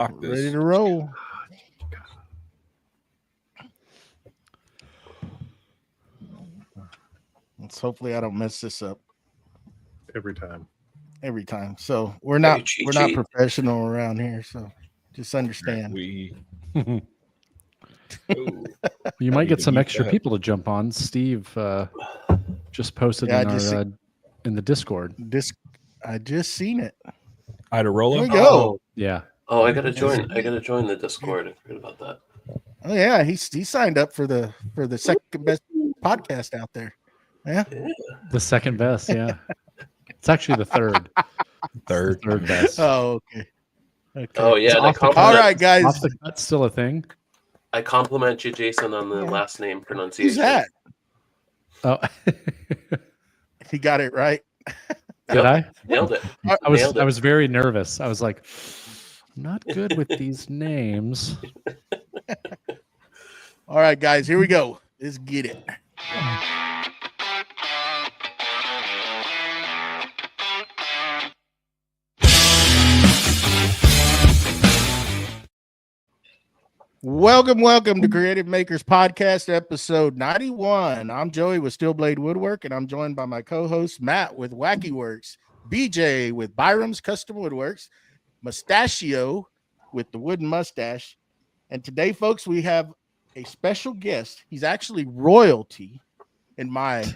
Ready to roll. Let's hopefully I don't mess this up every time. So we're not professional around here, so just understand. You might get some extra people to jump on. Steve just posted in the Discord. I just seen it. Iderola. Here we go. Yeah. Oh, I gotta join the Discord. I forgot about that. Oh yeah, he signed up for the second best podcast out there. Yeah. The second best, yeah. It's actually the third. Third best. Oh, okay. Oh yeah. All right, guys. Off the cut's still a thing. I compliment you, Jason, on the last name pronunciation. Who's that? Oh, he got it right. Did I? Nailed it. I was very nervous. I was like, I'm not good with these names. All right, guys, here we go. Let's get it. Welcome to Creative Makers Podcast, episode 91. I'm Joey with Steel Blade Woodwork, and I'm joined by my co-host Matt with Wacky Works, BJ with Byroms Custom Woodworks, Mustachio with the Wooden Mustache, and today, folks, we have a special guest. He's actually royalty, in my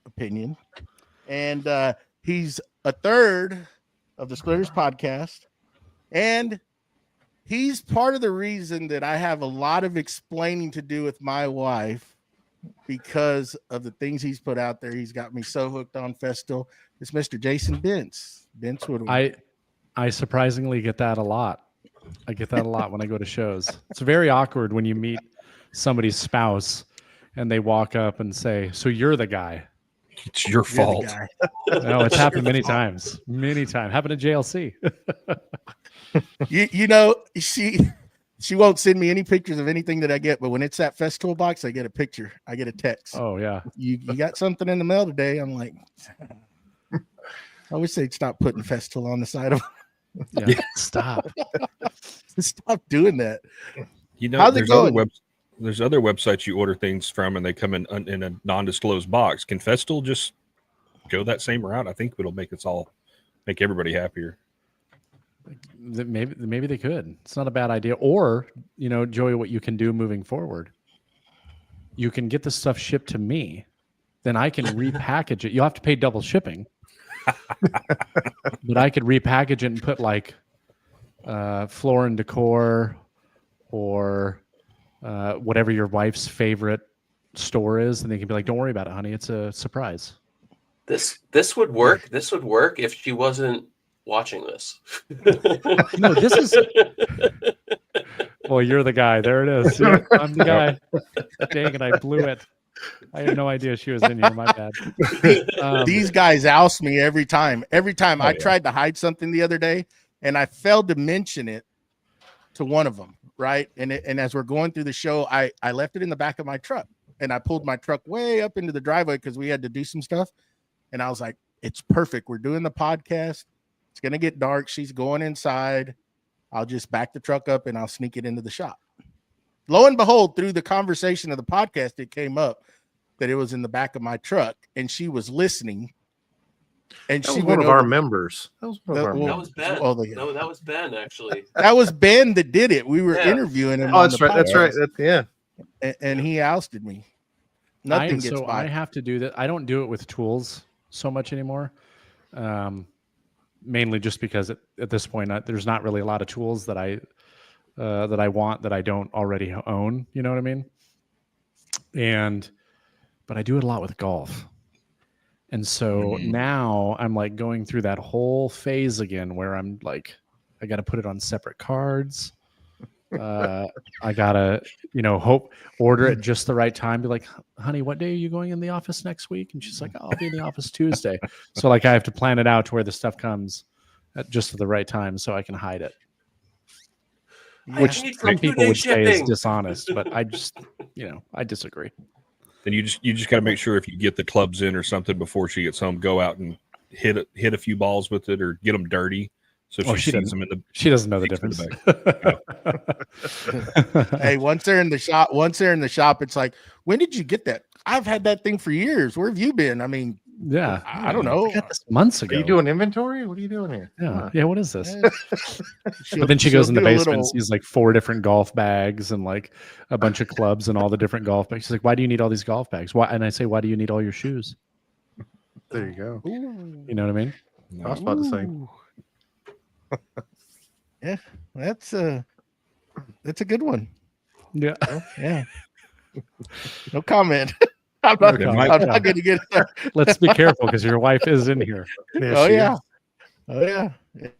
opinion, and he's a third of the Splitters podcast, and he's part of the reason that I have a lot of explaining to do with my wife because of the things he's put out there. He's got me so hooked on Festool. It's Mr. Jason Bentz. I surprisingly get that a lot. I get that a lot when I go to shows. It's very awkward when you meet somebody's spouse and they walk up and say, "So you're the guy." It's your fault. No, it's happened many times. Happened at JLC. You know, she won't send me any pictures of anything that I get, but when it's that Festool box, I get a picture. I get a text. Oh yeah. You got something in the mail today? I'm like, I wish they'd stop putting Festool on the side of them. Yeah, stop. Stop doing that. You know, there's other websites you order things from and they come in a non-disclosed box. Can Festool just go that same route? I think it'll make everybody happier. Maybe they could. It's not a bad idea. Or, you know, Joey, what you can do moving forward, you can get the stuff shipped to me, then I can repackage it. You'll have to pay double shipping, but I could repackage it and put like Floor and Decor or whatever your wife's favorite store is, and they can be like, "Don't worry about it, honey. It's a surprise." This would work. This would work if she wasn't watching this. No, this is. Well, you're the guy. There it is. Yeah, I'm the guy. Dang it! I blew it. I had no idea she was in here. My bad. These guys oust me every time. I tried to hide something the other day, and I failed to mention it to one of them. Right, and as we're going through the show, I left it in the back of my truck, and I pulled my truck way up into the driveway because we had to do some stuff, and I was like, "It's perfect. We're doing the podcast. It's going to get dark. She's going inside. I'll just back the truck up and I'll sneak it into the shop." Lo and behold, through the conversation of the podcast, it came up that it was in the back of my truck and she was listening. And that was one of our members. That was one of our members. That was Ben. Oh, no, that was Ben, actually. That was Ben that did it. We were interviewing him. Oh, that's right. That's right. Yeah. And he ousted me. Nothing gets by. I have to do that. I don't do it with tools so much anymore. Mainly just because at this point, there's not really a lot of tools that I want that I don't already own. You know what I mean? But I do it a lot with golf. And so now I'm like going through that whole phase again where I'm like, I got to put it on separate cards. I got to, order it just the right time. Be like, "Honey, what day are you going in the office next week?" And she's like, "Oh, I'll be in the office Tuesday." So like I have to plan it out to where the stuff comes at just the right time so I can hide it. Which some people would say is dishonest, but I just, I disagree. Then you just got to make sure if you get the clubs in or something before she gets home, go out and hit a few balls with it or get them dirty So she sees them she doesn't know the difference. Hey, once they're in the shop, it's like, when did you get that? I've had that thing for years. Where have you been? I mean, yeah, I don't know. I got this months ago. Are you doing inventory? What are you doing here? Yeah. What is this? But then she goes in the basement and sees like 4 different golf bags and like a bunch of clubs and all the different golf bags. She's like, why do you need all these golf bags? Why? And I say, why do you need all your shoes? There you go. You know what I mean? I was about to say. Yeah, that's a good one. Yeah. Yeah. No comment. I'm not going to get it. Let's be careful because your wife is in here. Oh yeah. Yeah.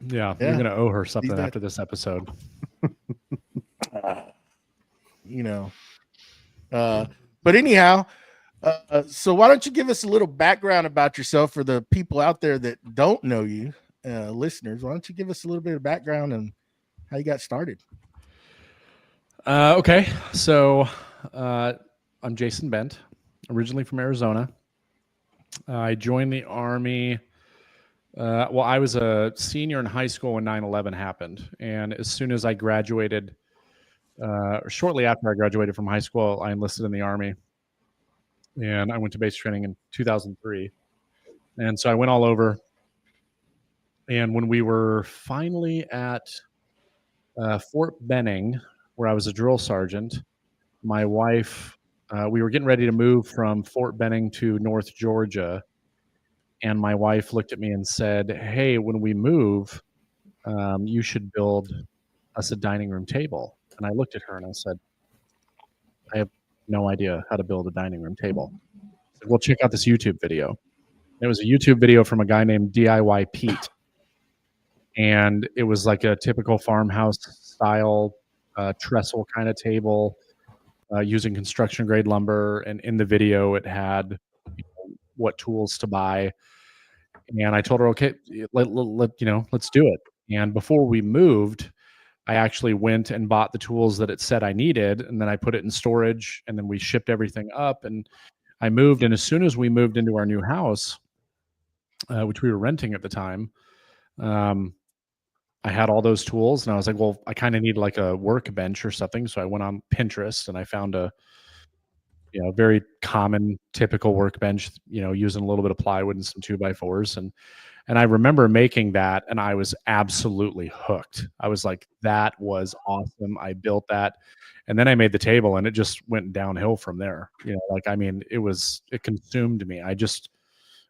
You're going to owe her something after this episode. But anyhow, so why don't you give us a little background about yourself for the people out there that don't know you, listeners? Why don't you give us a little bit of background and how you got started? Okay. So I'm Jason Bent, originally from Arizona. I joined the Army. Well, I was a senior in high school when 9/11 happened. And as soon as I graduated, shortly after I graduated from high school, I enlisted in the Army. And I went to base training in 2003. And so I went all over. And when we were finally at Fort Benning, where I was a drill sergeant, my wife, we were getting ready to move from Fort Benning to North Georgia. And my wife looked at me and said, hey, when we move, you should build us a dining room table. And I looked at her and I said, I have no idea how to build a dining room table. I said, well, check out this YouTube video. It was a YouTube video from a guy named DIY Pete. And it was like a typical farmhouse style trestle kind of table using construction grade lumber. And in the video, it had what tools to buy. And I told her, okay, let's do it. And before we moved, I actually went and bought the tools that it said I needed. And then I put it in storage and then we shipped everything up and I moved. And as soon as we moved into our new house, which we were renting at the time, I had all those tools and I was like, well, I kind of need like a workbench or something. So I went on Pinterest and I found a very common, typical workbench, using a little bit of plywood and some 2x4s. And I remember making that and I was absolutely hooked. I was like, that was awesome. I built that. And then I made the table and it just went downhill from there. It consumed me. I just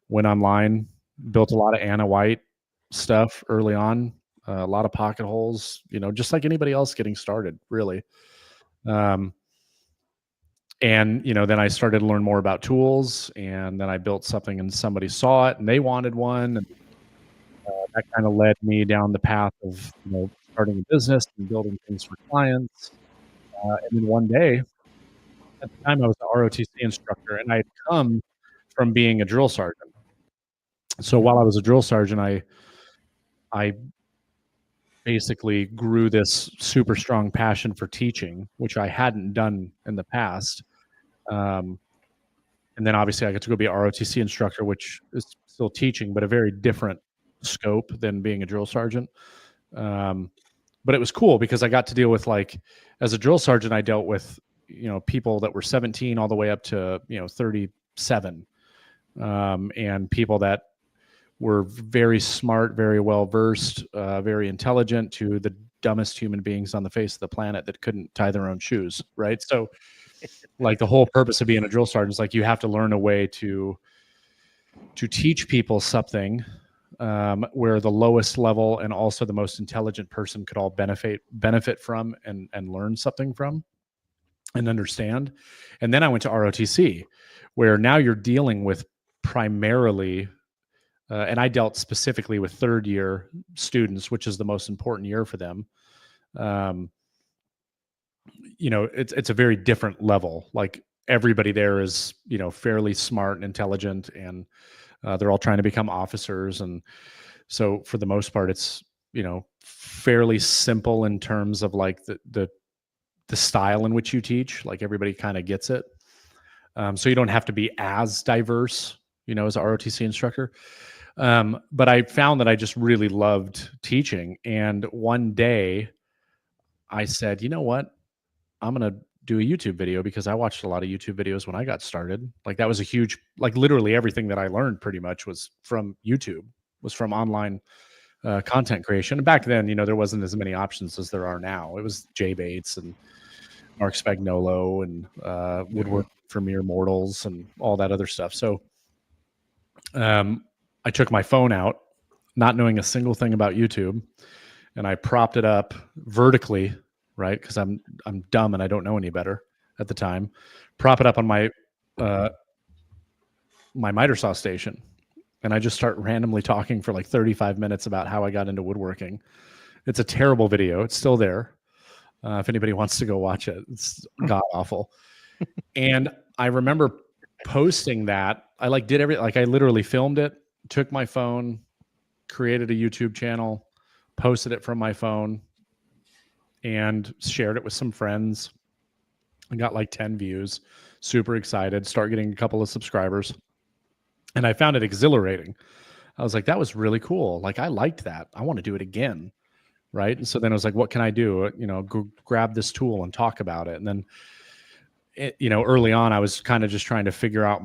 went online, built a lot of Anna White stuff early on, a lot of pocket holes, just like anybody else getting started, really. And, then I started to learn more about tools and then I built something and somebody saw it and they wanted one. And that kind of led me down the path of, starting a business and building things for clients. And then one day, at the time I was an ROTC instructor and I had come from being a drill sergeant. So while I was a drill sergeant, I basically grew this super strong passion for teaching, which I hadn't done in the past. And then obviously I got to go be an ROTC instructor, which is still teaching, but a very different scope than being a drill sergeant. But it was cool because I got to deal with, like, as a drill sergeant, I dealt with, people that were 17 all the way up to, 37, and people that were very smart, very well-versed, very intelligent, to the dumbest human beings on the face of the planet that couldn't tie their own shoes, right? So, like, the whole purpose of being a drill sergeant is, like, you have to learn a way to teach people something where the lowest level and also the most intelligent person could all benefit from and learn something from and understand. And then I went to ROTC, where now you're dealing with primarily and I dealt specifically with third year students, which is the most important year for them. It's a very different level. Like, everybody there is, fairly smart and intelligent, and they're all trying to become officers. And so for the most part, it's, fairly simple in terms of, like, the style in which you teach. Like, everybody kind of gets it. So you don't have to be as diverse, as a ROTC instructor. But I found that I just really loved teaching. And one day I said, you know what? I'm going to do a YouTube video, because I watched a lot of YouTube videos when I got started. Like that was a huge, like literally everything that I learned pretty much was from YouTube, was from online content creation. And back then, there wasn't as many options as there are now. It was Jay Bates and Mark Spagnolo and Woodworking for Mere Mortals and all that other stuff. So I took my phone out, not knowing a single thing about YouTube, and I propped it up vertically, right? Because I'm dumb and I don't know any better at the time. Prop it up on my my miter saw station, and I just start randomly talking for like 35 minutes about how I got into woodworking. It's a terrible video. It's still there. If anybody wants to go watch it, it's god awful. And I remember posting that. I I literally filmed it, took my phone, created a YouTube channel, posted it from my phone, and shared it with some friends. I got like 10 views, super excited, start getting a couple of subscribers. And I found it exhilarating. I was like, that was really cool. Like, I liked that. I want to do it again. Right. And so then I was like, what can I do? Grab this tool and talk about it. And then, early on, I was kind of just trying to figure out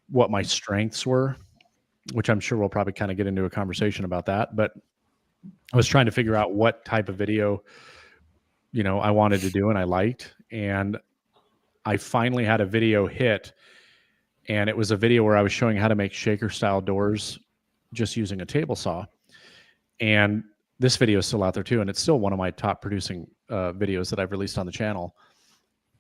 what my strengths were, which I'm sure we'll probably kind of get into a conversation about that. But I was trying to figure out what type of video, I wanted to do and I liked. And I finally had a video hit, and it was a video where I was showing how to make shaker style doors just using a table saw. And this video is still out there too, and it's still one of my top producing videos that I've released on the channel.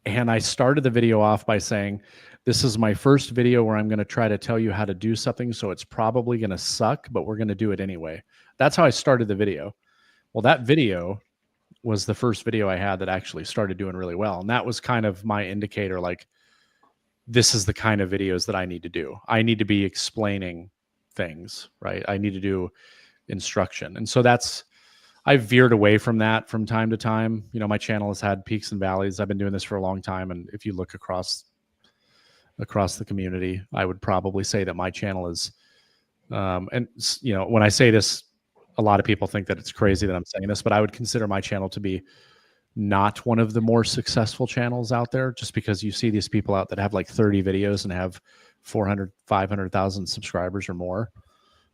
And I started the video off by saying, this is my first video where I'm going to try to tell you how to do something, so it's probably going to suck, but we're going to do it anyway. That's how I started the video. Well, that video was the first video I had that actually started doing really well. And that was kind of my indicator, like, this is the kind of videos that I need to do. I need to be explaining things, right? I need to do instruction. And so I've veered away from that from time to time. My channel has had peaks and valleys. I've been doing this for a long time. And if you look across the community, I would probably say that my channel is, and when I say this, a lot of people think that it's crazy that I'm saying this, but I would consider my channel to be not one of the more successful channels out there, just because you see these people out that have like 30 videos and have 400, 500,000 subscribers or more.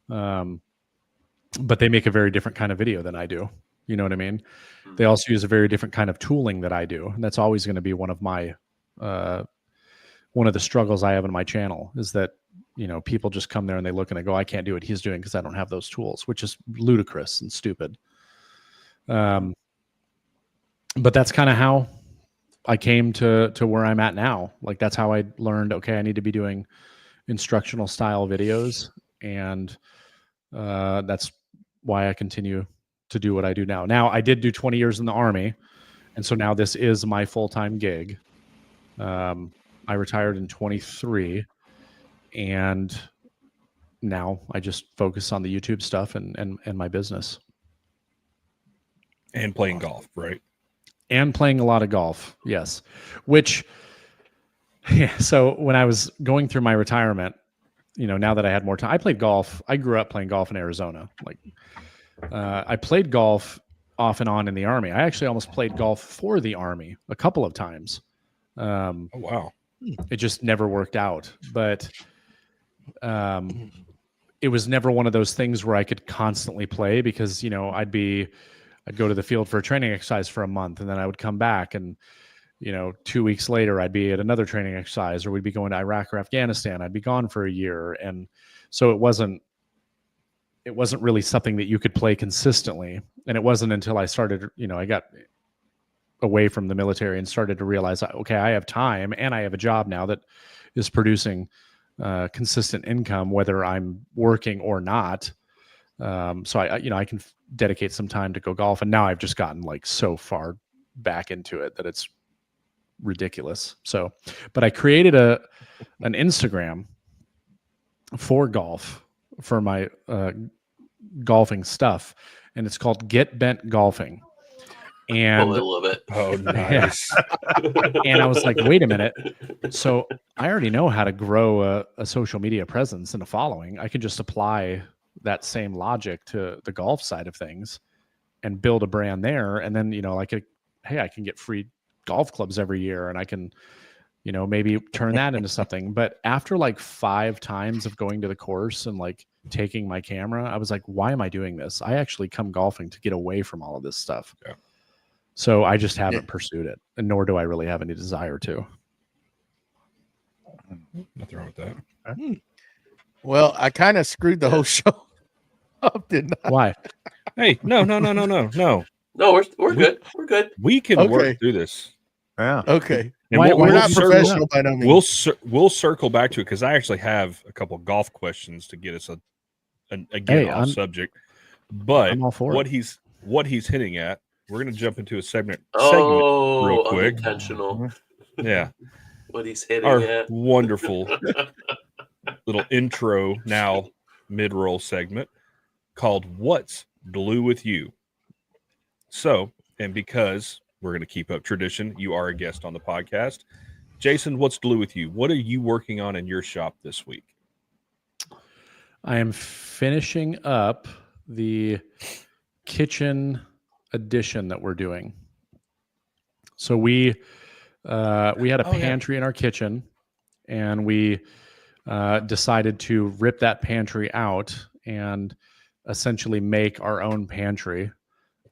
But they make a very different kind of video than I do. You know what I mean? They also use a very different kind of tooling that I do. And that's always going to be one of the struggles I have in my channel, is that, people just come there and they look and they go, I can't do what he's doing because I don't have those tools, which is ludicrous and stupid. But that's kind of how I came to where I'm at now. Like, that's how I learned, okay, I need to be doing instructional style videos. And that's why I continue to do what I do now. Now, I did do 20 years in the Army, and so now this is my full-time gig. I retired in 23, and now I just focus on the YouTube stuff and my business. And playing golf, right? And playing a lot of golf, yes. Which, yeah, so when I was going through my retirement, now that I had more time, I played golf. I grew up playing golf in Arizona. Like, I played golf off and on in the Army. I actually almost played golf for the Army a couple of times. Oh, wow. It just never worked out. But it was never one of those things where I could constantly play, because, I'd go to the field for a training exercise for a month, and then I would come back, and 2 weeks later, I'd be at another training exercise, or we'd be going to Iraq or Afghanistan. I'd be gone for a year. And so it wasn't really something that you could play consistently. And it wasn't until I started, I got away from the military and started to realize, okay, I have time and I have a job now that is producing consistent income, whether I'm working or not. So I can dedicate some time to go golf. And now I've just gotten like so far back into it that it's ridiculous. So, but I created an Instagram for golf, for my golfing stuff, and it's called Get Bent Golfing. And I love it. Oh, nice. and I was like, wait a minute. So I already know how to grow a social media presence and a following. I can just apply that same logic to the golf side of things and build a brand there. And then, like, hey, I can get free golf clubs every year, and I can, maybe turn that into something. But after like 5 times of going to the course and like taking my camera, I was like, why am I doing this? I actually come golfing to get away from all of this stuff. Yeah. So I just haven't pursued it, and nor do I really have any desire to. Nothing wrong with that. Well, I kind of screwed the whole show up, didn't I? Why? Hey, no. No, we're good. We're good. We can work through this. Yeah. Okay. And We're not professional by no means. We'll circle back to it because I actually have a couple golf questions to get us off subject. But I'm all for what he's hitting at, we're going to jump into a segment Oh, real quick. unintentional. Yeah, What he's hitting our at. wonderful little intro now mid-roll segment called "What's Blue with You." So, and because we're going to keep up tradition, you are a guest on the podcast. Jason, what's blue with you? What are you working on in your shop this week? I am finishing up the kitchen addition that we're doing. So we had a pantry in our kitchen, and we decided to rip that pantry out and essentially make our own pantry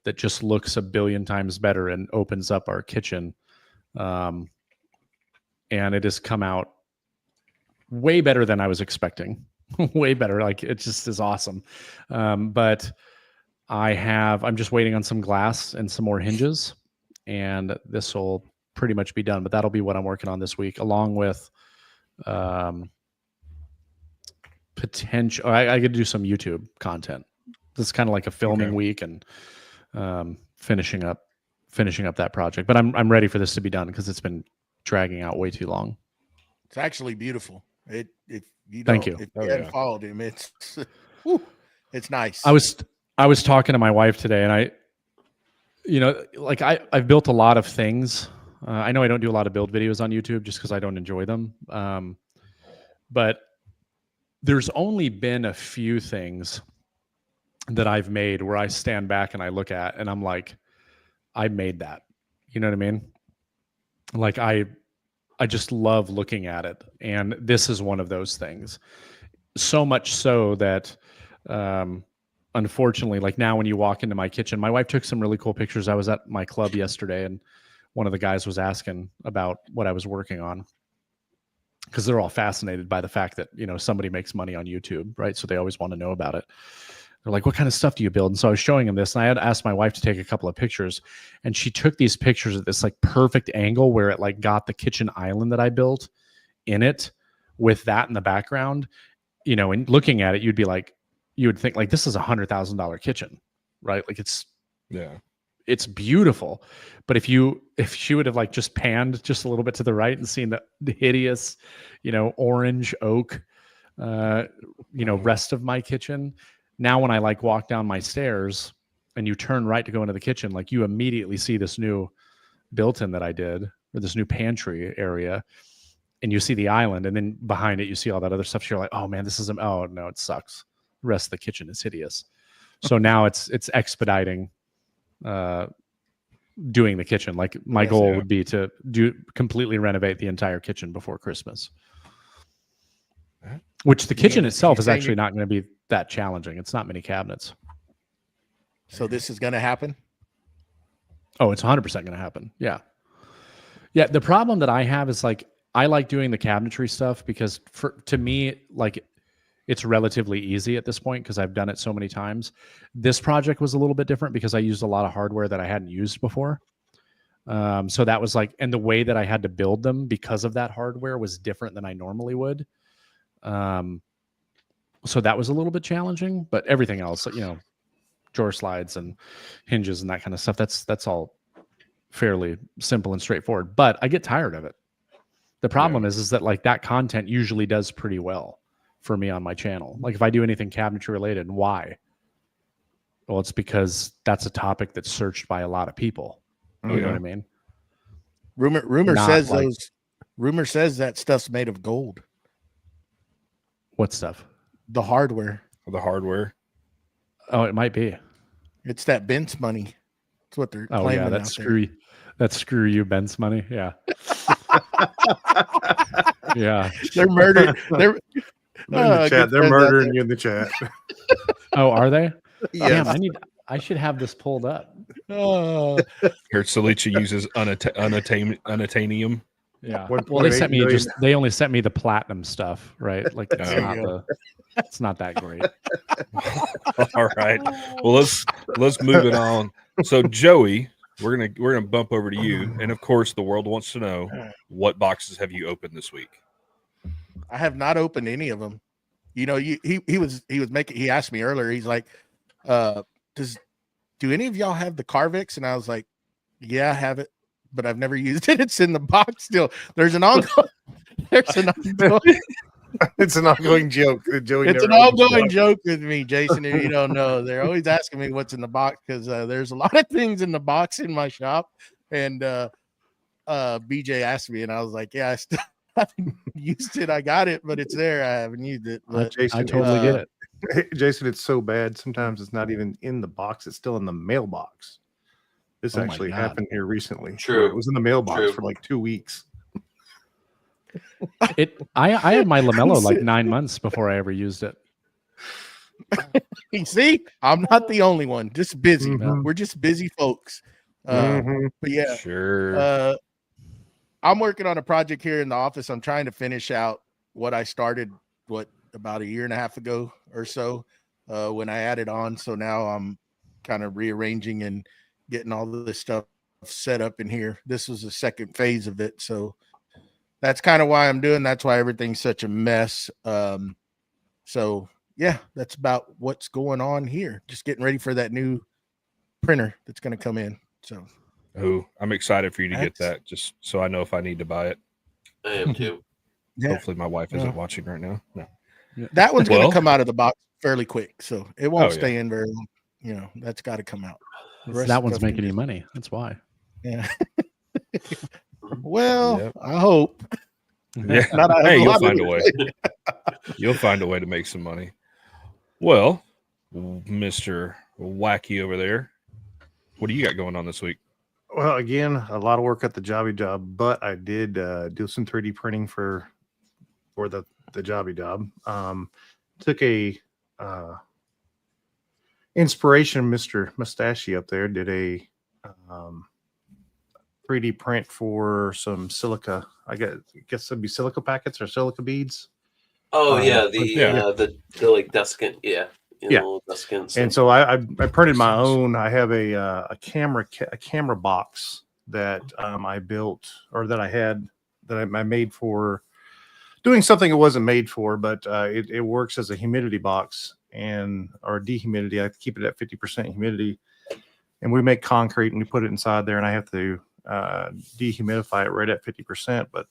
that just looks a billion times better and opens up our kitchen. And it has come out way better than I was expecting. Way better. Like, it just is awesome. But I'm just waiting on some glass and some more hinges, and this will pretty much be done. But that'll be what I'm working on this week, along with potential. I could do some YouTube content. This is kind of like a filming week and finishing up that project. But I'm ready for this to be done because it's been dragging out way too long. It's actually beautiful. If you Thank you. If you hadn't followed him, it's it's nice. I was talking to my wife today, and I've built a lot of things. I know I don't do a lot of build videos on YouTube just because I don't enjoy them. But there's only been a few things that I've made where I stand back and I look at and I'm like, I made that. You know what I mean? Like, I just love looking at it. And this is one of those things. So much so that, unfortunately, like now when you walk into my kitchen, my wife took some really cool pictures. I was at my club yesterday, and one of the guys was asking about what I was working on, because they're all fascinated by the fact that, somebody makes money on YouTube, right? So they always want to know about it. They're like, what kind of stuff do you build? And so I was showing him this, and I had asked my wife to take a couple of pictures, and she took these pictures at this like perfect angle where it like got the kitchen island that I built in it with that in the background, and looking at it, you would think like, this is $100,000 kitchen, right? Like, it's beautiful. But if she would have like just panned just a little bit to the right and seen the hideous, orange oak, rest of my kitchen. Now, when I like walk down my stairs and you turn right to go into the kitchen, like, you immediately see this new built-in that I did, or this new pantry area, and you see the island, and then behind it, you see all that other stuff. So you're like, oh man, oh no, it sucks. The rest of the kitchen is hideous. So now it's expediting doing the kitchen. Like, my goal would be to completely renovate the entire kitchen before Christmas. Which the kitchen itself is actually not going to be that challenging. It's not many cabinets. So this is going to happen? Oh, it's 100% going to happen. Yeah. Yeah. The problem that I have is, like, I like doing the cabinetry stuff because to me, like, it's relatively easy at this point because I've done it so many times. This project was a little bit different because I used a lot of hardware that I hadn't used before. So that was like, and the way that I had to build them because of that hardware was different than I normally would. So that was a little bit challenging, but everything else, drawer slides and hinges and that kind of stuff, that's all fairly simple and straightforward, but I get tired of it. The problem is that, like, that content usually does pretty well for me on my channel. Like, if I do anything cabinetry related, why? Well, it's because that's a topic that's searched by a lot of people. You know what I mean? Rumor Not says like- rumor says that stuff's made of gold. What stuff? The hardware. The hardware. Oh, it might be. It's that Bent's money. That's what they're Oh claiming yeah, out there. That's screw you, Ben's money. Yeah. Yeah. They're murdered. They're They're in the good chat. They're friends out murdering there. you in the chat. Oh, are they? Yes. Damn, I should have this pulled up. Oh, Here, Salicha uses unattainium. Yeah. 1.8 Well, they sent me million. they only sent me the platinum stuff, right? Like it's There not you it's not that great. All right. Well, let's move it on. So, Joey, we're gonna bump over to you, and of course, the world wants to know what boxes have you opened this week. I have not opened any of them. You know, he asked me earlier. He's like, do any of y'all have the Carvex? And I was like, yeah, I have it, but I've never used it. It's in the box still. There's an ongoing. It's an ongoing joke. Joey It's an never opens ongoing it. joke with me, Jason. If you don't know, they're always asking me what's in the box because there's a lot of things in the box in my shop. And BJ asked me, and I was like, yeah, I still haven't used it. I got it, but it's there. I haven't used it. But Jason, I totally get it. Jason, it's so bad. Sometimes it's not even in the box. It's still in the mailbox. This Oh my actually God. happened here recently. True. It was in the mailbox True. for like 2 weeks. I had my Lamello like 9 months before I ever used it. you see, I'm not the only one. Just busy. Mhm. We're just busy folks. Mhm. But yeah, Sure. I'm working on a project here in the office. I'm trying to finish out what I started about a year and a half ago or so when I added on. So now I'm kind of rearranging and getting all of this stuff set up in here. This was the second phase of it. So that's kind of why I'm doing. That's why everything's such a mess. So yeah, that's about what's going on here. Just getting ready for that new printer that's going to come in. So Oh, I'm excited for you to get That's- that, just so I know if I need to buy it. I am too. yeah, Hopefully, my wife isn't Yeah. watching right now. No. that one's going Well- to come out of the box fairly quick. So it won't Oh, yeah. stay in very long. You know, that's got to come out. The rest That of one's stuff can making you just- money. That's why. Yeah. Well, Yep. I hope. Yeah. Not I Hey, have you'll lot of- find a way. You'll find a way to make some money. Well, Mr. Wacky over there, what do you got going on this week? Well, again, a lot of work at the jobby job, but I did do some 3D printing for the jobby job. Took a inspiration, Mr. Mustache up there did a 3D print for some silica. I guess it'd be silica packets or silica beads. Oh yeah, yeah. the like deskant, yeah. Yeah. Little deskants And so I printed my own. I have a camera box that I built, or that I had, that I made for doing something it wasn't made for, but it works as a humidity box or dehumidity. I keep it at 50% humidity, and we make concrete and we put it inside there, and I have to dehumidify it right at 50%. But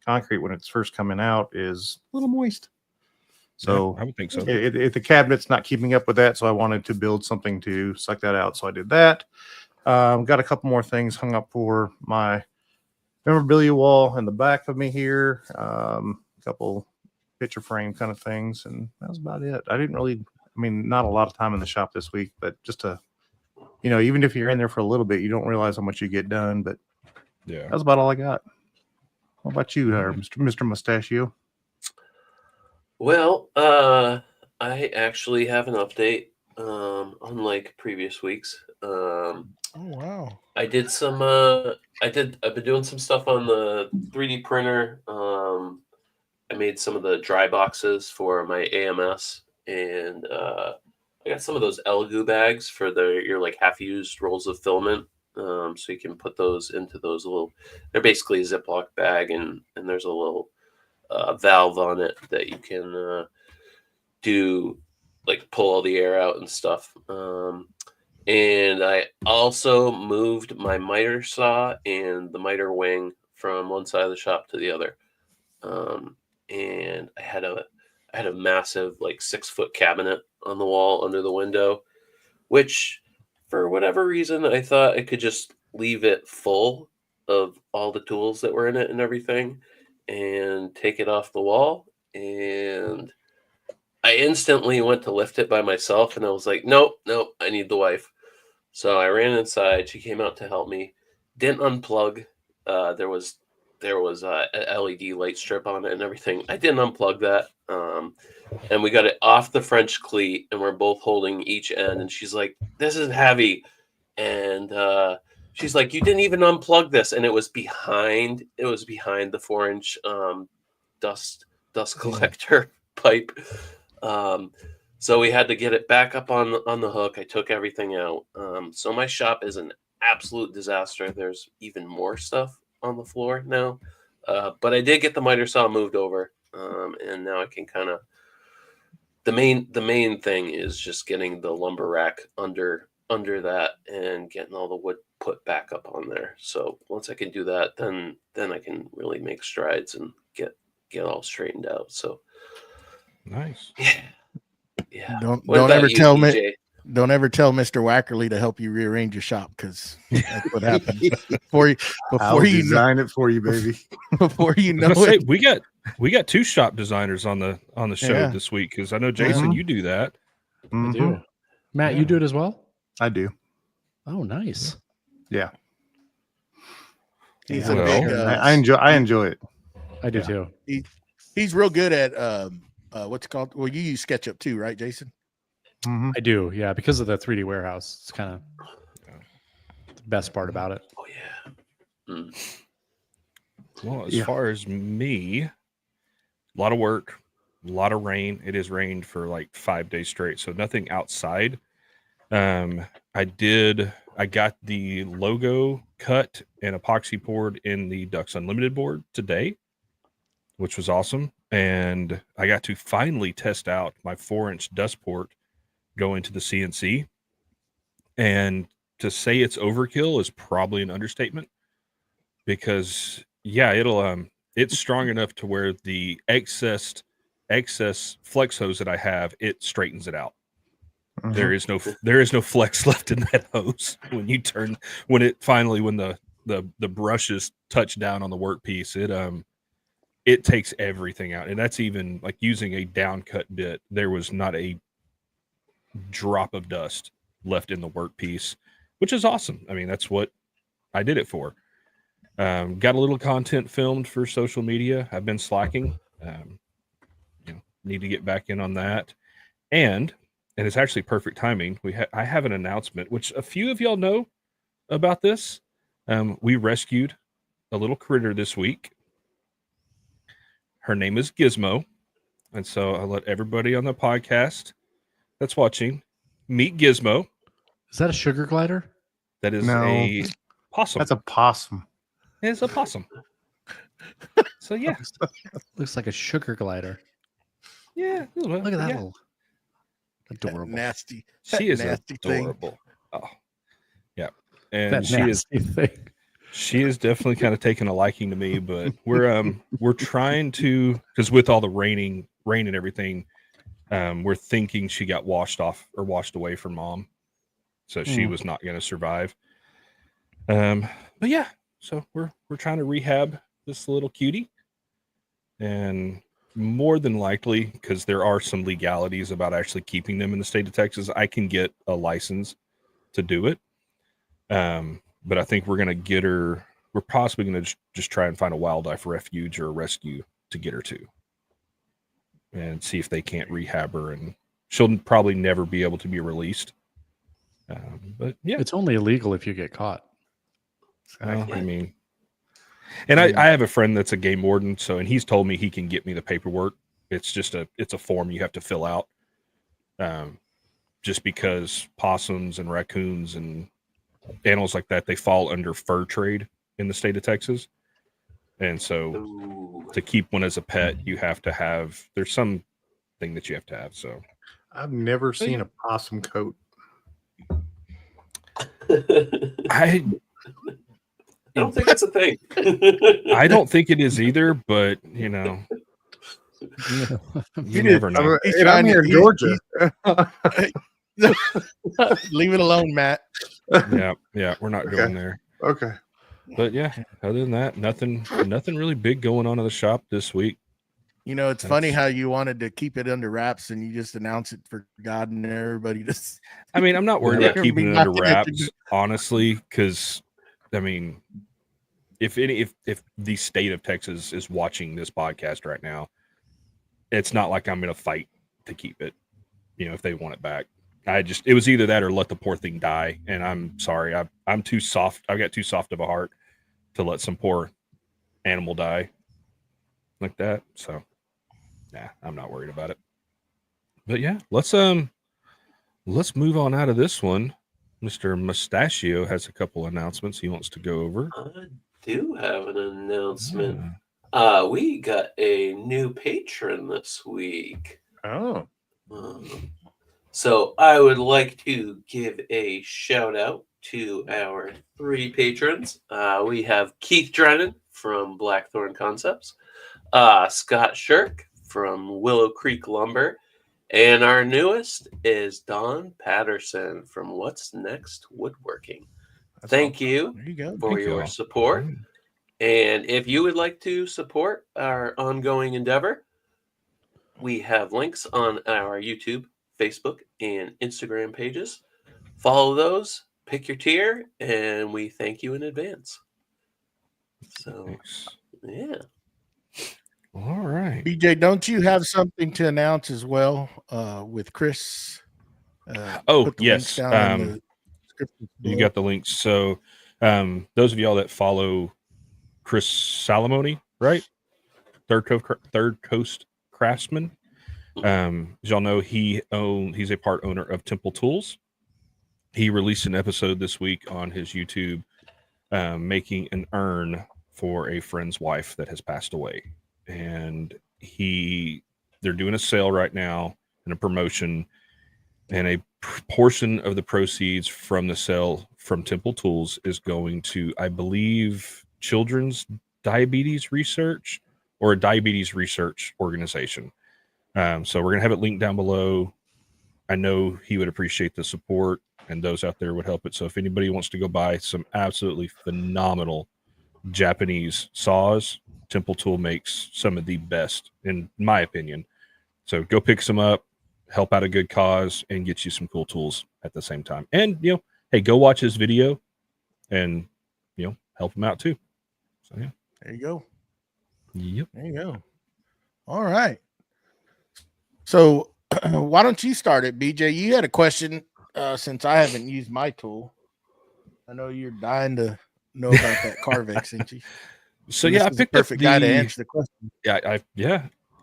concrete, when it's first coming out, is a little moist. So Yeah, I would think so. if the cabinet's not keeping up with that, so I wanted to build something to suck that out. So I did that. Got a couple more things hung up for my memorabilia wall in the back of me here. A couple picture frame kind of things, and that was about it. Not a lot of time in the shop this week, but just even if you're in there for a little bit, you don't realize how much you get done. But Yeah. that's about all I got. What about you, Mr. Mustachio? Well, I actually have an update. Unlike previous weeks. Oh wow. I've been doing some stuff on the 3D printer. I made some of the dry boxes for my AMS, and I got some of those Elegoo bags for your like half-used rolls of filament. So you can put those into those they're basically a Ziploc bag, and there's a little valve on it that you can do, like pull all the air out and stuff. And I also moved my miter saw and the miter wing from one side of the shop to the other. And I had a massive like 6-foot cabinet on the wall under the window, which for whatever reason I thought I could just leave it full of all the tools that were in it and everything, and take it off the wall. And I instantly went to lift it by myself, and I was like, nope, I need the wife. So I ran inside. She came out to help me. Didn't unplug. There was a LED light strip on it and everything. I didn't unplug that. And we got it off the French cleat, and we're both holding each end. And she's like, "This is heavy." And she's like, "You didn't even unplug this." And it was behind the 4-inch dust collector pipe. So we had to get it back up on the hook. I took everything out. So my shop is an absolute disaster. There's even more stuff on the floor now. But I did get the miter saw moved over. And now I can kind of, the main thing is just getting the lumber rack under that and getting all the wood put back up on there. So once I can do that, then I can really make strides and get all straightened out. So nice. Yeah. Don't ever tell Mr. Wackerle to help you rearrange your shop, because that's what happens. Before I'll you design it for you, baby. Before you know Say, it, we got 2 shop designers on the show this week, because I know Jason, you do that. I do. Matt, you do it as well? I do. Oh, nice. Yeah. he's Yeah. a big. I enjoy it. I do too. He's real good at what's it called? Well, you use SketchUp too, right, Jason? Mhm. I do, yeah, because of the 3D warehouse. It's kind of the best part about it. Oh yeah. Well, as far as me, a lot of work, a lot of rain. It has rained for like 5 days straight, so nothing outside. I got the logo cut and epoxy poured in the Ducks Unlimited board today, which was awesome. And I got to finally test out my 4-inch dust port going to the CNC. And to say it's overkill is probably an understatement, because it's strong enough to where the excess flex hose that I have, it straightens it out. Mhm. There is no flex left in that hose when the brushes touch down on the workpiece. It takes everything out. And that's even like using a downcut bit. There was not a drop of dust left in the workpiece, which is awesome. I mean, that's what I did it for. Got a little content filmed for social media. I've been slacking. Need to get back in on that. And it's actually perfect timing. I have an announcement, which a few of y'all know about this. We rescued a little critter this week. Her name is Gizmo. And so I'll let everybody on the podcast that's watching meet Gizmo. Is that a sugar glider? That is a possum. That's a possum. It's a possum. So yeah. Looks like a sugar glider. Yeah. Look at that yeah. little adorable. Nasty. She is nasty adorable. thing. Oh. Yeah. And That nasty thing. She is definitely kind of taking a liking to me, but we're trying to, because with all the rain and everything, we're thinking she got washed away from mom, so she was not going to survive. But yeah, so we're trying to rehab this little cutie, and more than likely, because there are some legalities about actually keeping them in the state of Texas, I can get a license to do it. But I think we're going to get her. We're possibly going to just try and find a wildlife refuge or a rescue to get her to, and see if they can't rehab her, and she'll probably never be able to be released. But yeah, It's only illegal if you get caught. well, I mean, and I have a friend that's a game warden, and he's told me he can get me the paperwork. It's just it's a form you have to fill out. Just because possums and raccoons and animals like that, they fall under fur trade in the state of Texas. And so to keep one as a pet, you have to have, there's some thing that you have to have. So I've never seen a possum coat. I don't think that's a thing. I don't think it is either, but you never know. I'm here in Georgia. Leave it alone, Matt. Yeah, we're not going there. Okay. But yeah, other than that, nothing really big going on in the shop this week. You know, it's funny how you wanted to keep it under wraps and you just announce it for God and everybody. Just, I mean, I'm not worried Yeah. about keeping it under wraps, honestly, because I mean, if the state of Texas is watching this podcast right now, it's not like I'm going to fight to keep it. You know, if they want it back, it was either that or let the poor thing die. And I'm sorry, I'm too soft. I've got too soft of a heart to let some poor animal die like that. So, nah, I'm not worried about it. But yeah, let's move on out of this one. Mr. Mustachio has a couple announcements he wants to go over. I do have an announcement. Yeah. We got a new patron this week. oh, So I would like to give a shout out to our 3 patrons. We have Keith Drennan from Blackthorn Concepts, Scott Shirk from Willow Creek Lumber, and our newest is Don Patterson from What's Next Woodworking. Thank you there you go. for Thank your y'all. support. And if you would like to support our ongoing endeavor, we have links on our YouTube, Facebook, and Instagram pages. Follow those, pick your tier, and we thank you in advance. So, Thanks. yeah. All right. BJ, don't you have something to announce as well with Chris? Oh, put the yes. links down in the description You below. got the links. So, those of y'all that follow Chris Salamone, right? Third Coast Craftsman. As y'all know, he's a part owner of Temple Tools. He released an episode this week on his YouTube, making an urn for a friend's wife that has passed away, and they're doing a sale right now and a promotion, and a portion of the proceeds from the sale from Temple Tools is going to, I believe, Children's Diabetes Research or a diabetes research organization. So we're going to have it linked down below. I know he would appreciate the support, and those out there would help it. So if anybody wants to go buy some absolutely phenomenal Japanese saws, Temple Tool makes some of the best, in my opinion. So go pick some up, help out a good cause, and get you some cool tools at the same time. And, hey, go watch his video and, help him out too. So, yeah. There you go. Yep. There you go. All right. So why don't you start it, BJ? You had a question since I haven't used my tool. I know you're dying to know about that Carvex, ain't you? So, And yeah, I this is the picked up perfect guy to answer the question.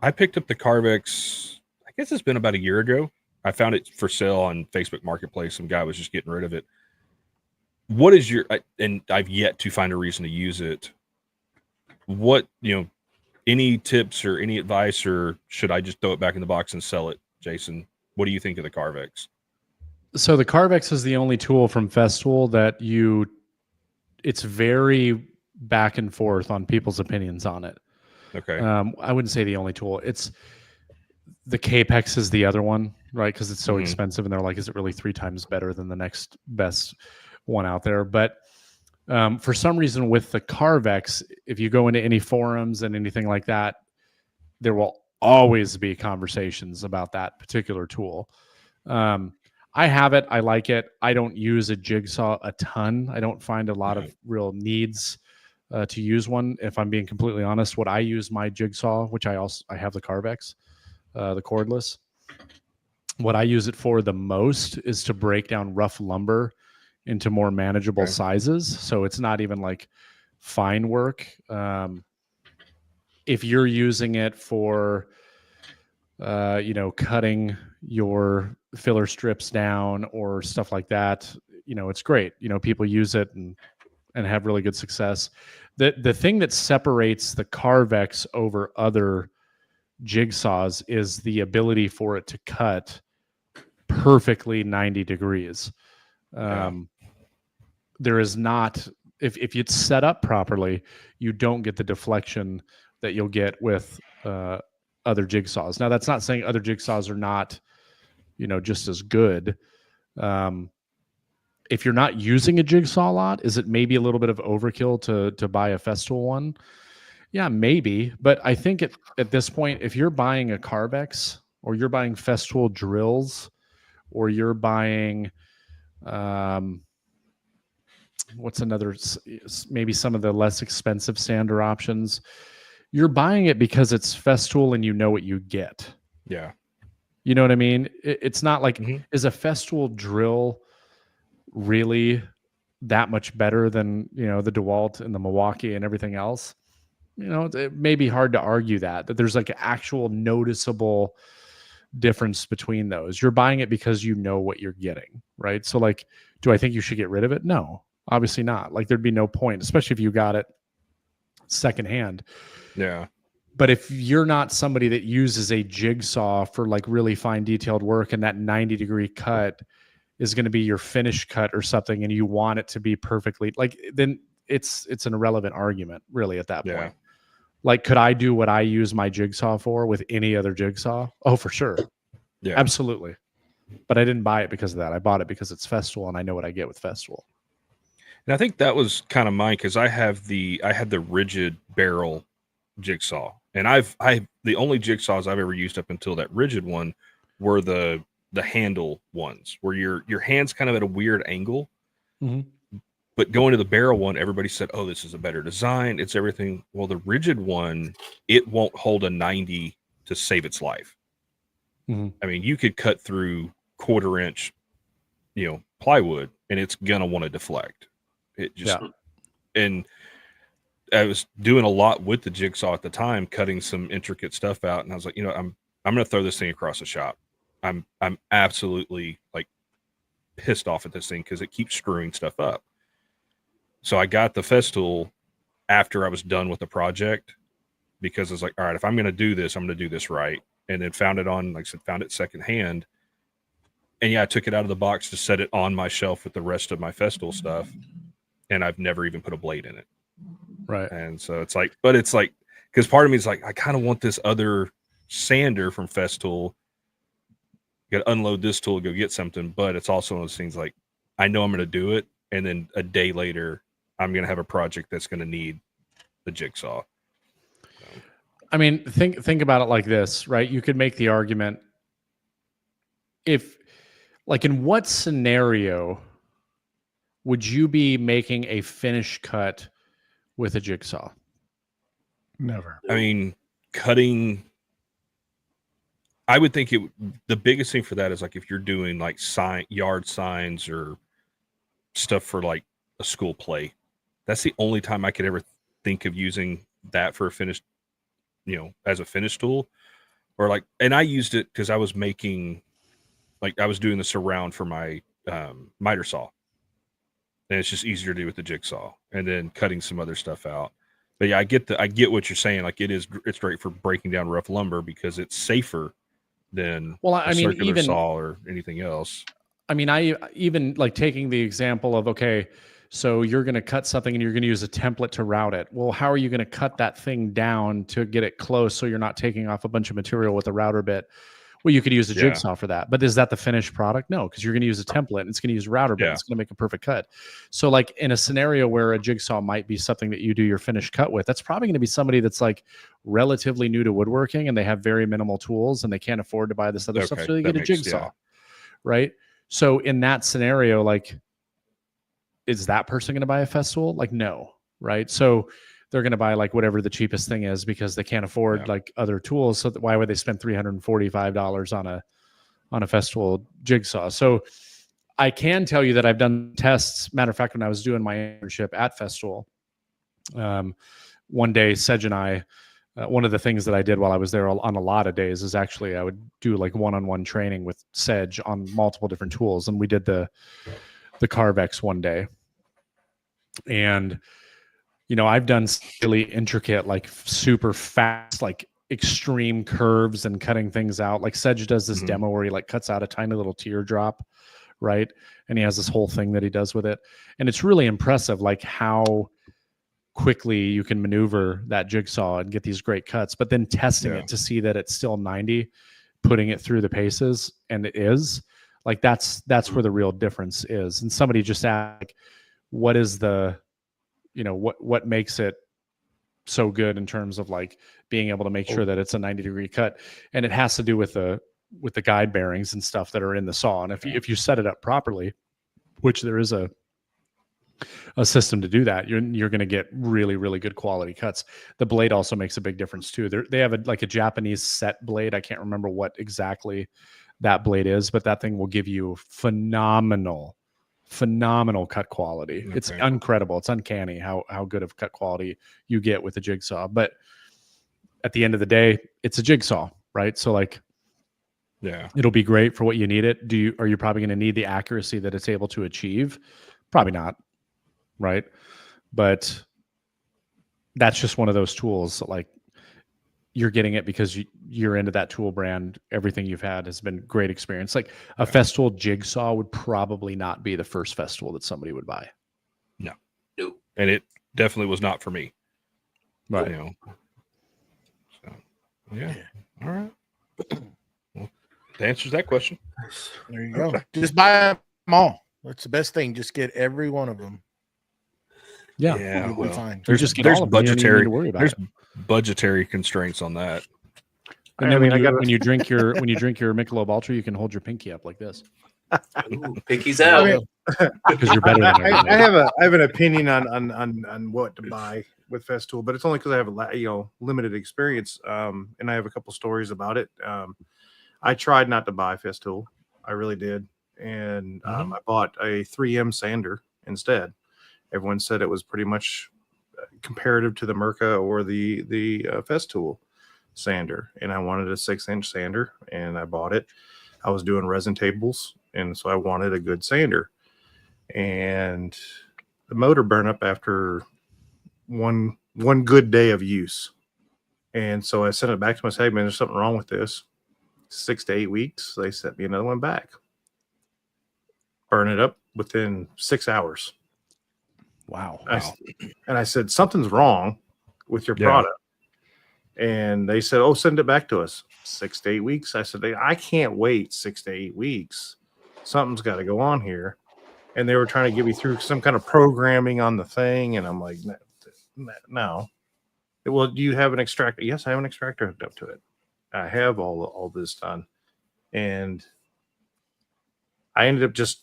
I picked up the Carvex. I guess it's been about a year ago. I found it for sale on Facebook Marketplace. Some guy was just getting rid of it. What is and I've yet to find a reason to use it. What, any tips or any advice, or should I just throw it back in the box and sell it? Jason, what do you think of the Carvex? So the Carvex is the only tool from Festool that it's very back and forth on people's opinions on it. Okay. I wouldn't say the only tool. It's the Capex is the other one, right? Because it's so expensive, and they're like, is it really 3 times better than the next best one out there? But for some reason with the Carvex, if you go into any forums and anything like that, there will always be conversations about that particular tool. I have it. I like it. I don't use a jigsaw a ton. I don't find a lot of real needs to use one. If I'm being completely honest, what I use my jigsaw, which I have the Carvex, the cordless. What I use it for the most is to break down rough lumber into more manageable sizes. So it's not even like fine work. If you're using it for, cutting your filler strips down or stuff like that, it's great. People use it and have really good success. The thing that separates the Carvex over other jigsaws is the ability for it to cut perfectly 90 degrees. There is not, if it's set up properly, you don't get the deflection that you'll get with other jigsaws. Now, that's not saying other jigsaws are not, just as good. if you're not using a jigsaw a lot, is it maybe a little bit of overkill to buy a Festool one? Yeah, maybe. But I think at this point, if you're buying a Carbex or you're buying Festool drills or you're buying what's another, maybe some of the less expensive sander options, you're buying it because it's Festool and you know what you get. Yeah. You know what I mean? It's not like, Mm-hmm. is a Festool drill really that much better than, you know, the DeWalt and the Milwaukee and everything else? You know, it may be hard to argue that there's like an actual noticeable difference between those. You're buying it because you know what you're getting, right? So like, do I think you should get rid of it? No, obviously not. Like there'd be no point, especially if you got it secondhand. Yeah. But if you're not somebody that uses a jigsaw for like really fine detailed work and that 90-degree cut is going to be your finish cut or something, and you want it to be perfectly like, then it's an irrelevant argument really at that point. Like, could I do what I use my jigsaw for with any other jigsaw? Oh, for sure. Yeah, absolutely. But I didn't buy it because of that. I bought it because it's Festool and I know what I get with Festool. And I think that was kind of mine, because I had the rigid barrel jigsaw, and the only jigsaws I've ever used up until that rigid one were the handle ones, where your hand's kind of at a weird angle. Mm-hmm. But going to the barrel one, everybody said, "Oh, this is a better design. It's everything." Well, the rigid one, it won't hold a 90 to save its life. Mm-hmm. I mean, you could cut through 1/4 inch, plywood, and it's gonna want to deflect. It just, and I was doing a lot with the jigsaw at the time, cutting some intricate stuff out, and I was like, I'm gonna throw this thing across the shop. I'm absolutely like pissed off at this thing because it keeps screwing stuff up. So I got the Festool after I was done with the project, because I was like, all right, if I'm going to do this, I'm going to do this right. And then found it secondhand. And yeah, I took it out of the box to set it on my shelf with the rest of my Festool stuff. And I've never even put a blade in it. Right. And so it's like, because part of me is like, I kind of want this other sander from Festool. Got to unload this tool, go get something. But it's also one of those things like, I know I'm going to do it. And then a day later, I'm going to have a project that's going to need the jigsaw. So. I mean, think about it like this, right? You could make the argument, if, like, in what scenario would you be making a finish cut with a jigsaw? Never. I mean, cutting, I would think the biggest thing for that is like if you're doing like yard signs or stuff for like a school play. That's the only time I could ever think of using that for a finished, as a finish tool. Or like, and I used it because I was making, like, I was doing the surround for my miter saw, and it's just easier to do with the jigsaw, and then cutting some other stuff out. But yeah, I get what you're saying. Like, it's great for breaking down rough lumber because it's safer than a circular saw or anything else. I mean, I even like taking the example of, okay, so you're going to cut something and you're going to use a template to route it. Well, how are you going to cut that thing down to get it close so you're not taking off a bunch of material with a router bit? Well, you could use a jigsaw for that. But is that the finished product? No, because you're going to use a template and it's going to use a router bit. It's going to make a perfect cut. So like in a scenario where a jigsaw might be something that you do your finished cut with, that's probably going to be somebody that's like relatively new to woodworking and they have very minimal tools and they can't afford to buy this other stuff. So they get a jigsaw, right? So in that scenario, like, is that person going to buy a Festool? Like, no, right? So they're going to buy like whatever the cheapest thing is because they can't afford like other tools. So why would they spend $345 on a Festool jigsaw? So I can tell you that I've done tests. Matter of fact, when I was doing my internship at Festool, one day Sedge and I, one of the things that I did while I was there on a lot of days is actually I would do like one-on-one training with Sedge on multiple different tools. And we did the Carvex one day. And, I've done really intricate, like super fast, like extreme curves and cutting things out. Like Sedge does this demo where he like cuts out a tiny little teardrop, right? And he has this whole thing that he does with it. And it's really impressive, like how quickly you can maneuver that jigsaw and get these great cuts, but then testing it to see that it's still 90, putting it through the paces, and it is, Like that's where the real difference is. And somebody just asked, like, what is the, what makes it so good in terms of like being able to make sure that it's a 90-degree cut, and it has to do with the guide bearings and stuff that are in the saw. And if you set it up properly, which there is a system to do that, you're going to get really, really good quality cuts. The blade also makes a big difference too. They have a Japanese set blade. I can't remember what exactly that blade is, but that thing will give you phenomenal cut quality. Okay. It's incredible. It's uncanny how good of cut quality you get with a jigsaw. But at the end of the day, it's a jigsaw, right? So like, yeah, it'll be great for what you need it. Are you probably going to need the accuracy that it's able to achieve? Probably not, right? But that's just one of those tools that, like, you're getting it because you're into that tool brand. Everything you've had has been great experience. Like a Festool jigsaw would probably not be the first Festool that somebody would buy. No. And it definitely was not for me. Right. So, yeah. All right. Well, that answers that question. There you go. Just buy them all. That's the best thing. Just get every one of them. Yeah. You'll be fine. There's budgetary constraints on that. And then when you drink your Michelob Ultra, you can hold your pinky up like this. Ooh, pinky's out. Because you're better than everybody. I have an opinion on what to buy with Festool, but it's only because I have limited experience, and I have a couple stories about it. I tried not to buy Festool, I really did, and I bought a 3M sander instead. Everyone said it was pretty much comparative to the Mirka or the Festool sander, and I wanted a 6-inch sander, and I bought it. I was doing resin tables, and so I wanted a good sander, and the motor burned up after one good day of use, and so I sent it back to my segment. There's something wrong with this. 6 to 8 weeks, they sent me another one back. Burn it up within 6 hours. Wow. And I said, something's wrong with your product. And they said, oh, send it back to us. 6 to 8 weeks. I said, I can't wait 6 to 8 weeks. Something's got to go on here. And they were trying to get me through some kind of programming on the thing. And I'm like, no. Well, do you have an extractor? Yes, I have an extractor hooked up to it. I have all this done. And I ended up just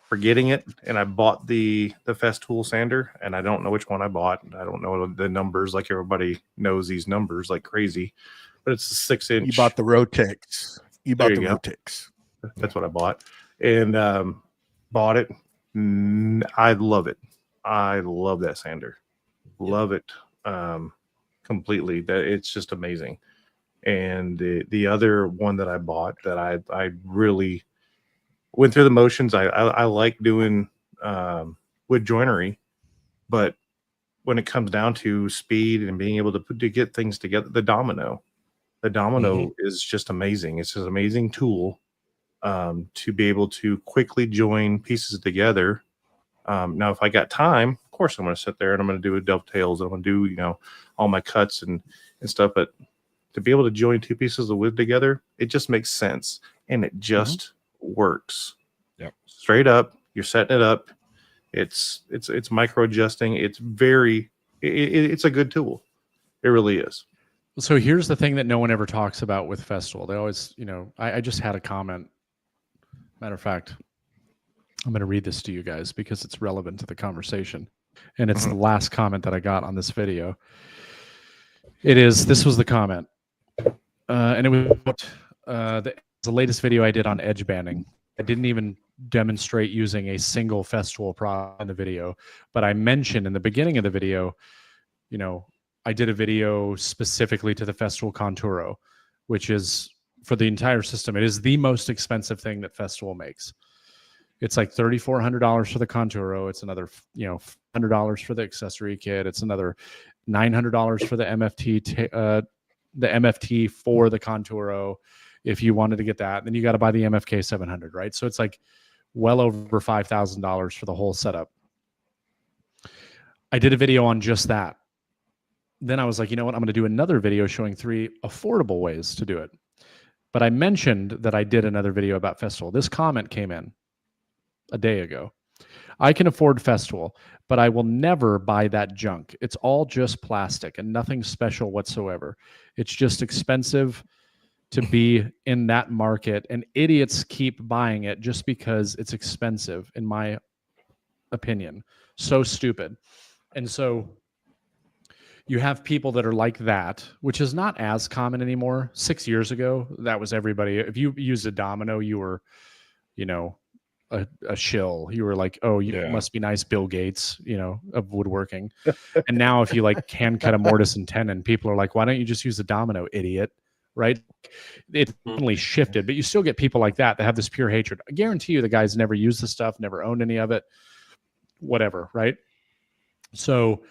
forgetting it, and I bought the Festool sander, and I don't know which one I bought. I don't know the numbers, like everybody knows these numbers like crazy, but it's a 6-inch. You bought the Rotex. Rotex. That's what I bought, and bought it. I love it. I love that sander. Love it completely. That it's just amazing. And the other one that I bought that I really went through the motions. I like doing wood joinery, but when it comes down to speed and being able to get things together, the domino is just amazing. It's an amazing tool to be able to quickly join pieces together. Now, if I got time, of course, I'm going to sit there and I'm going to do a dovetails. I'm going to do all my cuts and stuff. But to be able to join two pieces of wood together, it just makes sense, and it just works. Yep. Straight up, you're setting it up. It's micro adjusting. It's a good tool. It really is. So here's the thing that no one ever talks about with Festool. They always, I just had a comment. Matter of fact, I'm going to read this to you guys because it's relevant to the conversation. And it's the last comment that I got on this video. This was the comment. And it was the latest video I did on edge banding. I didn't even demonstrate using a single Festool product in the video, but I mentioned in the beginning of the video, I did a video specifically to the Festool Conturo, which is for the entire system. It is the most expensive thing that Festool makes. It's like $3,400 for the Conturo. It's another, $100 for the accessory kit. It's another $900 for the MFT for the Conturo. If you wanted to get that, then you got to buy the MFK 700, right? So it's like well over $5,000 for the whole setup. I did a video on just that. Then I was like, you know what? I'm going to do another video showing 3 affordable ways to do it. But I mentioned that I did another video about Festool. This comment came in a day ago. I can afford Festool, but I will never buy that junk. It's all just plastic and nothing special whatsoever. It's just expensive to be in that market, and idiots keep buying it just because it's expensive, in my opinion. So stupid. And so you have people that are like that, which is not as common anymore. 6 years ago, that was everybody. If you used a domino, you were, you know, a shill. You were like, oh, you must be nice, Bill Gates, you know, of woodworking. And now if you like can cut a mortise and tenon, people are like, why don't you just use a domino, idiot? Right? It definitely shifted, but you still get people like that have this pure hatred. I guarantee you the guy's never used the stuff, never owned any of it, whatever, right? So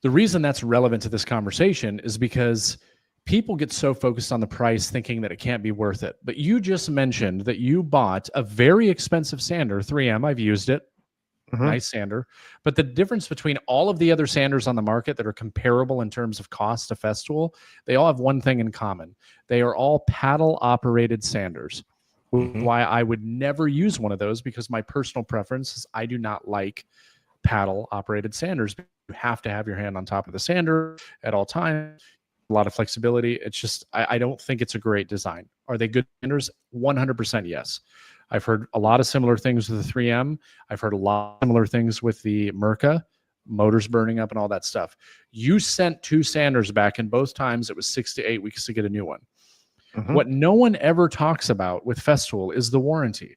the reason that's relevant to this conversation is because people get so focused on the price thinking that it can't be worth it. But you just mentioned that you bought a very expensive sander, 3M. I've used it. Nice sander. But the difference between all of the other sanders on the market that are comparable in terms of cost to Festool, they all have one thing in common. They are all paddle operated sanders. Why I would never use one of those, because my personal preference is I do not like paddle operated sanders. You have to have your hand on top of the sander at all times. A lot of flexibility. It's just, I don't think it's a great design. Are they good sanders? 100% yes. I've heard a lot of similar things with the 3M. I've heard a lot of similar things with the Merca, motors burning up and all that stuff. You sent 2 sanders back, and both times it was 6 to 8 weeks to get a new one. What no one ever talks about with Festool is the warranty.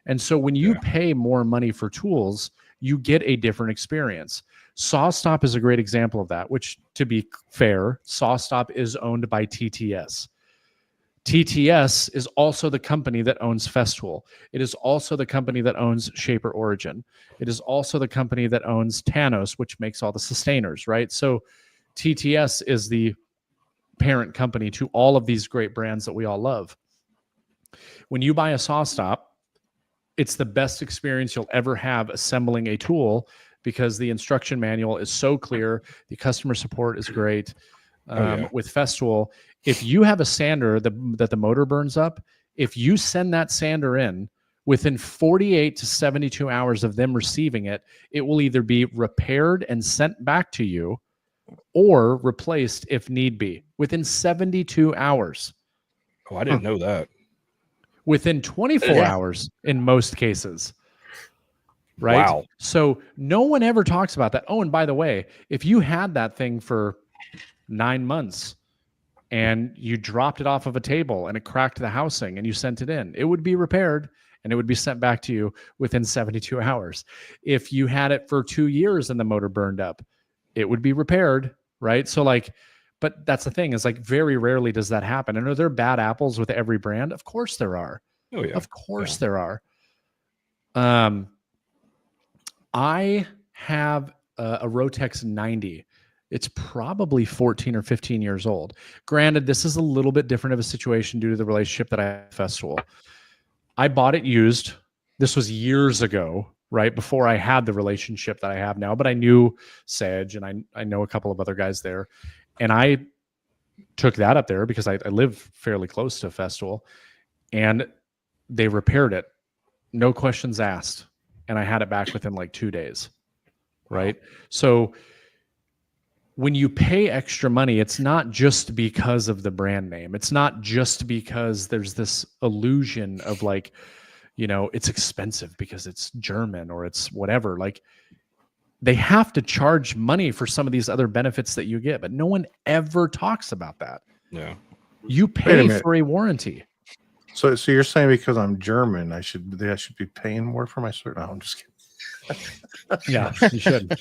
And so when you pay more money for tools, you get a different experience. SawStop is a great example of that, which, to be fair, SawStop is owned by TTS. TTS is also the company that owns Festool. It is also the company that owns Shaper Origin. It is also the company that owns Tanos, which makes all the sustainers, right? So TTS is the parent company to all of these great brands that we all love. When you buy a SawStop, it's the best experience you'll ever have assembling a tool, because the instruction manual is so clear. The customer support is great. With Festool, if you have a sander that the motor burns up, if you send that sander in, within 48 to 72 hours of them receiving it, it will either be repaired and sent back to you or replaced if need be, within 72 hours. Oh, I didn't know that. Within 24 hours in most cases. Right? Wow. So no one ever talks about that. Oh, and by the way, if you had that thing for 9 months and you dropped it off of a table and it cracked the housing and you sent it in, it would be repaired and it would be sent back to you within 72 hours. If you had it for 2 years and the motor burned up, it would be repaired, right? So like, but that's the thing, is like very rarely does that happen. And are there bad apples with every brand? Of course there are. Oh yeah. Of course there are. I have a Rotex 90. It's probably 14 or 15 years old. Granted, this is a little bit different of a situation due to the relationship that I have with Festool. I bought it used. This was years ago, right before I had the relationship that I have now. But I knew Sedge, and I know a couple of other guys there. And I took that up there because I live fairly close to Festool. And they repaired it. No questions asked. And I had it back within like 2 days, right? So when you pay extra money, it's not just because of the brand name. It's not just because there's this illusion of like, you know, it's expensive because it's German or it's whatever. Like, they have to charge money for some of these other benefits that you get, but no one ever talks about that. Yeah. You pay for a warranty. So you're saying because I'm German, I should be paying more for my shirt? No, I'm just kidding. Yeah, you should.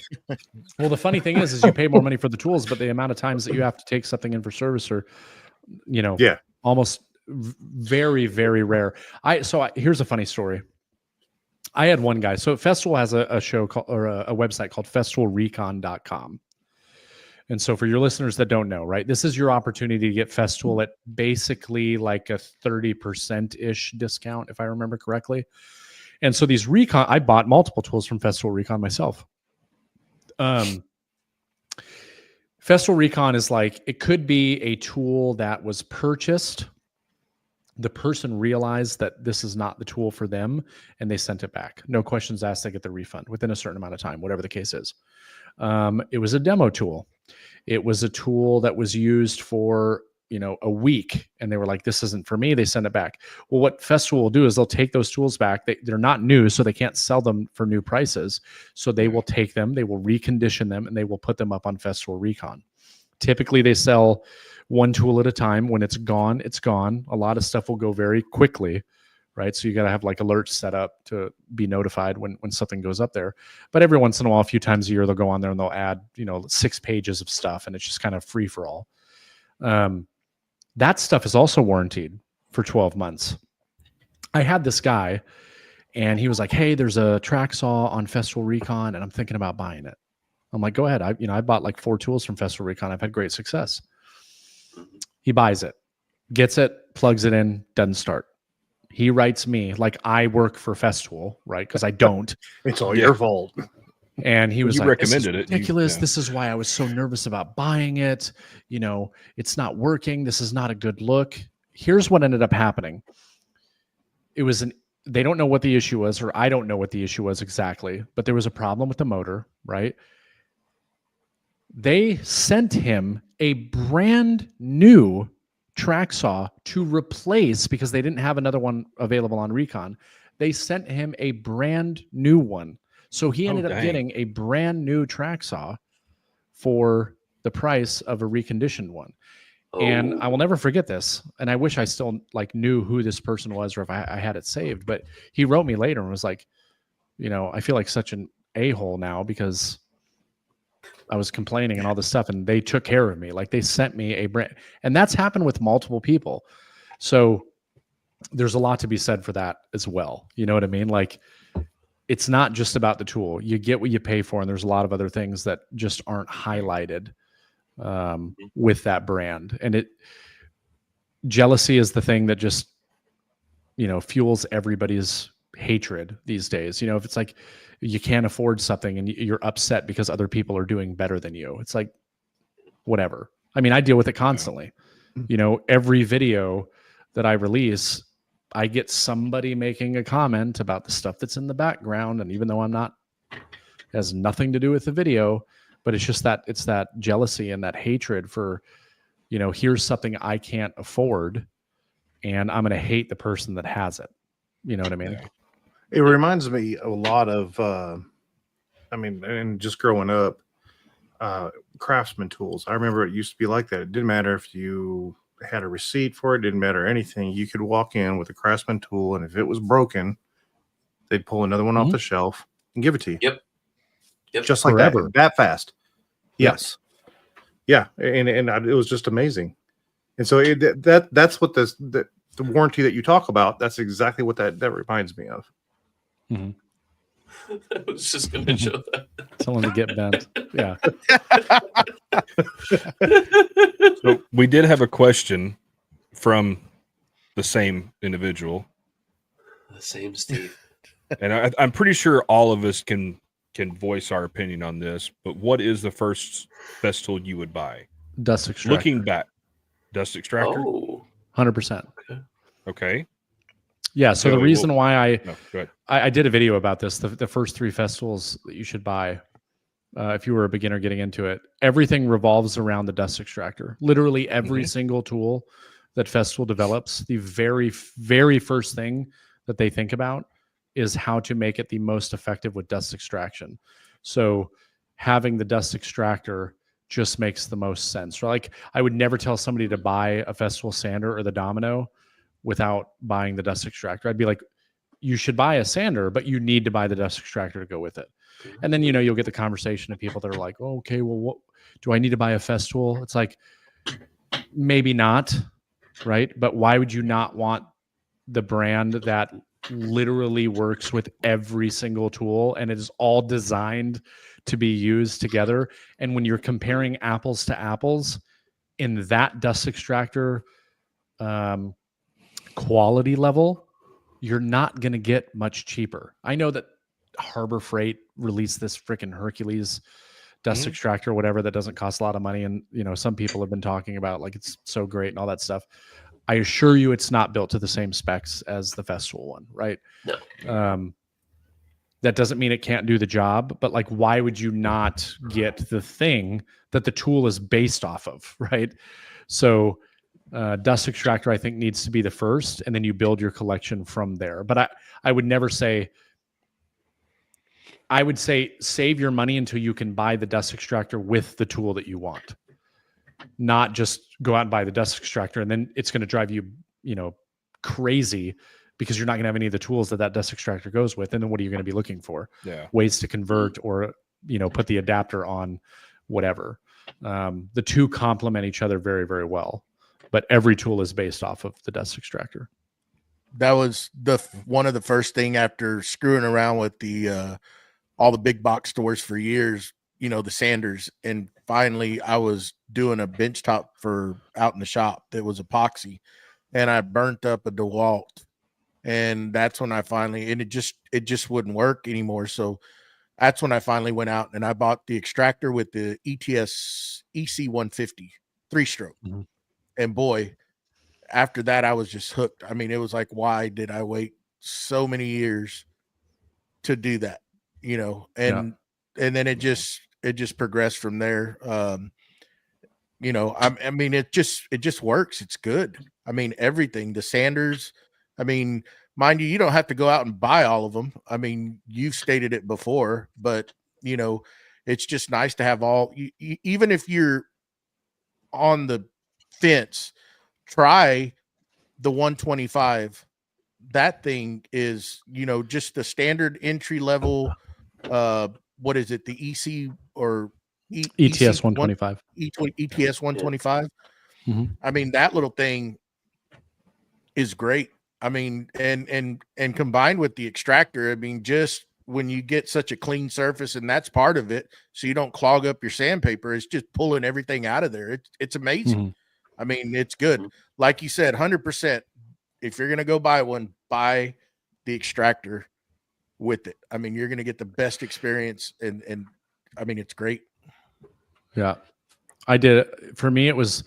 Well, the funny thing is you pay more money for the tools, but the amount of times that you have to take something in for service are, you know, almost very, very rare. Here's a funny story. I had one guy. So Festool has a show called, or a website called festoolrecon.com. And so for your listeners that don't know, right, this is your opportunity to get Festool at basically like a 30%-ish discount, if I remember correctly. And so these recon, I bought multiple tools from Festool Recon myself. Festool Recon is like, it could be a tool that was purchased The person realized that this is not the tool for them, and they sent it back. No questions asked. They get the refund within a certain amount of time, whatever the case is. It was a demo tool. It was a tool that was used for, a week, and they were like, this isn't for me. They send it back. Well, what Festool will do is they'll take those tools back. They're not new, so they can't sell them for new prices. So they will take them, they will recondition them, and they will put them up on Festool Recon. Typically, they sell one tool at a time. When it's gone, it's gone. A lot of stuff will go very quickly, right? So you got to have like alerts set up to be notified when something goes up there. But every once in a while, a few times a year, they'll go on there and they'll add, 6 pages of stuff, and it's just kind of free for all. That stuff is also warranted for 12 months. I had this guy, and he was like, hey, there's a track saw on Festool Recon, and I'm thinking about buying it. I'm like, go ahead. I bought like 4 tools from Festool Recon. I've had great success. He buys it, gets it, plugs it in, doesn't start. He writes me like I work for Festool, right? Because I don't. It's all your fault. And he was you like, recommended this is ridiculous. This is why I was so nervous about buying it. It's not working. This is not a good look. Here's what ended up happening. They don't know what the issue was, or I don't know what the issue was exactly, but there was a problem with the motor, right? They sent him a brand new track saw to replace, because they didn't have another one available on Recon. They sent him a brand new one. So he ended up getting a brand new track saw for the price of a reconditioned one. Oh. And I will never forget this. And I wish I still knew who this person was, or if I had it saved. But he wrote me later and was like, I feel like such an a-hole now because I was complaining and all this stuff, and they took care of me. Like, they sent me a brand, and that's happened with multiple people. So there's a lot to be said for that as well. You know what I mean? Like, it's not just about the tool. You get what you pay for, and there's a lot of other things that just aren't highlighted with that brand. And jealousy is the thing that just, fuels everybody's hatred these days. If it's like you can't afford something and you're upset because other people are doing better than you, it's like, whatever. I mean, I deal with it constantly. Every video that I release, I get somebody making a comment about the stuff that's in the background. And even though it has nothing to do with the video, but it's just that it's that jealousy and that hatred for, here's something I can't afford, and I'm going to hate the person that has it. You know what I mean? It reminds me a lot of, and just growing up, Craftsman tools. I remember it used to be like that. It didn't matter if you had a receipt for it, didn't matter anything. You could walk in with a Craftsman tool, and if it was broken, they'd pull another one off the shelf and give it to you. Yep. Just like that fast. Yes. Yeah. And it was just amazing. And so that's what the warranty that you talk about, that's exactly what that reminds me of. Mm-hmm. I was just going to show that. Tell them to get bent. Yeah. So we did have a question from the same individual. The same Steve. And I'm pretty sure all of us can voice our opinion on this, but what is the first best tool you would buy? Dust extractor. Looking back. Dust extractor? Oh. 100%. Okay. Yeah, so the reason why go ahead. I did a video about this, the first 3 Festool's that you should buy if you were a beginner getting into it, everything revolves around the dust extractor. Literally every single tool that Festool develops, the very, very first thing that they think about is how to make it the most effective with dust extraction. So having the dust extractor just makes the most sense. Like, I would never tell somebody to buy a Festool sander or the Domino without buying the dust extractor. I'd be like, you should buy a sander, but you need to buy the dust extractor to go with it. And then, you'll get the conversation of people that are like, oh, okay, well, what do I need to buy a Festool? It's like, maybe not, right? But why would you not want the brand that literally works with every single tool and it is all designed to be used together? And when you're comparing apples to apples in that dust extractor quality level, you're not going to get much cheaper. I know that Harbor Freight released this freaking Hercules dust extractor, whatever, that doesn't cost a lot of money. And, some people have been talking about like it's so great and all that stuff. I assure you it's not built to the same specs as the Festool one, right? No. That doesn't mean it can't do the job, but like, why would you not get the thing that the tool is based off of, right? So dust extractor, I think, needs to be the first, and then you build your collection from there. But I would never say, I would say save your money until you can buy the dust extractor with the tool that you want. Not just go out and buy the dust extractor, and then it's going to drive you, crazy, because you're not going to have any of the tools that dust extractor goes with. And then what are you going to be looking for? Yeah. Ways to convert or, put the adapter on whatever. The two complement each other very, very well, but every tool is based off of the dust extractor. That was one of the first thing after screwing around with the all the big box stores for years, the sanders. And finally I was doing a bench top for out in the shop that was epoxy, and I burnt up a DeWalt. And that's when I finally, and it just wouldn't work anymore. So that's when I finally went out and I bought the extractor with the ETS EC150 3-stroke. Mm-hmm. And boy, after that, I was just hooked. I mean, it was like, why did I wait so many years to do that? And then it just progressed from there. I mean, it just works. It's good. I mean, everything, the sanders, I mean, mind you, you don't have to go out and buy all of them. I mean, you've stated it before, but it's just nice to have all, even if you're on the fence, try the 125. That thing is, just the standard entry level. What is it? The EC or ETS 125. ETS 125. Mm-hmm. I mean, that little thing is great. I mean, and combined with the extractor, I mean, just when you get such a clean surface, and that's part of it, so you don't clog up your sandpaper, it's just pulling everything out of there. It's amazing. Mm-hmm. I mean, it's good. Like you said, 100%. If you're going to go buy one, buy the extractor with it. I mean, you're going to get the best experience, and I mean, it's great. Yeah, I did. For me, it was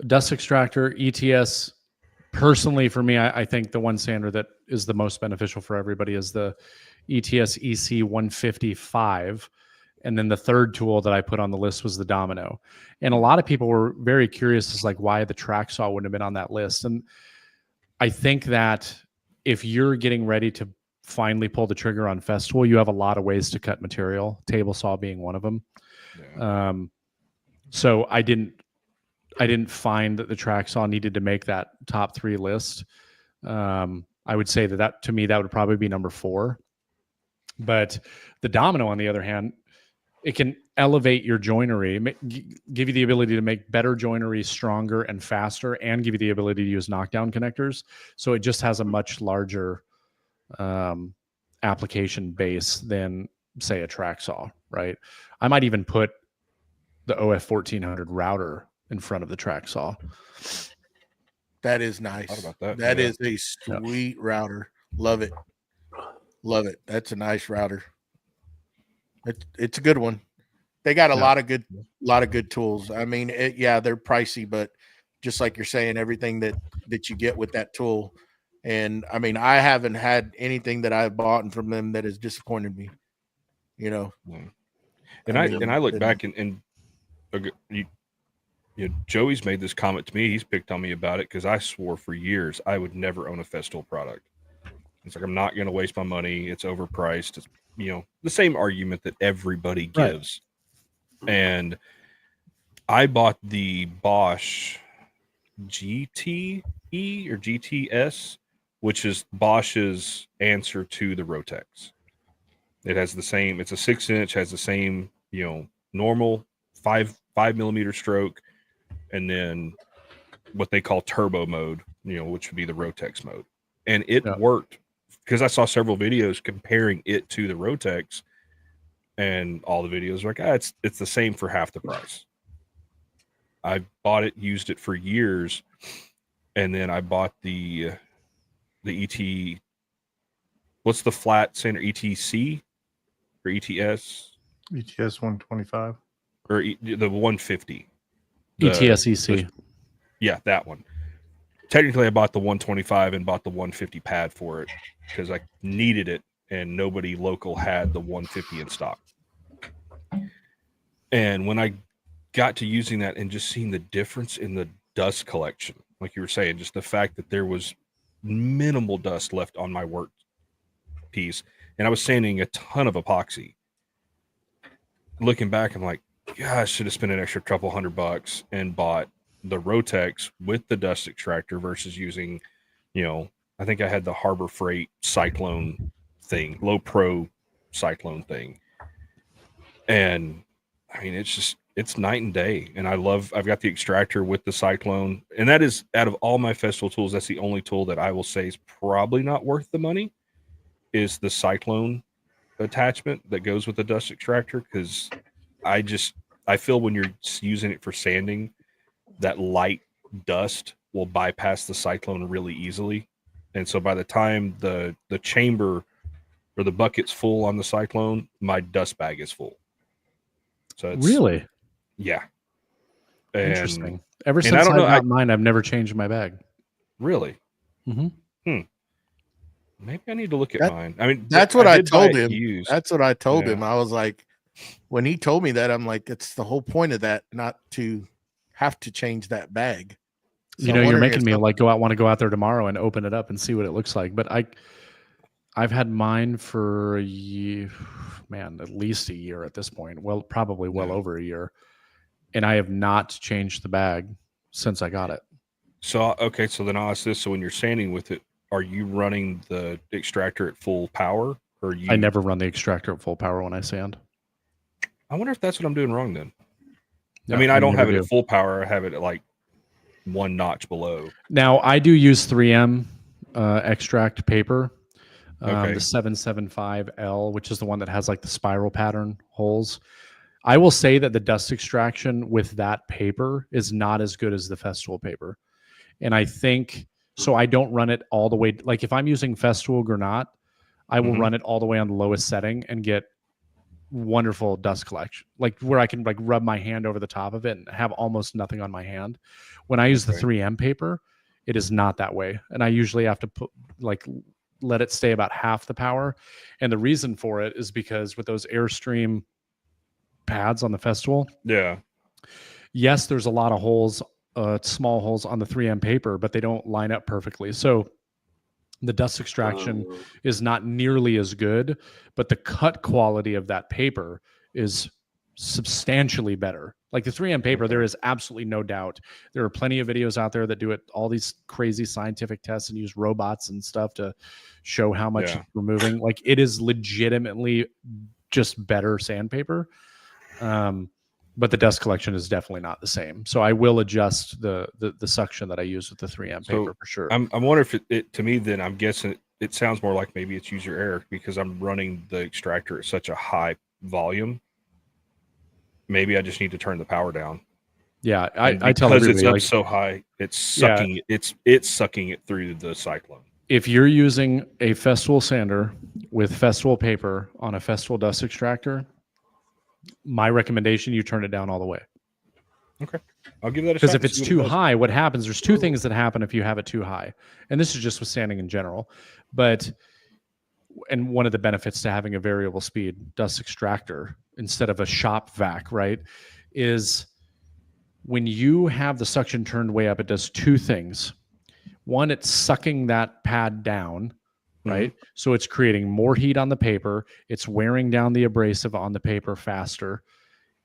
dust extractor, ETS. Personally, for me, I think the one sander that is the most beneficial for everybody is the ETS EC 155. And then the third tool that I put on the list was the Domino. And a lot of people were very curious as like why the track saw wouldn't have been on that list. And I think that if you're getting ready to finally pull the trigger on Festool, you have a lot of ways to cut material, table saw being one of them. Yeah. So I didn't find that the track saw needed to make that top 3 list. I would say that to me, that would probably be number 4. But the Domino, on the other hand, it can elevate your joinery, give you the ability to make better joinery stronger and faster, and give you the ability to use knockdown connectors. So it just has a much larger application base than, say, a track saw, right? I might even put the OF 1400 router in front of the track saw. That is nice. Thought about that. That is a sweet router. Love it. Love it. That's a nice router. It's a good one. They got a lot of good tools. I mean, they're pricey, but just like you're saying, everything that you get with that tool. And I mean, I haven't had anything that I've bought from them that has disappointed me. And I look back and Joey's made this comment to me. He's picked on me about it because I swore for years I would never own a Festool product. It's like, I'm not going to waste my money. It's overpriced. It's, the same argument that everybody gives. Right. And I bought the Bosch GTE or GTS, which is Bosch's answer to the Rotex. It has the same, it's a 6-inch, has the same, normal 5 millimeter stroke, and then what they call turbo mode, which would be the Rotex mode. And it worked because I saw several videos comparing it to the Rotex, and all the videos were like, it's the same for half the price. I bought it, used it for years, and then I bought the ET, what's the flat sander, ETC or ETS? ETS 125 or the 150. ETS EC. Yeah, that one. technically I bought the 125 and bought the 150 pad for it because I needed it and nobody local had the 150 in stock. And when I got to using that and just seeing the difference in the dust collection, like you were saying, just the fact that there was minimal dust left on my work piece, and I was sanding a ton of epoxy. Looking back, I'm like, gosh, I should have spent an extra couple $100 and bought the Rotex with the dust extractor versus using, I think I had the Harbor Freight Cyclone thing, low pro Cyclone thing. And I mean, it's night and day. And I've got the extractor with the Cyclone. And that is, out of all my festival tools, that's the only tool that I will say is probably not worth the money, is the Cyclone attachment that goes with the dust extractor. Because I feel when you're using it for sanding, that light dust will bypass the Cyclone really easily. And so by the time the chamber or the bucket's full on the Cyclone, my dust bag is full. So it's really, yeah. Interesting. Ever since I got mine, I've never changed my bag. Really? Mm-hmm. Maybe I need to look at mine. I mean, that's what I told him. Used. That's what I told him. I was like, when he told me that, I'm like, it's the whole point of that, not to have to change that bag. So you're making me want to go out there tomorrow and open it up and see what it looks like. But I've had mine for a year, man, at least a year at this point. Well, probably well over a year. And I have not changed the bag since I got it. So, okay. So then I'll ask this. So when you're sanding with it, are you running the extractor at full power? Or I never run the extractor at full power when I sand. I wonder if that's what I'm doing wrong then. No, I mean, I don't have it at full power. I have it at like one notch below. Now, I do use 3M extract paper. The 775L, which is the one that has like the spiral pattern holes. I will say that the dust extraction with that paper is not as good as the Festool paper. And I think, so I don't run it all the way. Like if I'm using Festool Granat, I will run it all the way on the lowest setting and get wonderful dust collection, like where I can like rub my hand over the top of it and have almost nothing on my hand. When I use the 3M paper, it is not that way. And I usually have to let it stay about half the power. And the reason for it is because with those Airstream pads on the Festool, yes, there's a lot of holes, small holes on the 3M paper, but they don't line up perfectly. So the dust extraction is not nearly as good, but the cut quality of that paper is substantially better. Like the 3M paper, there is absolutely no doubt. There are plenty of videos out there that do it, all these crazy scientific tests and use robots and stuff to show how much removing. Like it is legitimately just better sandpaper. But the dust collection is definitely not the same. So I will adjust the suction that I use with the 3M paper for sure. I'm wondering if it to me, then I'm guessing it sounds more like maybe it's user error because I'm running the extractor at such a high volume. Maybe I just need to turn the power down. Yeah, I tell everybody, it's up so high, it's sucking it's sucking it through the Cyclone. If you're using a Festool sander with Festool paper on a Festool dust extractor, my recommendation, you turn it down all the way. Okay. I'll give that a shot. Because if it's too high, what happens, there's two things that happen if you have it too high. And this is just with sanding in general. And one of the benefits to having a variable speed dust extractor instead of a shop vac, right, is when you have the suction turned way up, it does two things. One, it's sucking that pad down, right? So it's creating more heat on the paper. It's wearing down the abrasive on the paper faster.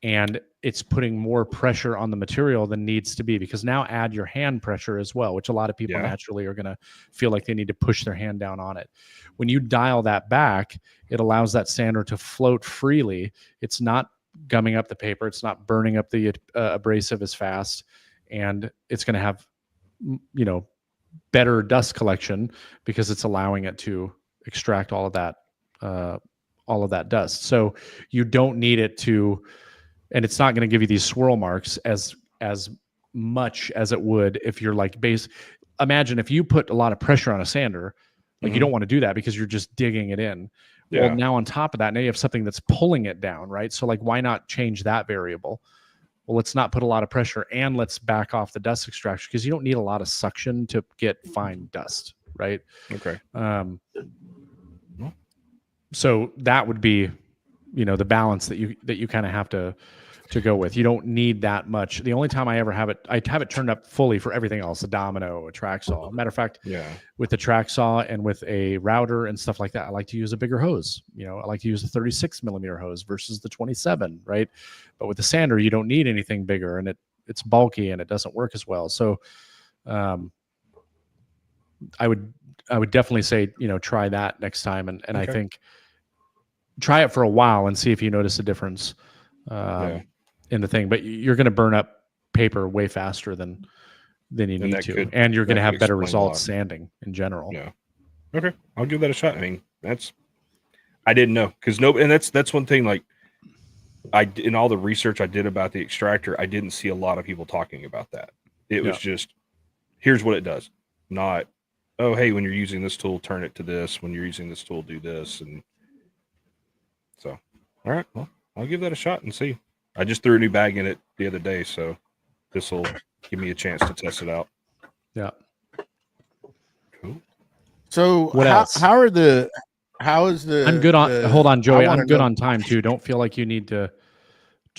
And it's putting more pressure on the material than needs to be, because now add your hand pressure as well, which a lot of people naturally are going to feel like they need to push their hand down on it. When you dial that back, it allows that sander to float freely. It's not gumming up the paper. It's not burning up the abrasive as fast. And it's going to have, better dust collection because it's allowing it to extract all of that dust. So you don't need it to, and it's not going to give you these swirl marks as much as it would if you're like imagine if you put a lot of pressure on a sander, like you don't want to do that because you're just digging it in. Yeah. Well, now on top of that, now you have something that's pulling it down, right? So like, why not change that variable? well, let's not put a lot of pressure and let's back off the dust extraction because you don't need a lot of suction to get fine dust, right? Okay. So that would be, the balance that you kind of have to go with. You don't need that much. The only time I have it turned up fully for everything else, a domino, a track saw. Matter of fact, with the track saw and with a router and stuff like that, I like to use a bigger hose. I like to use a 36 millimeter hose versus the 27, right? But with the sander, you don't need anything bigger, and it's bulky and it doesn't work as well. So I would definitely say, try that next time. And I think try it for a while and see if you notice a difference. In the thing, but you're going to burn up paper way faster than you need to, and you're going to have better results sanding in general. Yeah. Okay, I'll give that a shot. I mean, I didn't know because and that's one thing. Like in all the research I did about the extractor, I didn't see a lot of people talking about that. It was just, here's what it does. Not, oh, hey, when you're using this tool, turn it to this. When you're using this tool, do this. And so, all right, well, I'll give that a shot and see. I just threw a new bag in it the other day, so this will give me a chance to test it out. Yeah. Cool. So what else? How is the? I'm good on. Hold on, Joey. I'm good on time too. Don't feel like you need to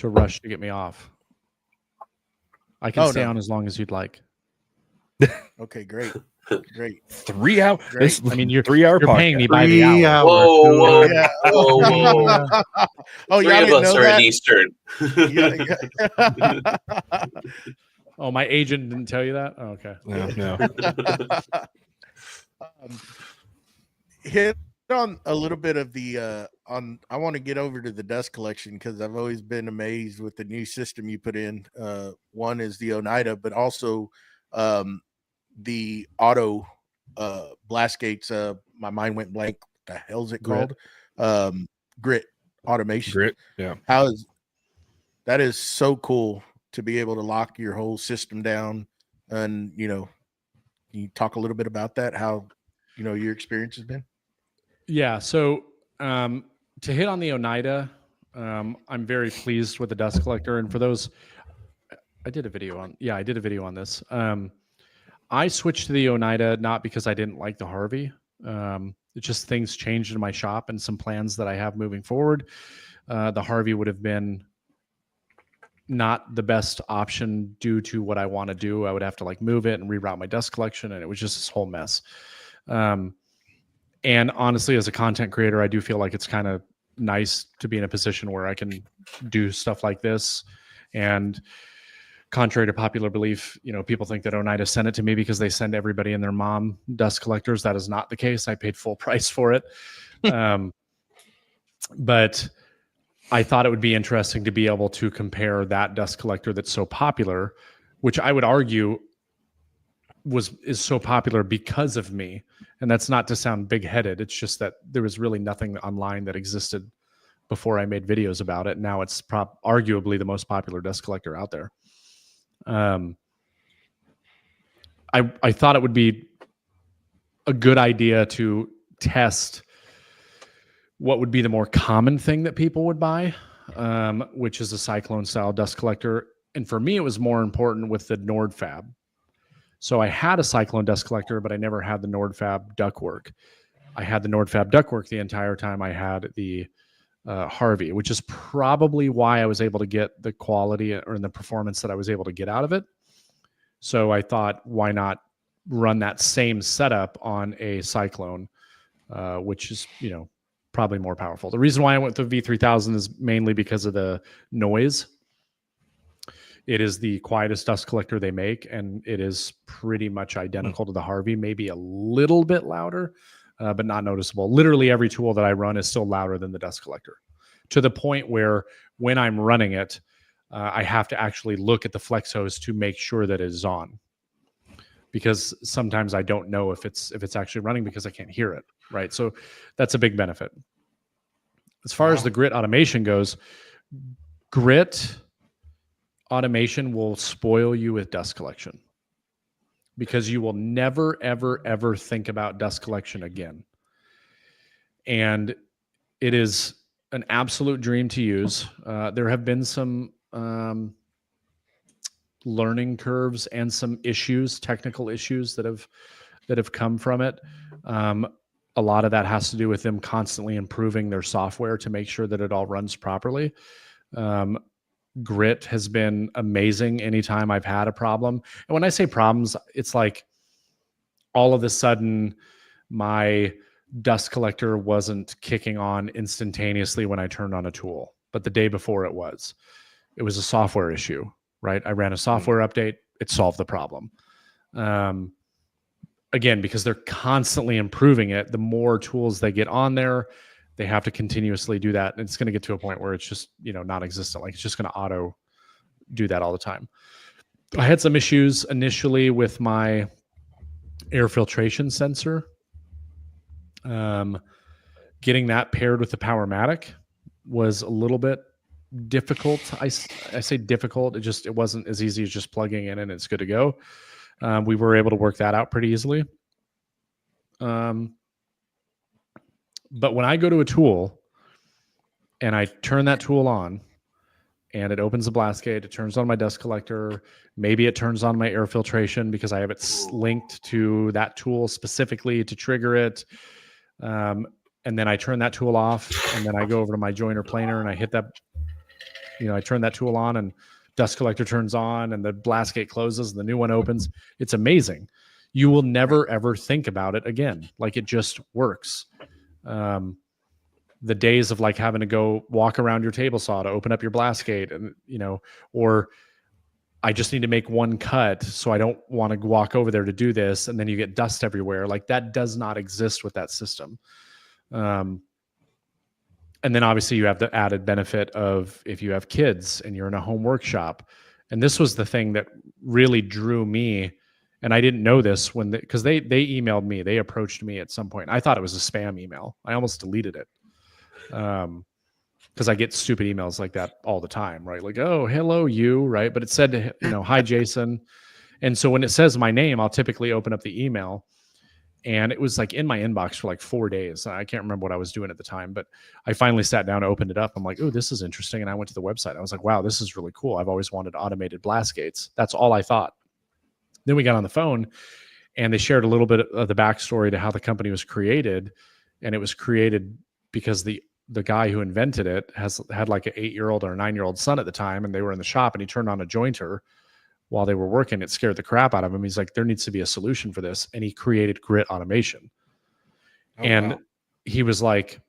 rush to get me off. I can stay on as long as you'd like. Okay, great. Great. 3 hours. Great. I mean, you're 3 hour. You're paying me by the hour. Whoa. Yeah. Whoa. Oh, Three y'all of didn't us know are that? in Eastern. Oh, my agent didn't tell you that? Oh, okay. No. Hit on a little bit of the I want to get over to the dust collection because I've always been amazed with the new system you put in. One is the Oneida, but also the auto blast gates. My mind went blank. What the hell's it called? Grit automation. Grit, yeah. That is so cool to be able to lock your whole system down. And you talk a little bit about that, how your experience has been? Yeah, so to hit on the Oneida, I'm very pleased with the dust collector. And for those, I did a video on this. I switched to the Oneida not because I didn't like the Harvey. It's just things changed in my shop and some plans that I have moving forward. The Harvey would have been not the best option due to what I want to do. I would have to move it and reroute my dust collection, and it was just this whole mess. And honestly, as a content creator, I do feel like it's kind of nice to be in a position where I can do stuff like this. And contrary to popular belief, people think that Oneida sent it to me because they send everybody and their mom dust collectors. That is not the case. I paid full price for it. But I thought it would be interesting to be able to compare that dust collector that's so popular, which I would argue is so popular because of me. And that's not to sound big-headed. It's just that there was really nothing online that existed before I made videos about it. Now it's arguably the most popular dust collector out there. I thought it would be a good idea to test what would be the more common thing that people would buy, which is a cyclone style dust collector. And for me, it was more important with the NordFab. So I had a cyclone dust collector, but I never had the NordFab ductwork. I had the NordFab ductwork the entire time I had the Harvey, which is probably why I was able to get the quality or the performance that I was able to get out of it. So I thought, why not run that same setup on a cyclone, which is, probably more powerful. The reason why I went with the V3000 is mainly because of the noise. It is the quietest dust collector they make, and it is pretty much identical to the Harvey, maybe a little bit louder, but not noticeable. Literally every tool that I run is still louder than the dust collector, to the point where when I'm running it, I have to actually look at the flex hose to make sure that it is on, because sometimes I don't know if it's actually running because I can't hear it, right? So that's a big benefit. As far as the grit automation goes, grit automation will spoil you with dust collection because you will never, ever, ever think about dust collection again. And it is an absolute dream to use. There have been some learning curves and some issues, technical issues that have come from it. A lot of that has to do with them constantly improving their software to make sure that it all runs properly. Grit has been amazing anytime I've had a problem. And when I say problems, it's like all of a sudden my dust collector wasn't kicking on instantaneously when I turned on a tool, but the day before it was a software issue, right? I ran a software update. It solved the problem. Again, because they're constantly improving it, the more tools they get on there, they have to continuously do that. And it's going to get to a point where it's just, non-existent. Like it's just going to auto do that all the time. I had some issues initially with my air filtration sensor. Getting that paired with the Powermatic was a little bit difficult. I say difficult. It wasn't as easy as just plugging in and it's good to go. We were able to work that out pretty easily. But when I go to a tool and I turn that tool on and it opens the blast gate, it turns on my dust collector, maybe it turns on my air filtration because I have it linked to that tool specifically to trigger it. And then I turn that tool off and then I go over to my joiner planer and I hit that, I turn that tool on and dust collector turns on and the blast gate closes and the new one opens. It's amazing. You will never, ever think about it again. Like it just works. The days of like having to go walk around your table saw to open up your blast gate and, or I just need to make one cut. So I don't want to walk over there to do this. And then you get dust everywhere. Like that does not exist with that system. And then obviously you have the added benefit of if you have kids and you're in a home workshop. And this was the thing that really drew me. And I didn't know this because they emailed me. They approached me at some point. I thought it was a spam email. I almost deleted it. Because I get stupid emails like that all the time, right? Like, oh, hello, you, right? But it said, hi, Jason. And so when it says my name, I'll typically open up the email. And it was like in my inbox for like 4 days. I can't remember what I was doing at the time, but I finally sat down, opened it up. I'm like, oh, this is interesting. And I went to the website. I was like, wow, this is really cool. I've always wanted automated blast gates. That's all I thought. Then we got on the phone and they shared a little bit of the backstory to how the company was created. And it was created because the guy who invented it had like an 8-year-old or a 9-year-old son at the time. And they were in the shop and he turned on a jointer while they were working. It scared the crap out of him. He's like, there needs to be a solution for this. And he created Grit Automation. Wow. He was like,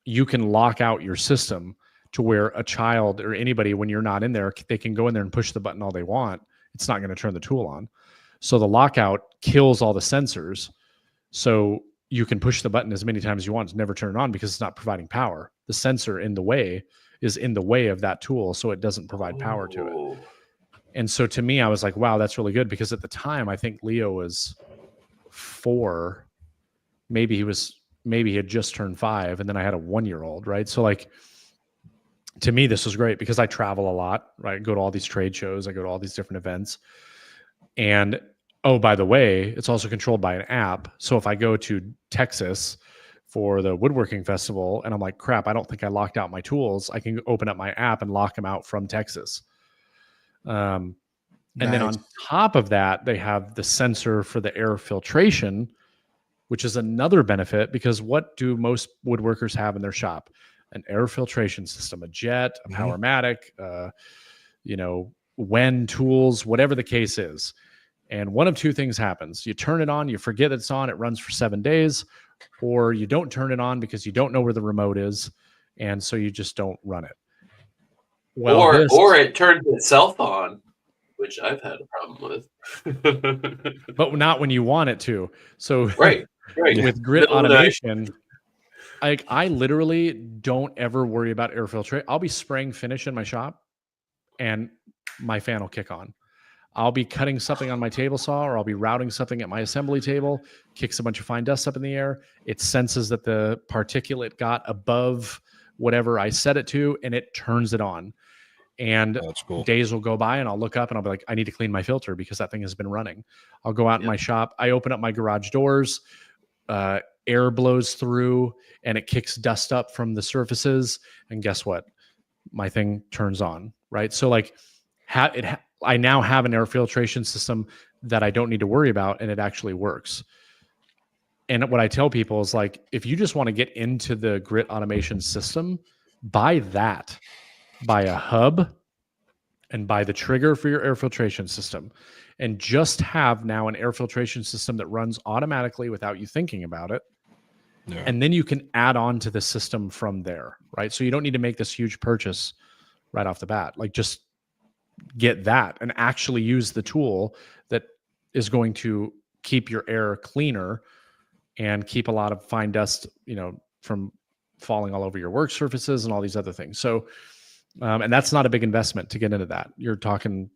you can lock out your system to where a child or anybody, when you're not in there, they can go in there and push the button all they want. It's not going to turn the tool on. So the lockout kills all the sensors. So you can push the button as many times as you want to never turn it on because it's not providing power. The sensor is in the way of that tool. So it doesn't provide power to it. And so to me, I was like, wow, that's really good. Because at the time, I think Leo was 4. Maybe he had just turned 5. And then I had a 1-year-old, right? So like, to me, this was great because I travel a lot, right? I go to all these trade shows. I go to all these different events. And, oh, by the way, it's also controlled by an app. So if I go to Texas for the Woodworking Festival and I'm like, crap, I don't think I locked out my tools, I can open up my app and lock them out from Texas. And then on top of that, they have the sensor for the air filtration, which is another benefit because what do most woodworkers have in their shop? An air filtration system, a jet, a Powermatic, Wen tools, whatever the case is. And one of two things happens. You turn it on, you forget it's on, it runs for 7 days, or you don't turn it on because you don't know where the remote is. And so you just don't run it. Well, or it turns itself on, which I've had a problem with. But not when you want it to. So right. With Grit Automation, I literally don't ever worry about air filtration. I'll be spraying finish in my shop and my fan will kick on. I'll be cutting something on my table saw or I'll be routing something at my assembly table, kicks a bunch of fine dust up in the air. It senses that the particulate got above whatever I set it to and it turns it on. And cool. Days will go by and I'll look up and I'll be like, I need to clean my filter because that thing has been running. I'll go out in my shop. I open up my garage doors, air blows through and it kicks dust up from the surfaces. And guess what? My thing turns on, right? So like I now have an air filtration system that I don't need to worry about, and it actually works. And what I tell people is like, if you just want to get into the grit automation system, buy that. Buy a hub and buy the trigger for your air filtration system, and just have now an air filtration system that runs automatically without you thinking about it. Yeah. And then you can add on to the system from there, right? So you don't need to make this huge purchase right off the bat. Like, just get that and actually use the tool that is going to keep your air cleaner and keep a lot of fine dust, from falling all over your work surfaces and all these other things. So, and that's not a big investment to get into that. You're talking,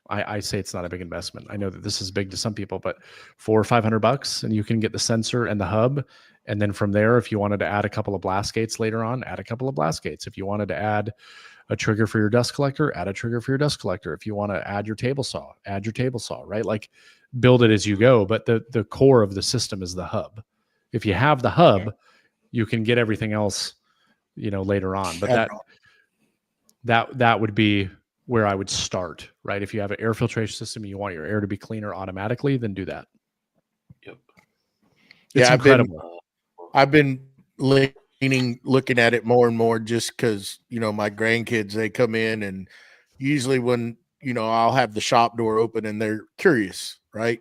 I say it's not a big investment. I know that this is big to some people, but $400 or $500, and you can get the sensor and the hub. And then from there, if you wanted to add a couple of blast gates later on, add a couple of blast gates. If you wanted to add a trigger for your dust collector, add a trigger for your dust collector. If you want to add your table saw, add your table saw, right? Like, build it as you go. But the core of the system is the hub. If you have the hub, you can get everything else, later on. But that would be where I would start, right? If you have an air filtration system and you want your air to be cleaner automatically, then do that. Yep. It's incredible. I've been looking at it more and more, just because, my grandkids, they come in, and usually when, I'll have the shop door open and they're curious, right?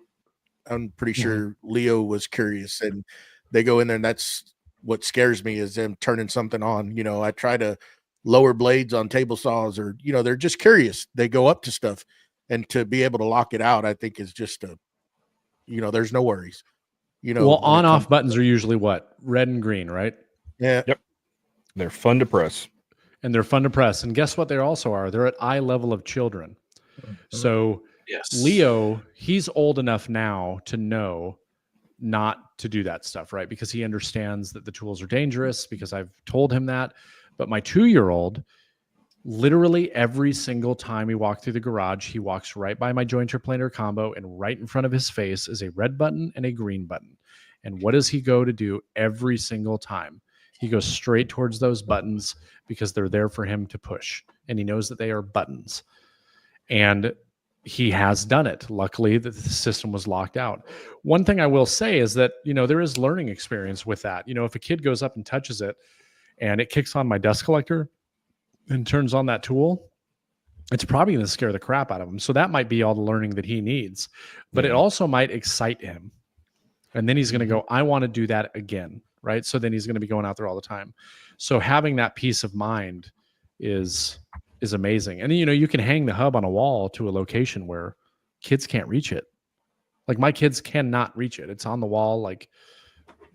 I'm pretty sure Leo was curious, and they go in there, and that's what scares me, is them turning something on. I try to lower blades on table saws, or, they're just curious. They go up to stuff, and to be able to lock it out, I think is just there's no worries. Well, on-off buttons are usually what? Red and green, right? Yeah. Yep. They're fun to press. And they're fun to press. And guess what they also are? They're at eye level of children. So Yes. Leo, he's old enough now to know not to do that stuff, right? Because he understands that the tools are dangerous, because I've told him that. But my 2-year-old, literally every single time we walk through the garage, he walks right by my jointer planer combo, and right in front of his face is a red button and a green button. And what does he go to do every single time? He goes straight towards those buttons, because they're there for him to push. And he knows that they are buttons. And he has done it. Luckily, that the system was locked out. One thing I will say is that, there is learning experience with that. If a kid goes up and touches it and it kicks on my dust collector and turns on that tool, it's probably going to scare the crap out of him. So that might be all the learning that he needs, but it also might excite him. And then he's going to go, I want to do that again. Right. So then he's going to be going out there all the time. So having that peace of mind is amazing. And, you can hang the hub on a wall to a location where kids can't reach it. Like, my kids cannot reach it. It's on the wall. Like,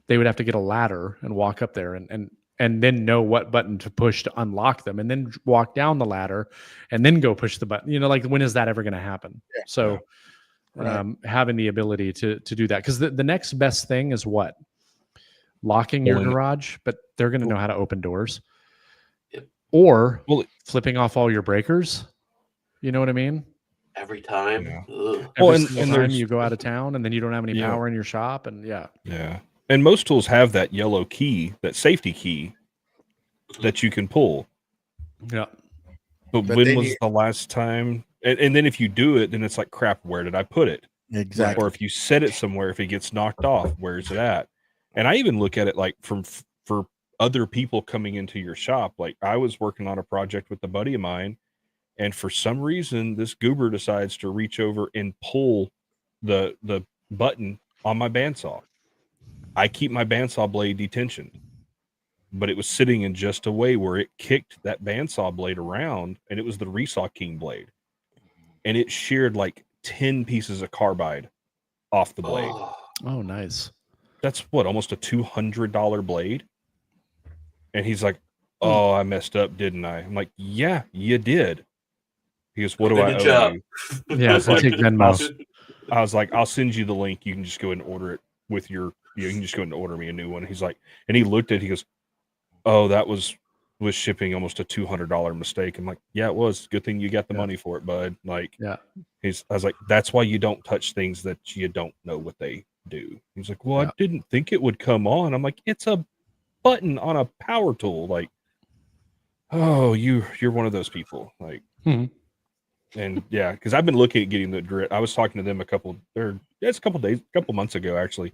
they would have to get a ladder and walk up there and then know what button to push to unlock them, and then walk down the ladder and then go push the button. Like, when is that ever going to happen? Yeah. So having the ability to do that, because the next best thing is what? Locking your garage, but they're going to know how to open doors. Or flipping off all your breakers. You know what I mean? Every time. Yeah. Every single time you go out of town, and then you don't have any power in your shop. And yeah. And most tools have that yellow key, that safety key that you can pull. Yeah. But when was the last time? And then if you do it, then it's like, crap, where did I put it? Exactly. Or if you set it somewhere, if it gets knocked off, where's it at? And I even look at it like for other people coming into your shop. Like, I was working on a project with a buddy of mine, and for some reason, this goober decides to reach over and pull the button on my bandsaw. I keep my bandsaw blade detentioned, but it was sitting in just a way where it kicked that bandsaw blade around, and it was the Resaw King blade, and it sheared like 10 pieces of carbide off the blade. Oh, nice. That's what, almost a $200 blade. And he's like, oh, I messed up, didn't I? I'm like, yeah, you did. He goes, what do I owe you? Yeah, take Venmo. I was like, I'll send you the link. You can just go ahead and order it with your, you can just go ahead and order me a new one. He's like, and he looked at it, he goes, oh, that was shipping almost a $200 mistake. I'm like, yeah, it was. Good thing you got the money for it, bud. Like, I was like, that's why you don't touch things that you don't know what they do. He's like, well, I didn't think it would come on. I'm like, it's a button on a power tool. Like, oh, you're one of those people. Like, And yeah, because I've been looking at getting the grit. I was talking to them a couple months ago actually,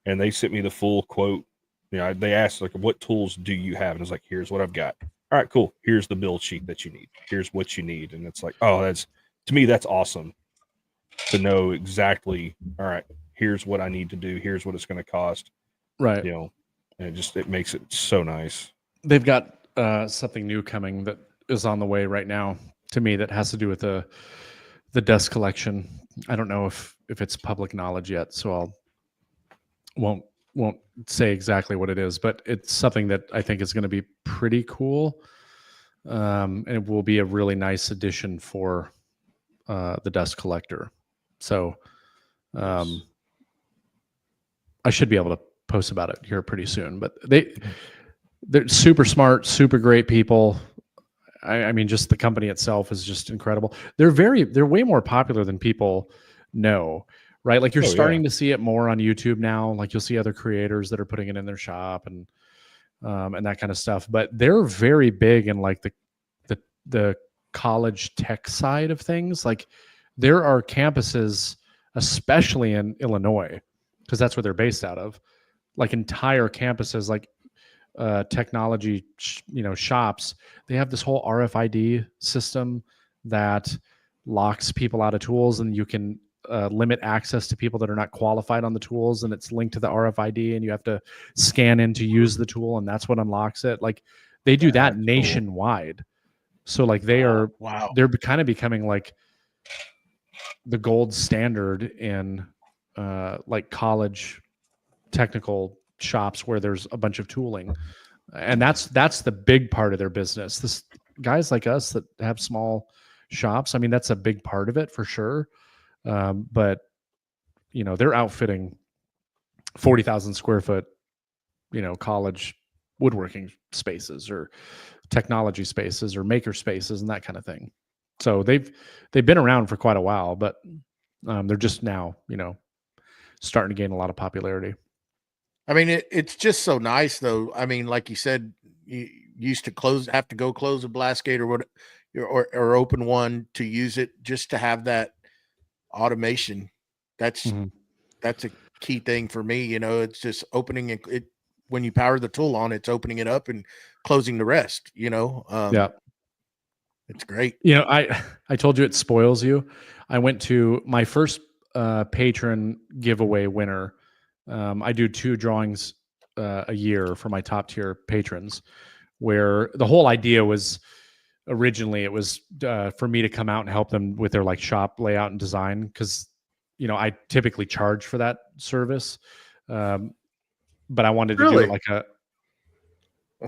and they sent me the full quote. They asked like, "What tools do you have?" And I was like, "Here's what I've got." All right, cool. Here's the build sheet that you need. Here's what you need, and it's like, oh, to me that's awesome to know exactly. All right, here's what I need to do. Here's what it's going to cost. Right. And it makes it so nice. They've got something new coming that is on the way right now to me that has to do with the dust collection. I don't know if it's public knowledge yet, so won't say exactly what it is, but it's something that I think is going to be pretty cool. And it will be a really nice addition for the dust collector. So I should be able to post about it here pretty soon, but they're super smart, super great people. I mean, just the company itself is just incredible. They're way more popular than people know, right? Like you're starting to see it more on YouTube now. Like you'll see other creators that are putting it in their shop and that kind of stuff. But they're very big in like the college tech side of things. Like there are campuses, especially in Illinois, because that's where they're based out of. Like entire campuses, like technology, shops. They have this whole RFID system that locks people out of tools, and you can limit access to people that are not qualified on the tools, and it's linked to the RFID, and you have to scan in to use the tool, and that's what unlocks it. Like they do that nationwide. Cool. So like they're kind of becoming like the gold standard in like college technical shops where there's a bunch of tooling, and that's the big part of their business. This guys like us that have small shops, I mean, that's a big part of it for sure. But they're outfitting 40,000 square foot, college woodworking spaces or technology spaces or maker spaces and that kind of thing. So they've been around for quite a while, but they're just now, starting to gain a lot of popularity. I mean, it's just so nice, though. I mean, like you said, you used to have to go close a blast gate or open one to use it, just to have that automation. That's a key thing for me. It's just opening it when you power the tool on. It's opening it up and closing the rest. Yeah, it's great. I told you it spoils you. I went to my first patron giveaway winner. I do 2 drawings a year for my top tier patrons, where the whole idea was originally it was for me to come out and help them with their like shop layout and design. Cause I typically charge for that service. But I wanted to do it like a,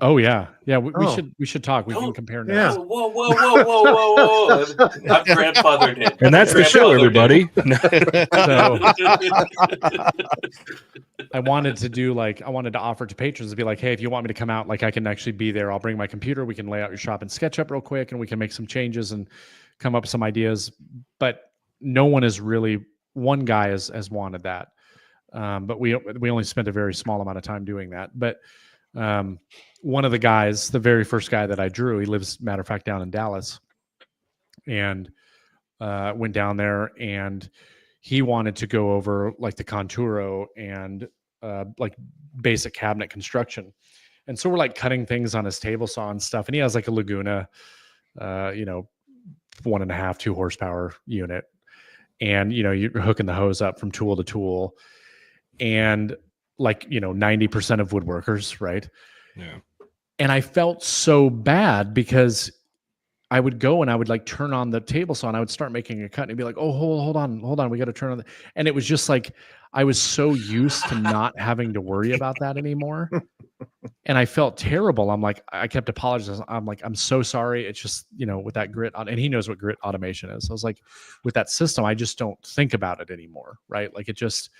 oh yeah. Yeah. We should talk. We can compare now. Yeah. Whoa. I'm grandfathered in. And that's the show, everybody. I wanted to offer to patrons to be like, hey, if you want me to come out, like I can actually be there. I'll bring my computer. We can lay out your shop in SketchUp real quick, and we can make some changes and come up with some ideas. But no one is really, one guy has wanted that. But we only spent a very small amount of time doing that. But one of the guys, the very first guy that I drew, he lives, matter of fact, down in Dallas, and went down there, and he wanted to go over like the Conturo and like basic cabinet construction. And so we're like cutting things on his table saw and stuff. And he has like a Laguna, 1.5, 2 horsepower unit. And, you're hooking the hose up from tool to tool. And like, 90% of woodworkers, right? Yeah. And I felt so bad because I would go and I would like turn on the table saw and I would start making a cut and it'd be like, oh, hold on. We got to turn on and it was just like, I was so used to not having to worry about that anymore. And I felt terrible. I'm like, I kept apologizing. I'm like, I'm so sorry. It's just, with that grit on, and he knows what grit automation is. I was like, with that system, I just don't think about it anymore. Right. Like it just,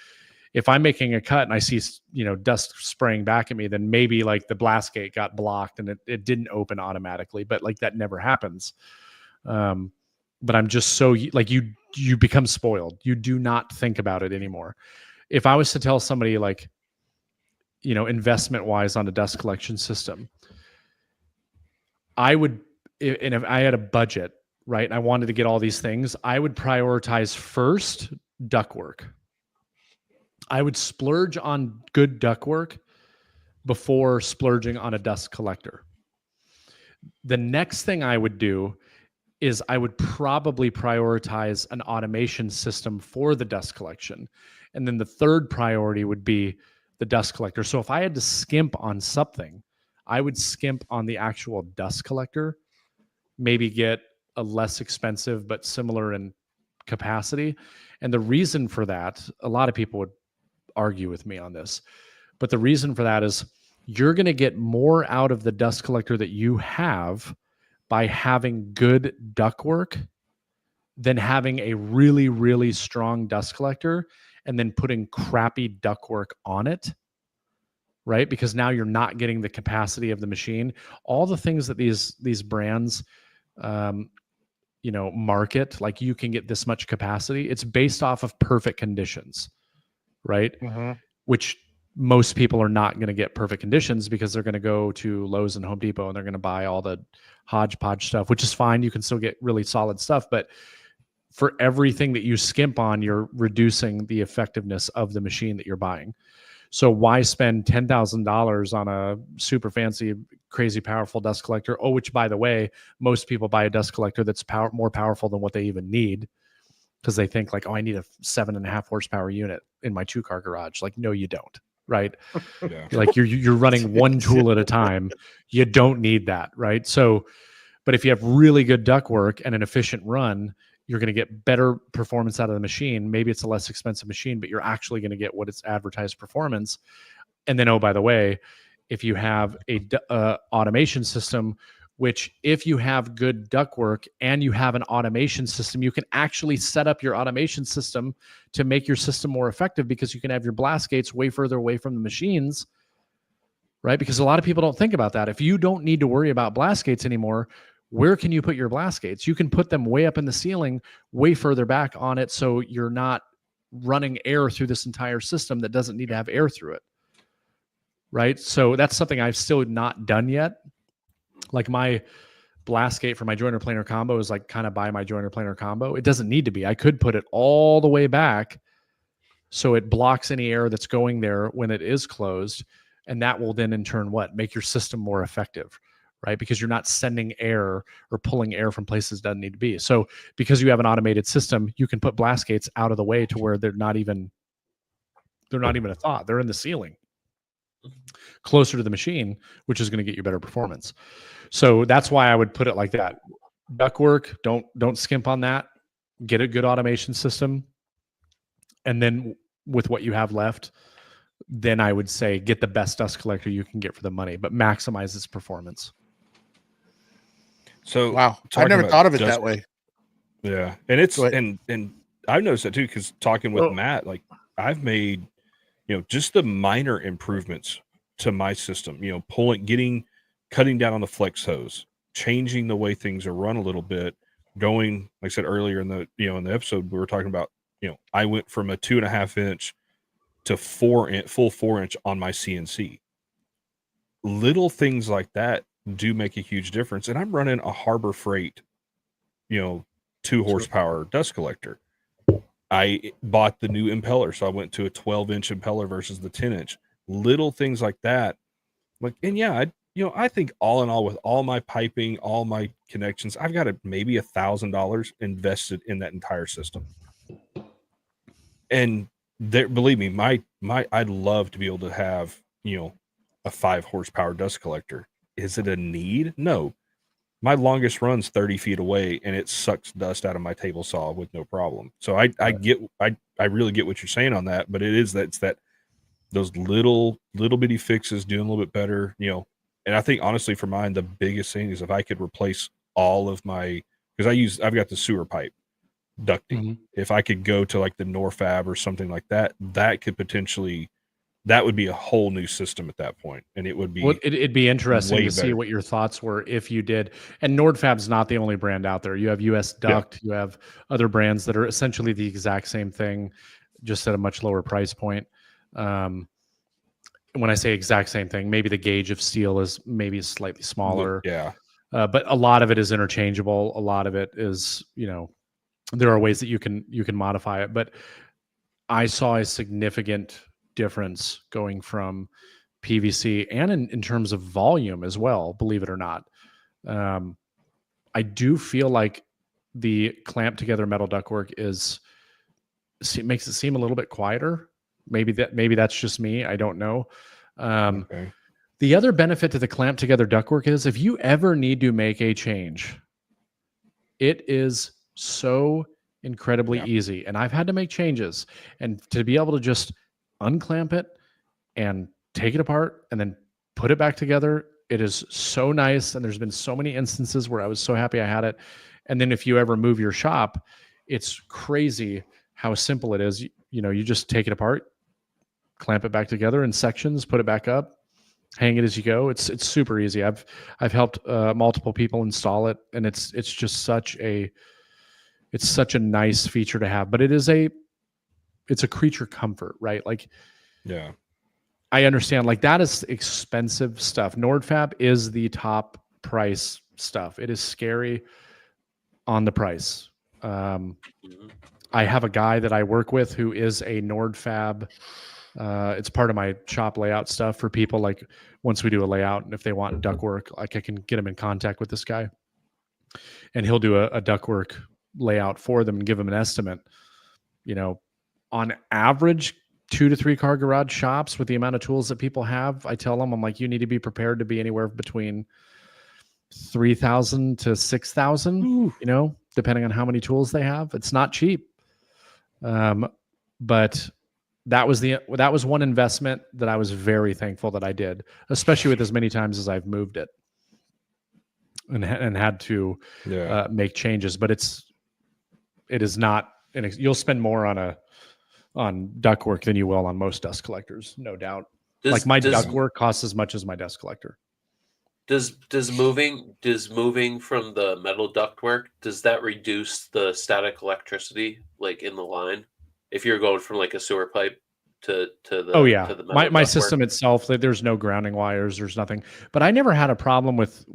if I'm making a cut and I see, dust spraying back at me, then maybe like the blast gate got blocked and it didn't open automatically, but like that never happens. But I'm just so like, you become spoiled. You do not think about it anymore. If I was to tell somebody like, investment wise on a dust collection system, I would, and if I had a budget right? And I wanted to get all these things. I would prioritize first ductwork. I would splurge on good ductwork before splurging on a dust collector. The next thing I would do is I would probably prioritize an automation system for the dust collection. And then the third priority would be the dust collector. So if I had to skimp on something, I would skimp on the actual dust collector, maybe get a less expensive but similar in capacity. And the reason for that, a lot of people would argue with me on this, but the reason for that is you're going to get more out of the dust collector that you have by having good ductwork than having a really, really strong dust collector and then putting crappy ductwork on it, right? Because now you're not getting the capacity of the machine. All the things that these brands, market, like you can get this much capacity, it's based off of perfect conditions, right? Which most people are not going to get perfect conditions because they're going to go to Lowe's and Home Depot and they're going to buy all the hodgepodge stuff, which is fine. You can still get really solid stuff, but for everything that you skimp on, you're reducing the effectiveness of the machine that you're buying. So why spend $10,000 on a super fancy, crazy powerful dust collector? Oh, which by the way, most people buy a dust collector that's more powerful than what they even need because they think like, oh, I need a 7.5 horsepower unit in my 2-car garage. Like, no, you don't. Right. Yeah. Like you're running one tool at a time. You don't need that. Right. So, but if you have really good ductwork and an efficient run, you're going to get better performance out of the machine. Maybe it's a less expensive machine, but you're actually going to get what its advertised performance. And then, oh, by the way, if you have a automation system, which if you have good ductwork and you have an automation system, you can actually set up your automation system to make your system more effective because you can have your blast gates way further away from the machines, right? Because a lot of people don't think about that. If you don't need to worry about blast gates anymore, where can you put your blast gates? You can put them way up in the ceiling, way further back on it, so you're not running air through this entire system that doesn't need to have air through it, right? So that's something I've still not done yet. Like my blast gate for my joiner planer combo is like kind of by my joiner planer combo. It doesn't need to be. I could put it all the way back so it blocks any air that's going there when it is closed. And that will then in turn make your system more effective, right? Because you're not sending air or pulling air from places that doesn't need to be. So because you have an automated system, you can put blast gates out of the way to where they're not even a thought. They're in the ceiling, closer to the machine, which is going to get you better performance. So that's why I would put it like that. Ductwork, don't skimp on that. Get a good automation system. And then with what you have left, then I would say get the best dust collector you can get for the money, but maximize its performance. So wow, I never thought of it that way. Yeah, and it's and I've noticed that too because talking with Matt, like I've made just the minor improvements to my system. Cutting down on the flex hose, changing the way things are run a little bit. Going, like I said earlier in the in the episode, we were talking about I went from a 2.5 inch to full 4 inch on my CNC. Little things like that do make a huge difference. And I'm running a Harbor Freight, 2 horsepower dust collector. I bought the new impeller, so I went to a 12-inch impeller versus the 10-inch. Little things like that. Like, and yeah, I think all in all, with all my piping, all my connections, I've got maybe $1,000 invested in that entire system. And believe me, I'd love to be able to have, a 5 horsepower dust collector. Is it a need? No. My longest run's 30 feet away and it sucks dust out of my table saw with no problem. So I really get what you're saying on that, but it's that those little bitty fixes, doing a little bit better, and I think honestly for mine, the biggest thing is if I could replace all of my, because I've got the sewer pipe ducting. Mm-hmm. If I could go to like the Norfab or something like that, that would be a whole new system at that point. And it would be, it'd be interesting to see what your thoughts were if you did. And Nordfab's not the only brand out there. You have US Duct, you have other brands that are essentially the exact same thing, just at a much lower price point. When I say exact same thing, maybe the gauge of steel is maybe slightly smaller. Yeah. But a lot of it is interchangeable. A lot of it is, there are ways that you can modify it. But I saw a significant difference going from PVC and in terms of volume as well, believe it or not. I do feel like the clamp together metal ductwork makes it seem a little bit quieter. Maybe that's just me. I don't know. Okay. The other benefit to the clamp together ductwork is if you ever need to make a change, it is so incredibly easy. And I've had to make changes, and to be able to just unclamp it and take it apart and then put it back together, it is so nice. And there's been so many instances where I was so happy I had it. And then if you ever move your shop, it's crazy how simple it is. You just take it apart, clamp it back together in sections, put it back up, hang it as you go. It's super easy. I've helped multiple people install it, and it's just such a nice feature to have. But it's a creature comfort, right? Like, yeah, I understand. Like, that is expensive stuff. Nordfab is the top price stuff. It is scary on the price. I have a guy that I work with who is a Nordfab. It's part of my shop layout stuff for people. Like, once we do a layout, and if they want ductwork, like, I can get them in contact with this guy, and he'll do a ductwork layout for them and give them an estimate. On average, 2 to 3 car garage shops, with the amount of tools that people have, I tell them, I'm like, you need to be prepared to be anywhere between 3,000 to 6,000, depending on how many tools they have. It's not cheap. But that was one investment that I was very thankful that I did, especially with as many times as I've moved it and had to make changes. But it is not, you'll spend more on ductwork than you will on most dust collectors, no doubt. Like, my ductwork costs as much as my dust collector. Does moving from the metal ductwork, does that reduce the static electricity, like, in the line, if you're going from like a sewer pipe to the to the metal my ductwork? system itself, there's no grounding wires, there's nothing. But I never had a problem with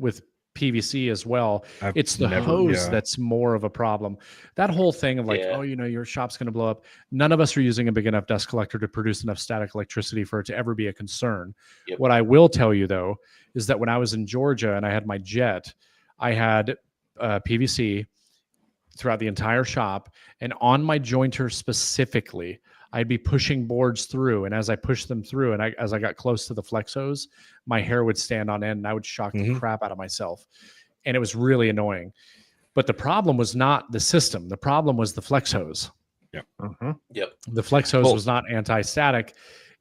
PVC as well. It's the hose that's more of a problem. That whole thing of like, your shop's going to blow up. None of us are using a big enough dust collector to produce enough static electricity for it to ever be a concern. Yep. What I will tell you, though, is that when I was in Georgia and I had my jet, I had PVC throughout the entire shop. And on my jointer specifically, I'd be pushing boards through. And as I pushed them through, and as I got close to the flex hose, my hair would stand on end and I would shock the crap out of myself. And it was really annoying. But the problem was not the system. The problem was the flex hose. Yep. Yep. The flex hose was not anti-static.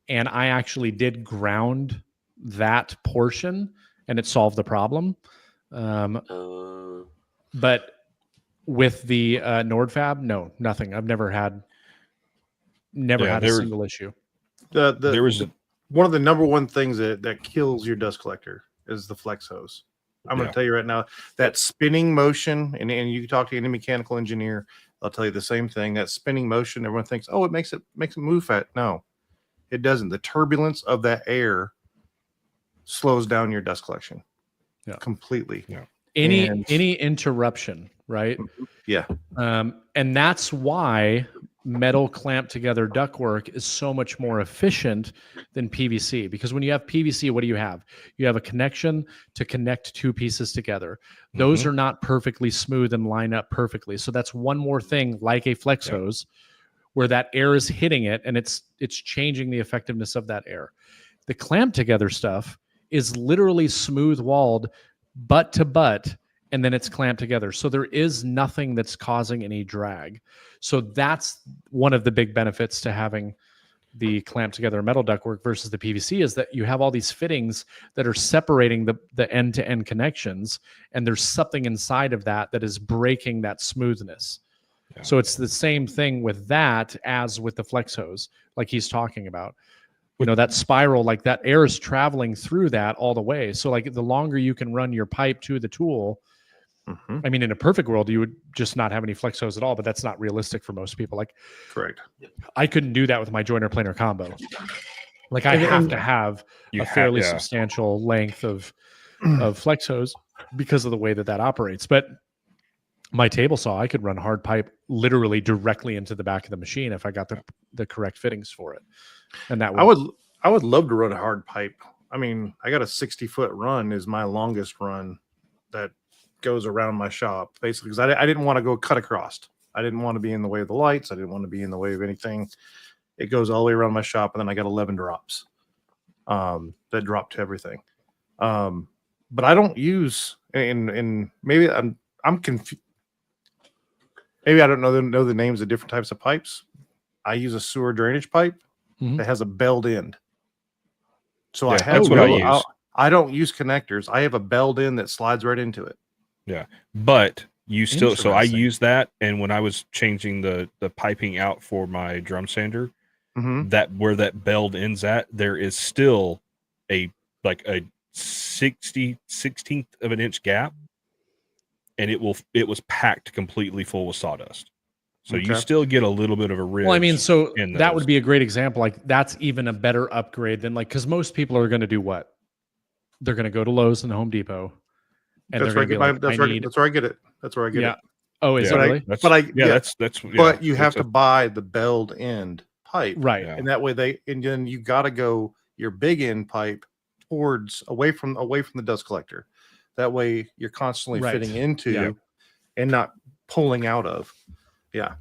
And I actually did ground that portion, and it solved the problem. But with the Nordfab, no, nothing. I've never had a single issue. There was one of the number one things that kills your dust collector is the flex hose. I'm going to tell you right now, that spinning motion, and you can talk to any mechanical engineer, they'll tell you the same thing. That spinning motion, everyone thinks, it makes it move fast. No, it doesn't. The turbulence of that air slows down your dust collection completely. Yeah. Any interruption, right? Yeah. And that's why metal clamp together ductwork is so much more efficient than PVC, because when you have PVC, what do you have? You have a connection to connect two pieces together. Those are not perfectly smooth and line up perfectly. So that's one more thing, like a flex hose, where that air is hitting it and it's changing the effectiveness of that air. The clamp together stuff is literally smooth walled butt to butt, and then it's clamped together. So there is nothing that's causing any drag. So that's one of the big benefits to having the clamp together metal ductwork versus the PVC, is that you have all these fittings that are separating the end-to-end connections, and there's something inside of that is breaking that smoothness. Yeah. So it's the same thing with that as with the flex hose, like he's talking about. That spiral, like that air is traveling through that all the way. So like the longer you can run your pipe to the tool, I mean, in a perfect world, you would just not have any flex hose at all, but that's not realistic for most people. Like, correct. I couldn't do that with my joiner planer combo. Like, I have to have a fairly substantial length of flex hose because of the way that operates. But my table saw, I could run hard pipe literally directly into the back of the machine if I got the correct fittings for it. And that I would love to run a hard pipe. I mean, I got a 60-foot run is my longest run that goes around my shop, basically, because I didn't want to go cut across. I didn't want to be in the way of the lights. I didn't want to be in the way of anything. It goes all the way around my shop, and then I got 11 drops that drop to everything. But I don't use, and maybe I'm confused. Maybe I don't know the names of different types of pipes. I use a sewer drainage pipe that has a belled end. So I have what I use. I don't use connectors. I have a belled end that slides right into it. Yeah, but you still. So I use that, and when I was changing the piping out for my drum sander, that where that belled ends at, there is still a 16th of an inch gap, and it was packed completely full with sawdust. So you still get a little bit of a ridge. Well, I mean, so that would be a great example. Like that's even a better upgrade than because most people are going to do what? They're going to go to Lowe's and Home Depot, and that's where I get that's where I get it. That's where I get it. Oh, is it really? But you have to buy the belled end pipe, right? And that way and then you got to go your big end pipe towards away from the dust collector. That way you're constantly fitting into and not pulling out of. Yeah.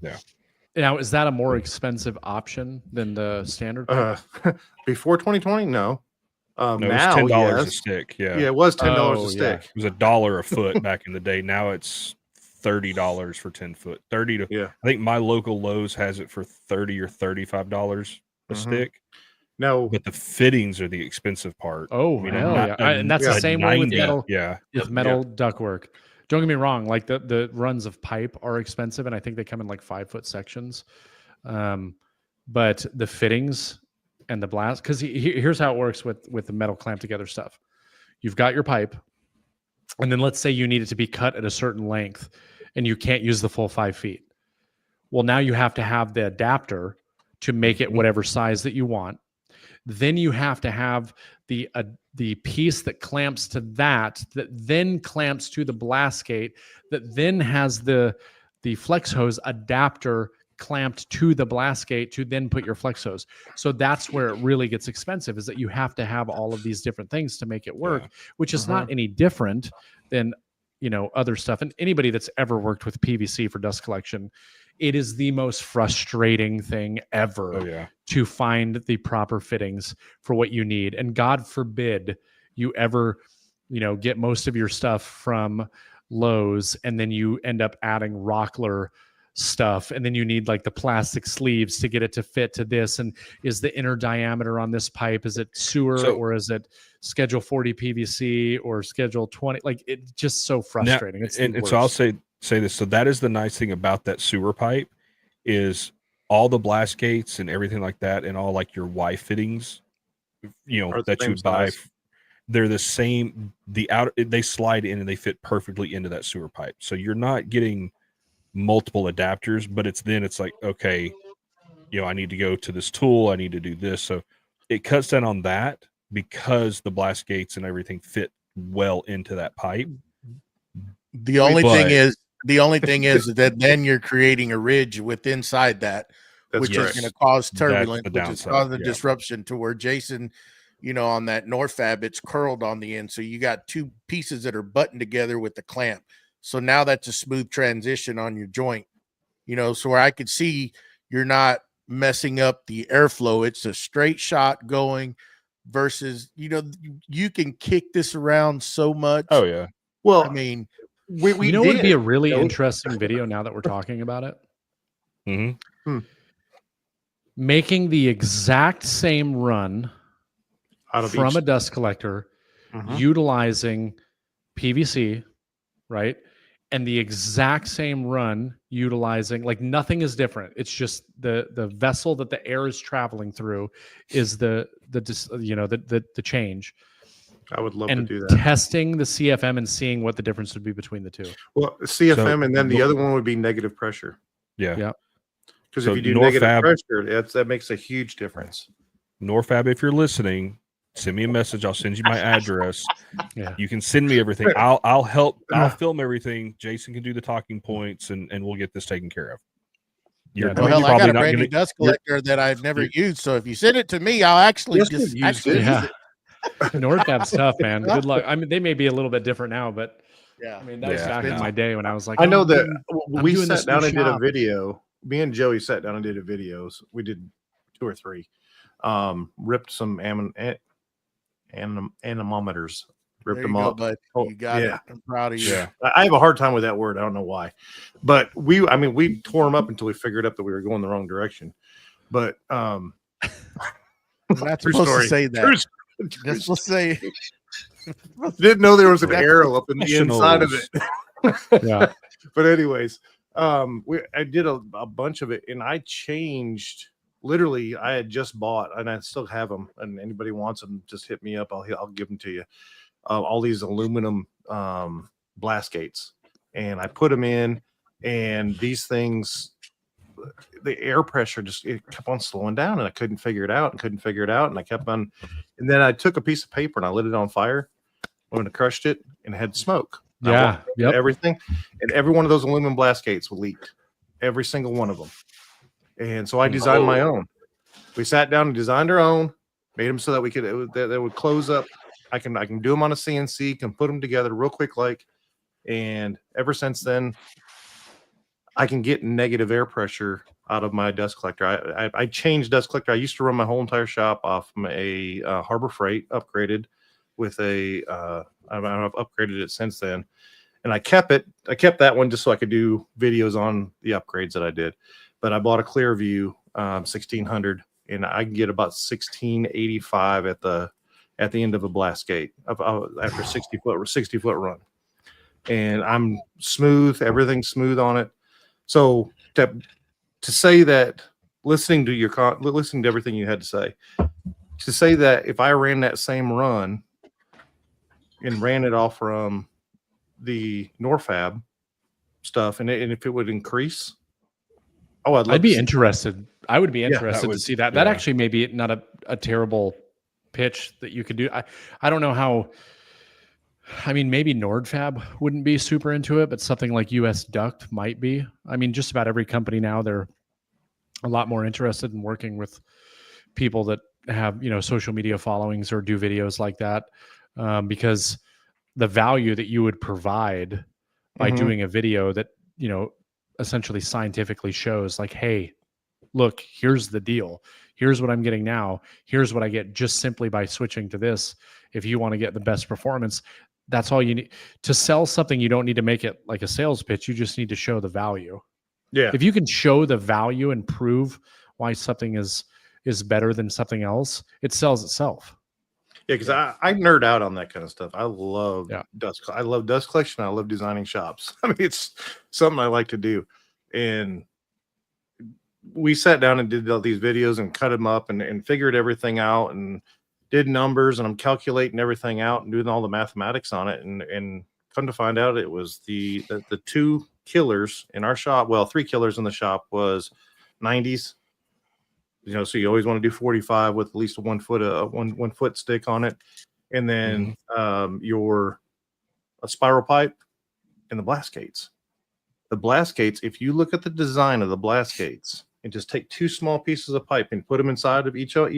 Now, is that a more expensive option than the standard pipe? Before 2020, no. No, now it was $10 a stick. Yeah, it was $10 a stick. It was $1 a foot back in the day. Now it's $30 for 10 foot. 30 to I think my local Lowe's has it for $30 or $35 a stick. No, but the fittings are the expensive part. Oh, and that's the same way with metal. With metal ductwork. Don't get me wrong. Like the runs of pipe are expensive, and I think they come in like 5-foot sections. But the fittings and the blast, because here's how it works with the metal clamp together stuff. You've got your pipe, and then let's say you need it to be cut at a certain length, and you can't use the full 5 feet. Well, now you have to have the adapter to make it whatever size that you want. Then you have to have the piece that clamps to that then clamps to the blast gate, that then has the flex hose adapter clamped to the blast gate to then put your flex hose. So that's where it really gets expensive, is that you have to have all of these different things to make it work, which is not any different than other stuff. And anybody that's ever worked with PVC for dust collection, it is the most frustrating thing ever to find the proper fittings for what you need. And God forbid you ever, get most of your stuff from Lowe's and then you end up adding Wackerle stuff, and then you need like the plastic sleeves to get it to fit to this. And is the inner diameter on this pipe, is it sewer or is it schedule 40 PVC or schedule 20? Like, it's just so frustrating. Now, and so I'll say this. So that is the nice thing about that sewer pipe, is all the blast gates and everything like that, and all like your Y fittings, that you buy, they're the same. They slide in and they fit perfectly into that sewer pipe. So you're not getting multiple adapters, but it's like, okay, I need to go to this tool, I need to do this. So it cuts down on that because the blast gates and everything fit well into that pipe. The only thing is that then you're creating a ridge inside that, which is going to cause turbulence, which is causing disruption to where Jason, on that Norfab, it's curled on the end. So you got two pieces that are buttoned together with the clamp. So now that's a smooth transition on your joint, so where I could see you're not messing up the airflow. It's a straight shot going versus, you can kick this around so much. Oh, yeah. Well, I mean, we what would be a really interesting video now that we're talking about it? Making the exact same run from a dust collector, utilizing PVC, right? And the exact same run utilizing, like, nothing is different. It's just the vessel that the air is traveling through is the change. I would love to do that. Testing the CFM and seeing what the difference would be between the two. Well, CFM, and then the other one would be negative pressure. Yeah. Because if you do negative pressure, that makes a huge difference. Norfab, if you're listening, Send me a message. I'll send you my address. Yeah. You can send me everything. I'll help. I'll film everything. Jason can do the talking points, and we'll get this taken care of. Yeah, Well, hell, I got a brand new gonna, dust collector that I've never used. So if you send it to me, I'll actually Yes, just you've used actually it. use Yeah. it. NordFab's tough, man. Good luck. I mean, they may be a little bit different now, but Yeah. I mean, that was Yeah. back in my day when I was like, I know that I'm we doing sat this down new and did a shop. video. Me and Joey sat down and did a videos. We did 2 or 3. Ripped some anemometers. Ripped There them you go, up. bud. Oh, You got yeah. it. I'm proud of you. Yeah. I have a hard time with that word. I don't know why, but we tore them up until we figured out that we were going the wrong direction. But We're not true supposed story. to say that. True Just supposed to say didn't know there was an arrow up in the inside of it. Yeah. But anyways, I did a bunch of it, and I changed. Literally, I had just bought, and I still have them. And anybody wants them, just hit me up. I'll give them to you. All these aluminum blast gates, and I put them in, and these things, the air pressure it kept on slowing down, and I couldn't figure it out, and I kept on. And then I took a piece of paper and I lit it on fire. When I crushed it, and it had smoke. Yeah. Yep. Everything, and every one of those aluminum blast gates leaked. Every single one of them. And so I designed my own. We sat down and designed our own, made them so that they would close up. I can do them on a CNC, can put them together real quick, and ever since then, I can get negative air pressure out of my dust collector. I changed dust collector. I used to run my whole entire shop off a Harbor Freight, upgraded with a I've upgraded it since then, and I kept it. I kept that one just so I could do videos on the upgrades that I did. But I bought a Clearview 1600, and I can get about 1685 at the end of a blast gate after 60 foot run, and I'm smooth. Everything's smooth on it. So to say that, listening to everything you had to say that if I ran that same run and ran it off from the NordFab stuff, and if it would increase, I'd be interested. I would be interested to see that. That yeah. actually may be not a terrible pitch that you could do. I don't know how. I mean, maybe NordFab wouldn't be super into it, but something like US Duct might be. I mean, just about every company now, they're a lot more interested in working with people that have, social media followings or do videos like that, because the value that you would provide by doing a video that, essentially scientifically shows like, hey, look, here's the deal. Here's what I'm getting now. Here's what I get just simply by switching to this. If you want to get the best performance, that's all you need to sell something. You don't need to make it like a sales pitch. You just need to show the value. Yeah. If you can show the value and prove why something is better than something else, it sells itself. Yeah, because I nerd out on that kind of stuff. I love dust. I love dust collection. I love designing shops. I mean, it's something I like to do. And we sat down and did all these videos and cut them up and figured everything out and did numbers, and I'm calculating everything out and doing all the mathematics on it. And come to find out, it was the 2 killers in our shop. Well, 3 killers in the shop was 90s. So you always want to do 45 with at least a 1 foot stick on it, and then a spiral pipe and the blast gates. The blast gates, if you look at the design of the blast gates and just take 2 small pieces of pipe and put them inside of each one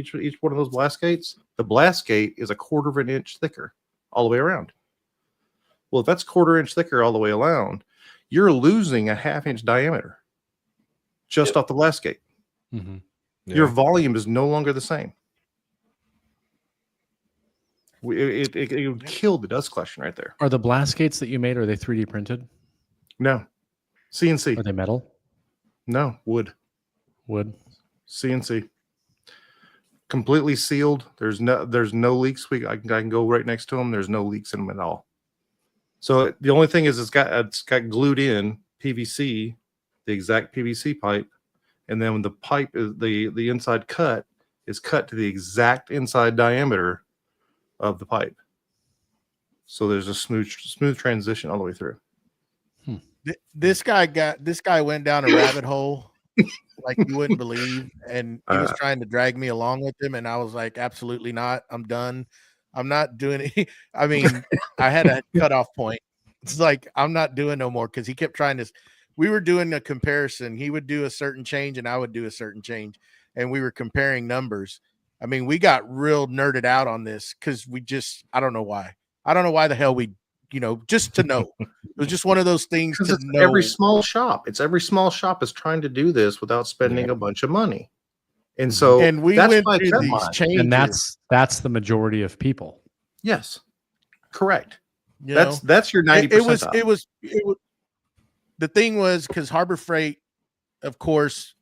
of those blast gates, the blast gate is a 1/4 of an inch thicker all the way around. Well, if that's 1/4 inch thicker all the way around, you're losing a 1/2 inch diameter just off the blast gate. Mm-hmm. Yeah. Your volume is no longer the same. It would kill the dust collection right there. Are the blast gates that you made, are they 3D printed? No. CNC. Are they metal? No. Wood. CNC. Completely sealed. There's no leaks. I can go right next to them. There's no leaks in them at all. So the only thing is it's got glued in PVC, the exact PVC pipe. And then when the pipe is the inside cut is cut to the exact inside diameter of the pipe. So there's a smooth transition all the way through. This guy went down a rabbit hole like you wouldn't believe. And he was trying to drag me along with him. And I was like, absolutely not. I'm done. I'm not doing it. I mean, I had a cutoff point. It's like, I'm not doing no more. Cause he kept trying to, we were doing a comparison. He would do a certain change and I would do a certain change. And we were comparing numbers. I mean, we got real nerded out on this because I don't know why. I don't know why the hell we, just to know. It was just one of those things to it's know. every small shop is trying to do this without spending a bunch of money. And so we went through these changes. And that's the majority of people. Yes. Correct. That's your 90%. It was the thing was because Harbor Freight, of course,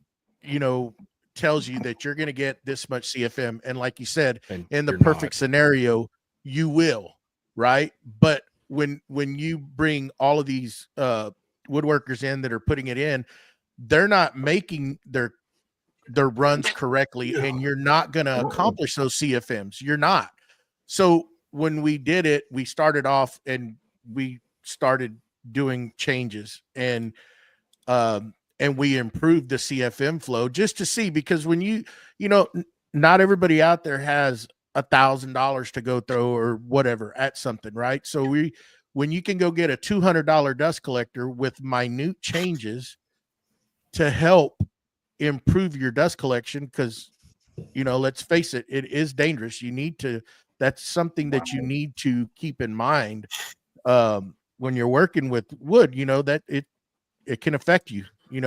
tells you that you're going to get this much CFM. And like you said, in the perfect scenario, you will, right? But when you bring all of these woodworkers in that are putting it in, they're not making their runs correctly, and you're not going to accomplish those CFMs. You're not. So when we did it, we started off and we started doing changes and we improved the CFM flow just to see, because when not everybody out there has $1,000 to go throw or whatever at something, right? So when you can go get a $200 dust collector with minute changes to help improve your dust collection, because let's face it, it is dangerous. That's something that you need to keep in mind when you're working with wood, that it can affect you,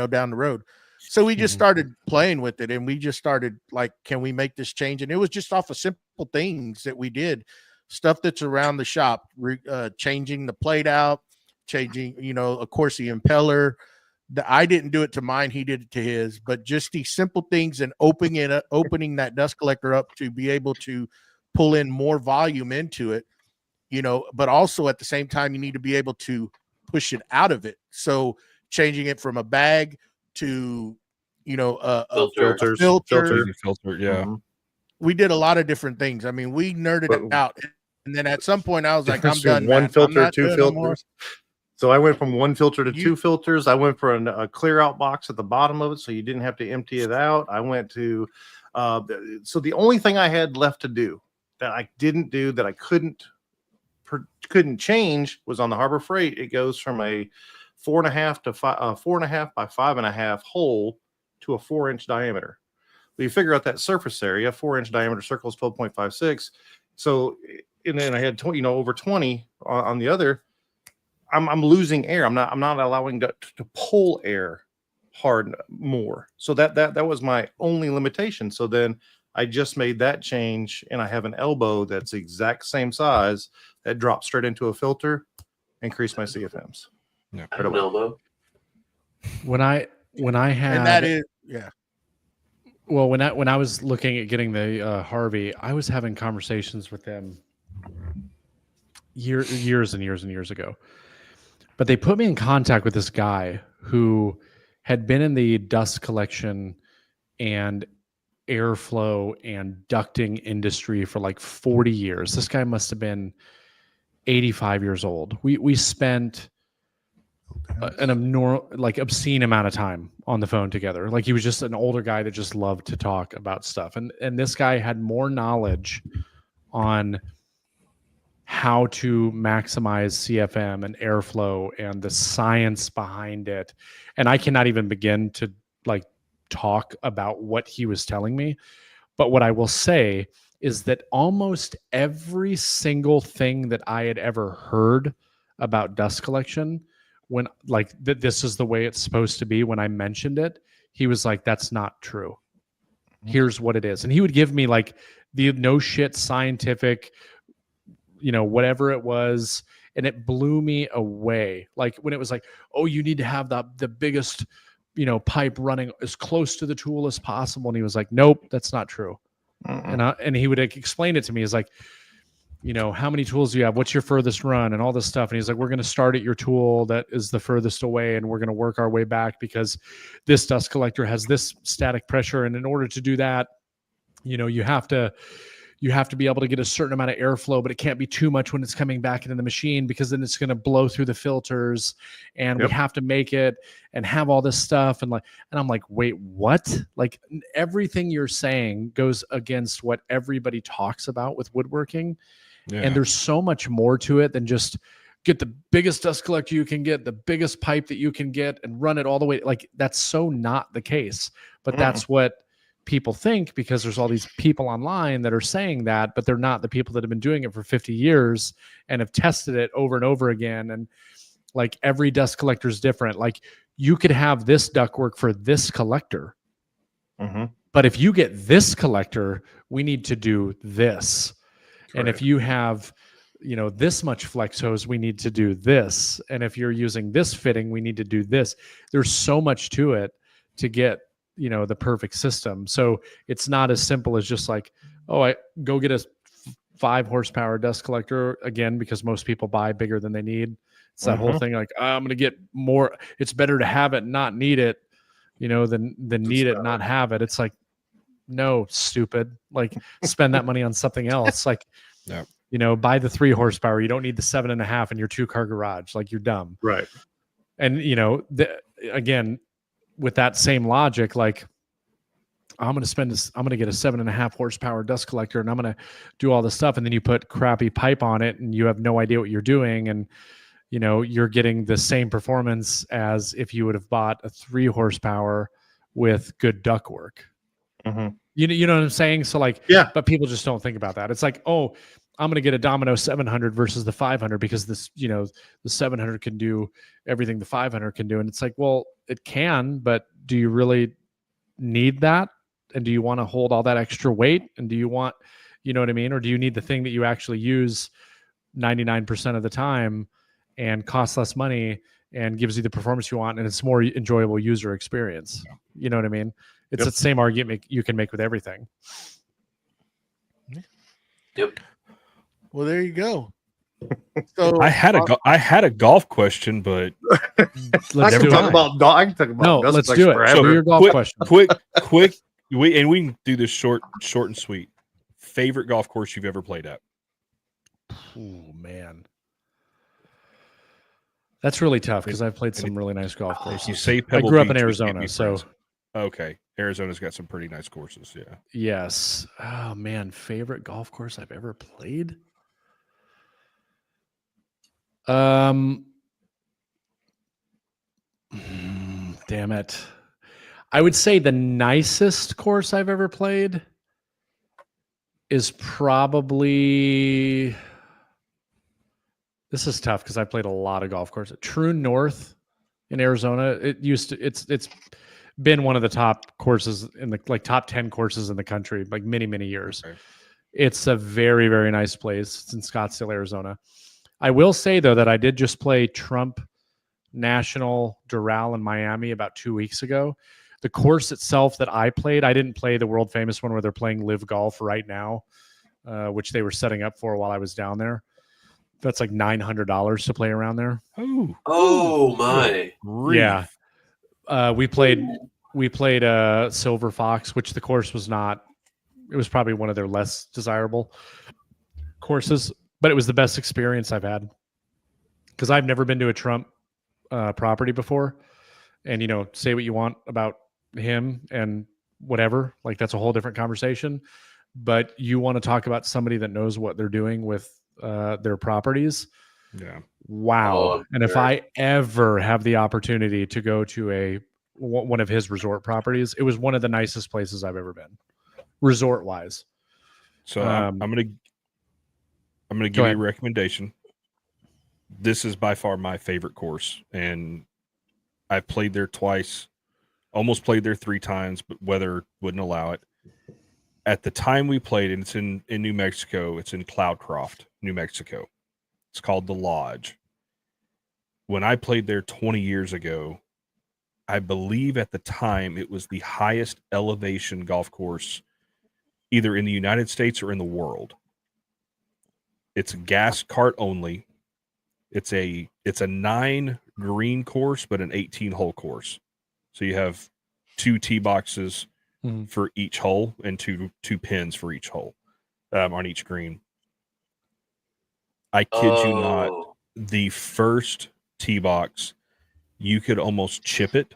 down the road. So we just started playing with it, and we just started like, can we make this change? And it was just off of simple things that we did, stuff that's around the shop, changing the plate out, changing, of course, the impeller. I didn't do it to mine, he did it to his, but just these simple things and opening that dust collector up to be able to pull in more volume into it, but also at the same time, you need to be able to push it out of it. So changing it from a bag to, a filter. Yeah. We did a lot of different things. I mean, we nerded it out. And then at some point I was like, I'm done. One filter, two filters. No, so I went from one filter to two filters. I went for a clear out box at the bottom of it, so you didn't have to empty it out. I went to, so the only thing I had left to do that I didn't do, that I couldn't change, was on the Harbor Freight. It goes from a 4.5 to 4.5 by 5.5 hole to a 4-inch diameter. Well, you figure out that surface area, 4-inch diameter circle is 12.56. So, and then I had over 20 on the other. I'm losing air. I'm not allowing to pull air hard more. So that was my only limitation. So then I just made that change, and I have an elbow that's the exact same size that drops straight into a filter, increase my CFMs. Yeah, an elbow. When I had, and that is, yeah. Well, when I was looking at getting the Harvey, I was having conversations with them years and years and years ago. But they put me in contact with this guy who had been in the dust collection and airflow and ducting industry for like 40 years. This guy must have been 85 years old. We spent an obscene amount of time on the phone together. Like, he was just an older guy that just loved to talk about stuff. And this guy had more knowledge on how to maximize CFM and airflow and the science behind it. And I cannot even begin to talk about what he was telling me. But what I will say is that almost every single thing that I had ever heard about dust collection, when this is the way it's supposed to be, when I mentioned it, he was like, that's not true. Here's what it is. And he would give me the no shit scientific, whatever it was. And it blew me away. Like, when it was like, oh, you need to have the biggest, pipe running as close to the tool as possible. And he was like, nope, that's not true. And he would explain it to me. He's like, how many tools do you have? What's your furthest run? And all this stuff. And he's like, we're going to start at your tool that is the furthest away, and we're going to work our way back because this dust collector has this static pressure. And in order to do that, you have to you have to be able to get a certain amount of airflow, but it can't be too much when it's coming back into the machine because then it's going to blow through the filters, and we have to make it and have all this stuff. And I'm like, wait, what? Like everything you're saying goes against what everybody talks about with woodworking. Yeah. And there's so much more to it than just get the biggest dust collector you can get, the biggest pipe that you can get, and run it all the way. Like that's so not the case, but that's what people think because there's all these people online that are saying that, but they're not the people that have been doing it for 50 years and have tested it over and over again. And like every dust collector is different. Like you could have this ductwork for this collector, but if you get this collector, we need to do this. And if you have, this much flex hose, we need to do this. And if you're using this fitting, we need to do this. There's so much to it to get, the perfect system. So it's not as simple as just like, oh, I go get a 5 horsepower dust collector again, because most people buy bigger than they need. It's that whole thing. Like, I'm going to get more. It's better to have it, not need it, than need it, not have it. It's like, no, stupid. Like spend that money on something else. Like, buy the 3 horsepower. You don't need the 7.5 in your 2-car garage. Like you're dumb. Right. And, again, with that same logic, like I'm going to get a 7.5 horsepower dust collector and I'm going to do all this stuff. And then you put crappy pipe on it and you have no idea what you're doing. And, you're getting the same performance as if you would have bought a 3 horsepower with good ductwork. You know what I'm saying? So like, but people just don't think about that. It's like, oh, I'm going to get a Domino 700 versus the 500 because this, the 700 can do everything the 500 can do. And it's like, well, it can, but do you really need that? And do you want to hold all that extra weight? And do you want, you know what I mean? Or do you need the thing that you actually use 99% of the time and costs less money and gives you the performance you want? And it's more enjoyable user experience. You know what I mean? It's the same argument you can make with everything. Yep. Well, there you go. So I had a golf question, but let's I can talk about no. Let's do it. Forever. So your golf question. Quick. We can do this short and sweet. Favorite golf course you've ever played at? Oh man, that's really tough because I've played some really nice golf courses. You say I grew up in Arizona, so okay. Arizona's got some pretty nice courses. Yeah. Yes. Oh man, favorite golf course I've ever played. Damn it. I would say the nicest course I've ever played is probably, this is tough because I played a lot of golf courses. True North in Arizona. It's been one of the top courses in the top 10 courses in the country, like many years. Okay. It's a very, very nice place. It's in Scottsdale, Arizona. I will say though that I did just play Trump National Doral in Miami about 2 weeks ago. The course itself that I played, I didn't play the world famous one where they're playing Live Golf right now, which they were setting up for while I was down there. That's like $900 to play around there. Oh my! Yeah, we played Silver Fox, which the course was not. It was probably one of their less desirable courses, but it was the best experience I've had because I've never been to a Trump property before. And, say what you want about him and whatever, like that's a whole different conversation. But you want to talk about somebody that knows what they're doing with their properties. Yeah. Wow. Oh, and if I ever have the opportunity to go to one of his resort properties, it was one of the nicest places I've ever been, resort wise. So I'm gonna give you a recommendation. This is by far my favorite course, and I've played there twice, almost played there 3 times, but weather wouldn't allow it. At the time we played, and it's in New Mexico, it's in Cloudcroft, New Mexico. It's called The Lodge. When I played there 20 years ago, I believe at the time it was the highest elevation golf course either in the United States or in the world. It's gas cart only. It's a 9 green course, but an 18-hole course. So you have 2 tee boxes for each hole and two pins for each hole. on each green. I kid you not. The first tee box, you could almost chip it,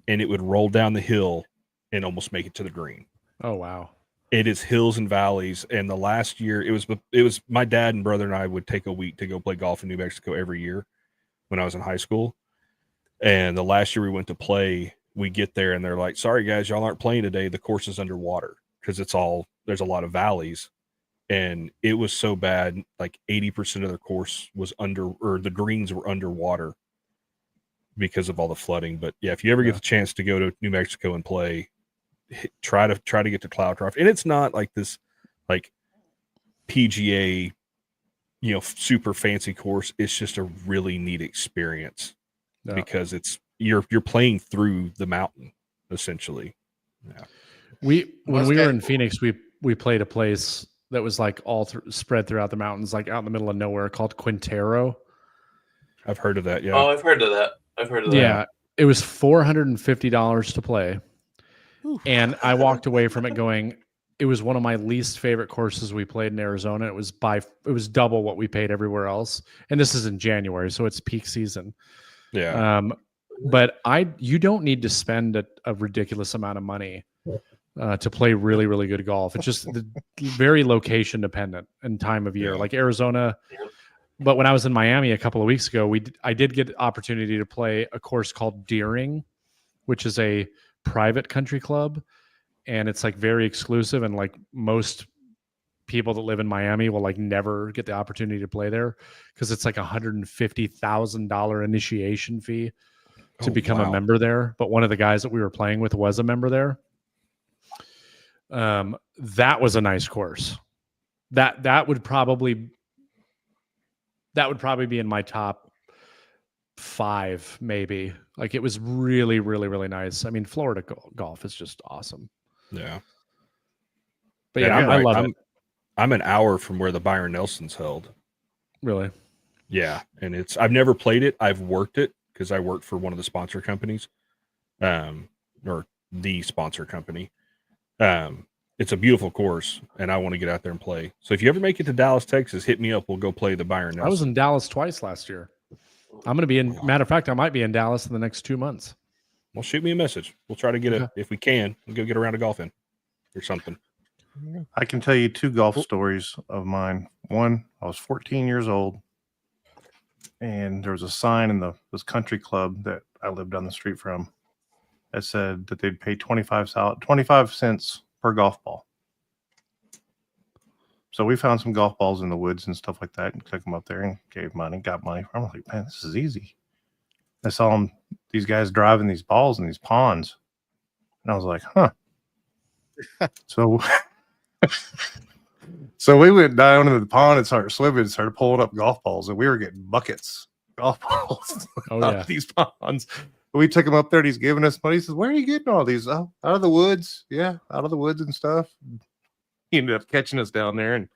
and it would roll down the hill and almost make it to the green. Oh wow! It is hills and valleys. And the last year, it was my dad and brother and I would take a week to go play golf in New Mexico every year when I was in high school. And the last year we went to play, we get there and they're like, "Sorry guys, y'all aren't playing today. The course is underwater," because there's a lot of valleys. And it was so bad, like 80% of the course was the greens were underwater because of all the flooding. But yeah, if you ever get the chance to go to New Mexico and play, try to get to Cloudcroft. And it's not like this like PGA, super fancy course. It's just a really neat experience because you're playing through the mountain essentially. Yeah. When we were in Phoenix, we played a place that was like spread throughout the mountains, like out in the middle of nowhere, called Quintero. I've heard of that. Yeah. Oh, I've heard of that. Yeah. It was $450 to play. Ooh. And I walked away from it going, it was one of my least favorite courses we played in Arizona. It was double what we paid everywhere else. And this is in January, so it's peak season. Yeah. But you don't need to spend a ridiculous amount of money to play really, really good golf. It's just very location dependent and time of year, like Arizona. But when I was in Miami a couple of weeks ago, I did get the opportunity to play a course called Deering, which is a private country club. And it's like very exclusive. And like most people that live in Miami will like never get the opportunity to play there because it's like $150,000 initiation fee to become a member there. But one of the guys that we were playing with was a member there. That was a nice course. That would probably be in my top 5, maybe. Like it was really, really, really nice. I mean, Florida golf is just awesome. Yeah. But yeah, I love it. I'm an hour from where the Byron Nelson's held. Really? Yeah. And I've never played it. I've worked it because I worked for one of the sponsor companies, or the sponsor company. It's a beautiful course, and I want to get out there and play. So if you ever make it to Dallas, Texas, hit me up. We'll go play the Byron Nelson. I was in Dallas twice last year. I'm going to be matter of fact, I might be in Dallas in the next 2 months. Well, shoot me a message. We'll try to get if we can, we'll go get a round of golf in or something. I can tell you 2 golf stories of mine. One, I was 14 years old, and there was a sign in this country club that I lived down the street from that said that they'd pay 25 cents per golf ball. So we found some golf balls in the woods and stuff like that and took them up there and got money. I'm like, man, this is easy. I saw these guys driving these balls in these ponds. And I was like, huh. So we went down into the pond and started swimming and started pulling up golf balls. And we were getting golf balls out of these ponds. We took him up there and he's giving us money. He says, "Where are you getting all these?" "Oh, out of the woods." "Yeah, out of the woods and stuff." He ended up catching us down there and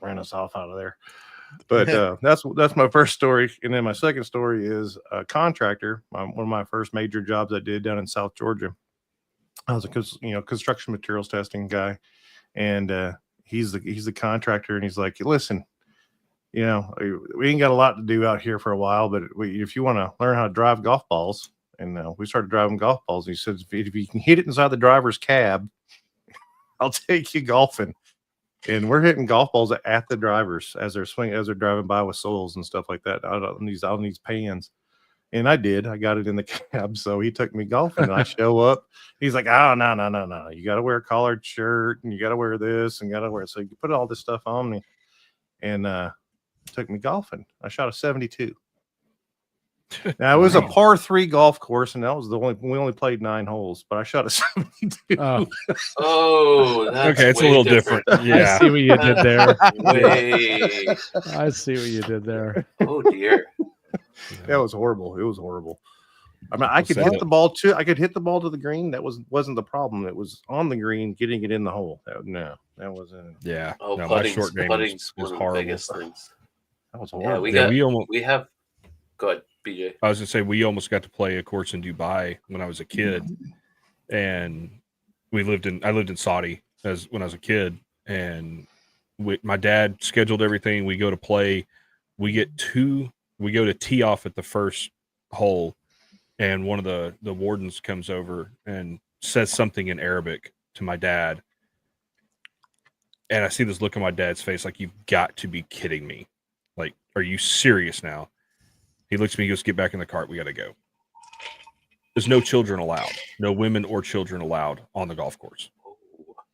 ran us off out of there. But that's my first story. And then my second story is a contractor. One of my first major jobs I did down in South Georgia. I was a construction materials testing guy, and he's the contractor, and he's like, "Listen, we ain't got a lot to do out here for a while, but if you want to learn how to drive golf balls," and we started driving golf balls. And he says, if you can hit it inside the driver's cab, I'll take you golfing. And we're hitting golf balls at the drivers as they're driving by with soils and stuff like that out on these pans. And I did. I got it in the cab. So he took me golfing, and I show up. He's like, "Oh, no. You got to wear a collared shirt, and you got to wear this, and so you put all this stuff on me." And took me golfing. I shot a 72. Now it was a par 3 golf course, and that was we only played 9 holes, but I shot a 72. That's okay. It's a little different. Yeah. I see what you did there. I see what you did there. Oh dear. That was horrible. It was horrible. I mean, I could hit the ball too. I could hit the ball to the green. That wasn't the problem. It was on the green, getting it in the hole. That wasn't. Yeah. Oh, no, putting's, my short game putting's is one horrible. of the biggest things. That was horrible. We have. Go ahead, BJ. I was gonna say we almost got to play a course in Dubai when I was a kid, and I lived in Saudi as when I was a kid, and my dad scheduled everything. We go to play. We go to tee off at the first hole, and one of the wardens comes over and says something in Arabic to my dad. And I see this look on my dad's face, like, you've got to be kidding me. Like, are you serious now? He looks at me, he goes, get back in the cart. We got to go. There's no children allowed, no women or children allowed on the golf course.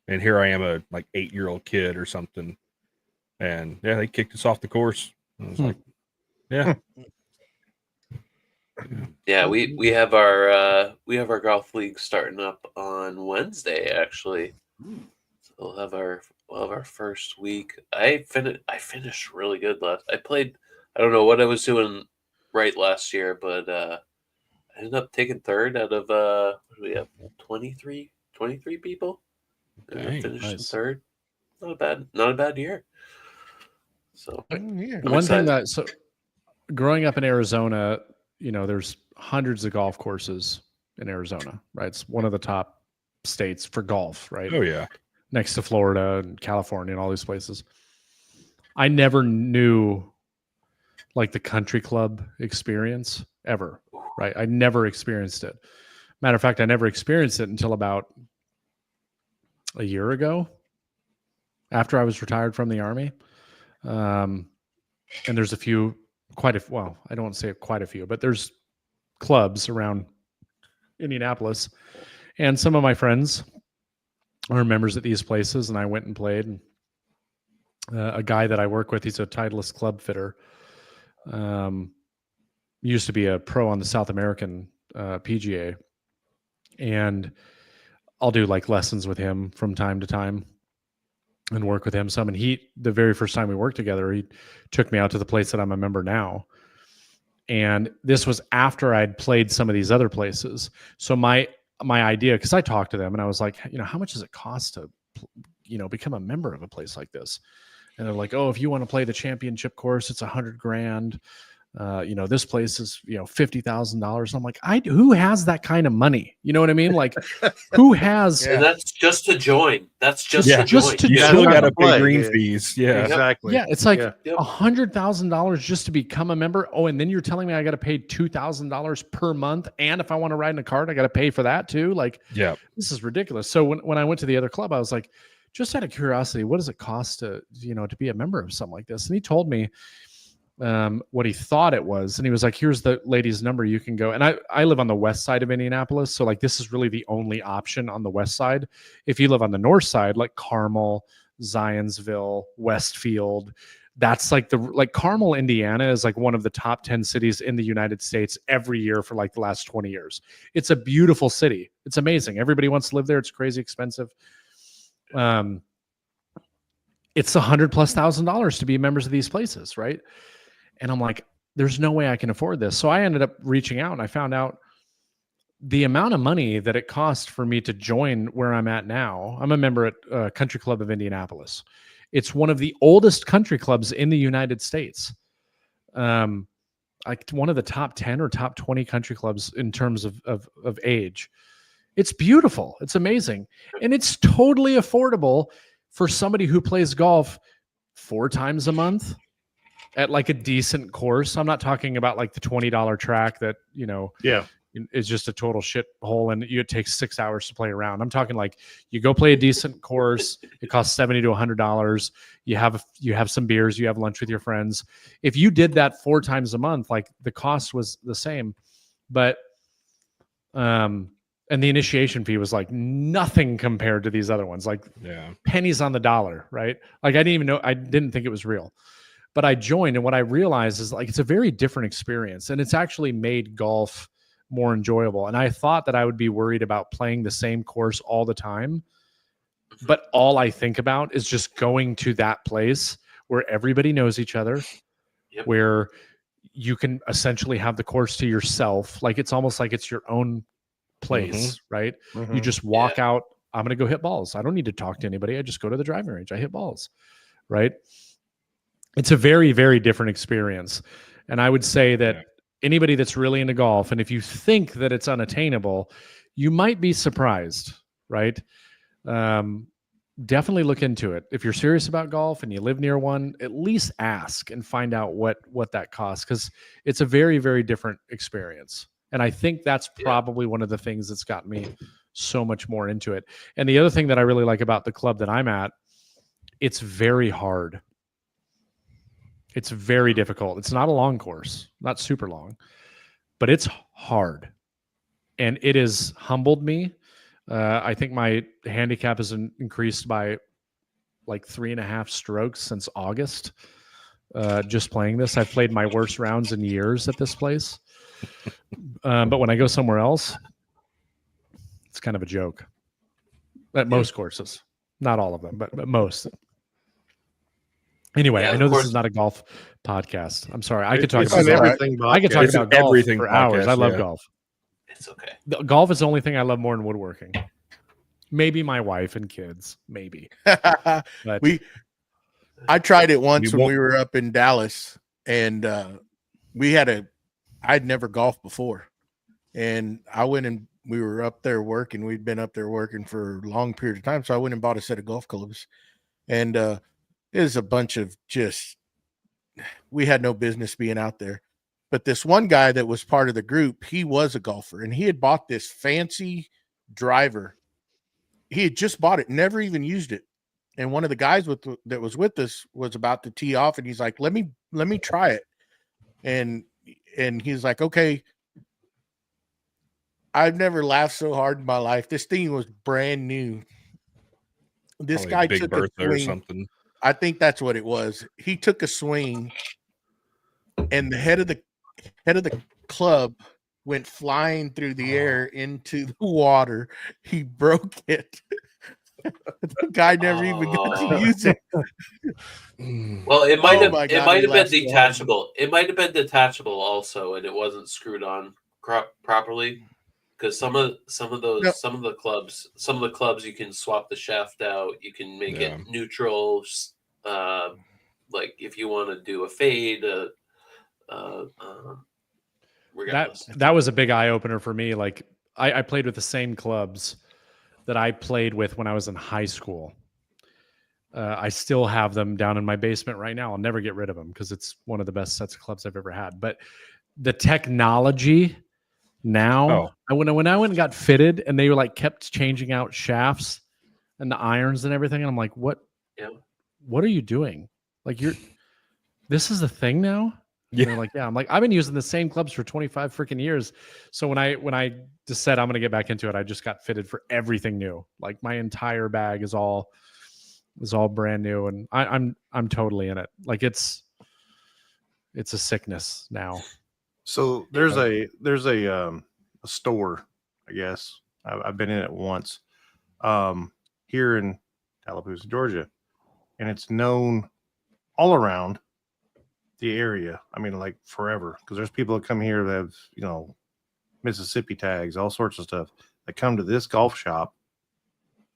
And here I am, a like 8-year-old kid or something. And yeah, they kicked us off the course. I was like, yeah. Yeah, we have our golf league starting up on Wednesday, actually. So we'll have our first week. I finished really good I don't know what I was doing right last year, but I ended up taking third out of what do we have, 23 people. And I finished in third. Not a bad year. So one thing that growing up in Arizona, there's hundreds of golf courses in Arizona, right? It's one of the top states for golf, right? Oh yeah. Next to Florida and California and all these places. I never knew like the country club experience ever, right? I never experienced it. Matter of fact, I never experienced it until about a year ago after I was retired from the Army. And there's I don't want to say quite a few, but there's clubs around Indianapolis. And some of my friends are members at these places, and I went and played. And a guy that I work with, he's a Titleist club fitter. Used to be a pro on the South American PGA. And I'll do like lessons with him from time to time and work with him some. And the very first time we worked together, he took me out to the place that I'm a member now. And this was after I'd played some of these other places. So my idea, because I talked to them and I was like, how much does it cost to, become a member of a place like this? And they're like, oh, if you want to play the championship course, it's $100,000. This place is, $50,000. I'm like, who has that kind of money? You know what I mean? Like, who has? And that's just to join. That's just to join. You still got to pay green fees. Yeah, exactly. Yeah, it's like $100,000 just to become a member. Oh, and then you're telling me I got to pay $2,000 per month, and if I want to ride in a cart, I got to pay for that too. Like, yeah, this is ridiculous. So when I went to the other club, I was like, just out of curiosity, what does it cost to to be a member of something like this? And he told me what he thought it was. And he was like, here's the lady's number. You can go. And I live on the west side of Indianapolis. So like, this is really the only option on the west side. If you live on the north side, like Carmel, Zionsville, Westfield, that's like Carmel, Indiana is like one of the top 10 cities in the United States every year for like the last 20 years. It's a beautiful city. It's amazing. Everybody wants to live there. It's crazy expensive. It's $100,000+ to be members of these places. Right. And I'm like, there's no way I can afford this. So I ended up reaching out and I found out the amount of money that it cost for me to join where I'm at now. I'm a member at Country Club of Indianapolis. It's one of the oldest country clubs in the United States. Like one of the top 10 or top 20 country clubs in terms of age. It's beautiful. It's amazing. And it's totally affordable for somebody who plays golf 4 times a month at like a decent course. I'm not talking about like the $20 track that, is just a total shit hole and it takes 6 hours to play around. I'm talking like you go play a decent course. It costs $70 to $100. You have some beers, you have lunch with your friends. If you did that 4 times a month, like the cost was the same, but, and the initiation fee was like nothing compared to these other ones, like pennies on the dollar, right? Like I didn't think it was real. But I joined, and what I realized is like it's a very different experience, and it's actually made golf more enjoyable. And I thought that I would be worried about playing the same course all the time, but all I think about is just going to that place where everybody knows each other, where you can essentially have the course to yourself. Like it's almost like it's your own place, right? You just walk out. I'm going to go hit balls. I don't need to talk to anybody. I just go to the driving range. I hit balls, right? It's a very, very different experience. And I would say that anybody that's really into golf, and if you think that it's unattainable, you might be surprised, right? definitely look into it. If you're serious about golf and you live near one, at least ask and find out what that costs, because it's a very, very different experience. And I think that's probably one of the things that's got me so much more into it. And the other thing that I really like about the club that I'm at, it's very hard. It's very difficult. It's not a long course, not super long, but it's hard. And it has humbled me. I think my handicap has increased by like 3.5 strokes since August. Just playing this, I've played my worst rounds in years at this place. But when I go somewhere else, it's kind of a joke. At most courses, not all of them, but most. Anyway, I know this is not a golf podcast. I'm sorry. I could talk about everything. I could talk about golf for hours. I love golf. It's okay. Golf is the only thing I love more than woodworking. Maybe my wife and kids. Maybe. I tried it once when we were up in Dallas, and I'd never golfed before, and I went and we were up there working. We'd been up there working for a long period of time, so I went and bought a set of golf clubs, and it was a bunch of we had no business being out there. But this one guy that was part of the group, he was a golfer, and he had bought this fancy driver. He had just bought it, never even used it. And one of the guys that was with us was about to tee off, and he's like, let me try it. And he's like, okay. I've never laughed so hard in my life. This thing was brand new. This guy took a swing. Or something. I think that's what it was. He took a swing, and the head of the club went flying through the air into the water. He broke it. The guy never even got to use it. Well, it might have been detachable. It might have been detachable also, and it wasn't screwed on properly. Because some of the clubs you can swap the shaft out. You can make it neutral. Like if you want to do a fade. That was a big eye opener for me. Like I played with the same clubs that I played with when I was in high school. I still have them down in my basement right now. I'll never get rid of them because it's one of the best sets of clubs I've ever had. But the technology now, when I went and got fitted, and they were like kept changing out shafts and the irons and everything, and I'm like, what? Yeah. What are you doing? Like this is the thing now. Yeah. And they're like, yeah. I'm like, I've been using the same clubs for 25 freaking years. So when I just said I'm going to get back into it, I just got fitted for everything new. Like my entire bag is all brand new, and I'm totally in it. Like it's a sickness now. So there's a store, I guess. I've been in it once, here in Tallapoosa, Georgia, and it's known all around the area. I mean, like forever, because there's people that come here that have, Mississippi tags, all sorts of stuff, that come to this golf shop,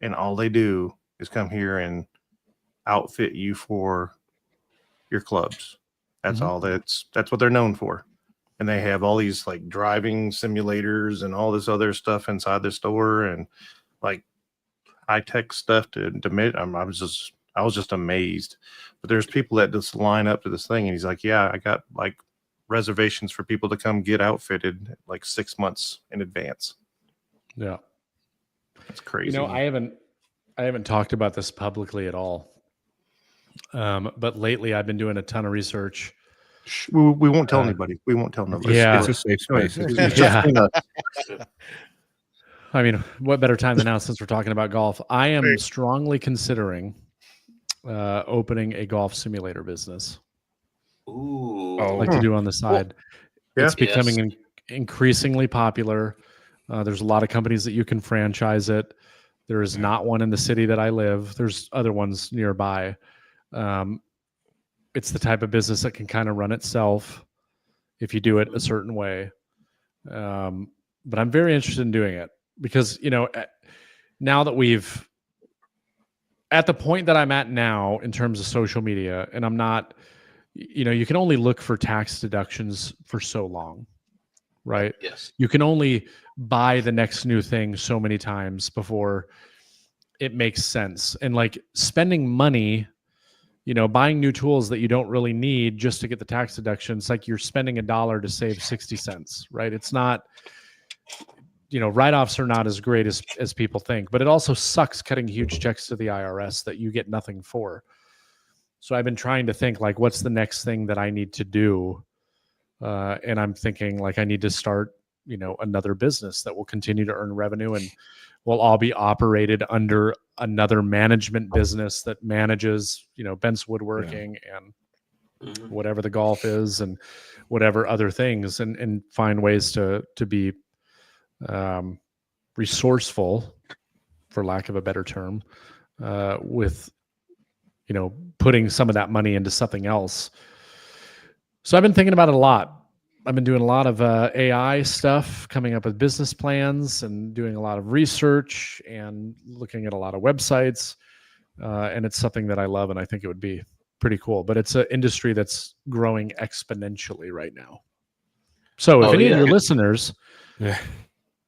and all they do is come here and outfit you for your clubs. That's all. That's what they're known for. And they have all these like driving simulators and all this other stuff inside the store, and like high-tech stuff to admit. I was just amazed. But there's people that just line up to this thing, and he's like, yeah, I got like reservations for people to come get outfitted like 6 months in advance. Yeah. It's crazy. I haven't talked about this publicly at all. But lately I've been doing a ton of research. We won't tell anybody. We won't tell nobody. Yeah. It's a safe space. I mean, what better time than now since we're talking about golf? I am strongly considering opening a golf simulator business. Ooh. I'd like to do on the side. It's becoming increasingly popular. There's a lot of companies that you can franchise it. There is not one in the city that I live. There's other ones nearby. It's the type of business that can kind of run itself if you do it a certain way. But I'm very interested in doing it because, now that we've at the point that I'm at now in terms of social media, and I'm not, you can only look for tax deductions for so long, right? Yes. You can only buy the next new thing so many times before it makes sense. And like spending money, buying new tools that you don't really need just to get the tax deduction, it's like you're spending $1 to save 60 cents, right? It's not, write-offs are not as great as people think, but it also sucks cutting huge checks to the IRS that you get nothing for. So I've been trying to think like, what's the next thing that I need to do? And I'm thinking like, I need to start, another business that will continue to earn revenue and will all be operated under another management business that manages, Bent's Woodworking and whatever the golf is and whatever other things, and find ways to be resourceful, for lack of a better term, with putting some of that money into something else. So I've been thinking about it a lot. I've been doing a lot of AI stuff, coming up with business plans and doing a lot of research and looking at a lot of websites, and it's something that I love, and I think it would be pretty cool. But it's an industry that's growing exponentially right now. So if any of your listeners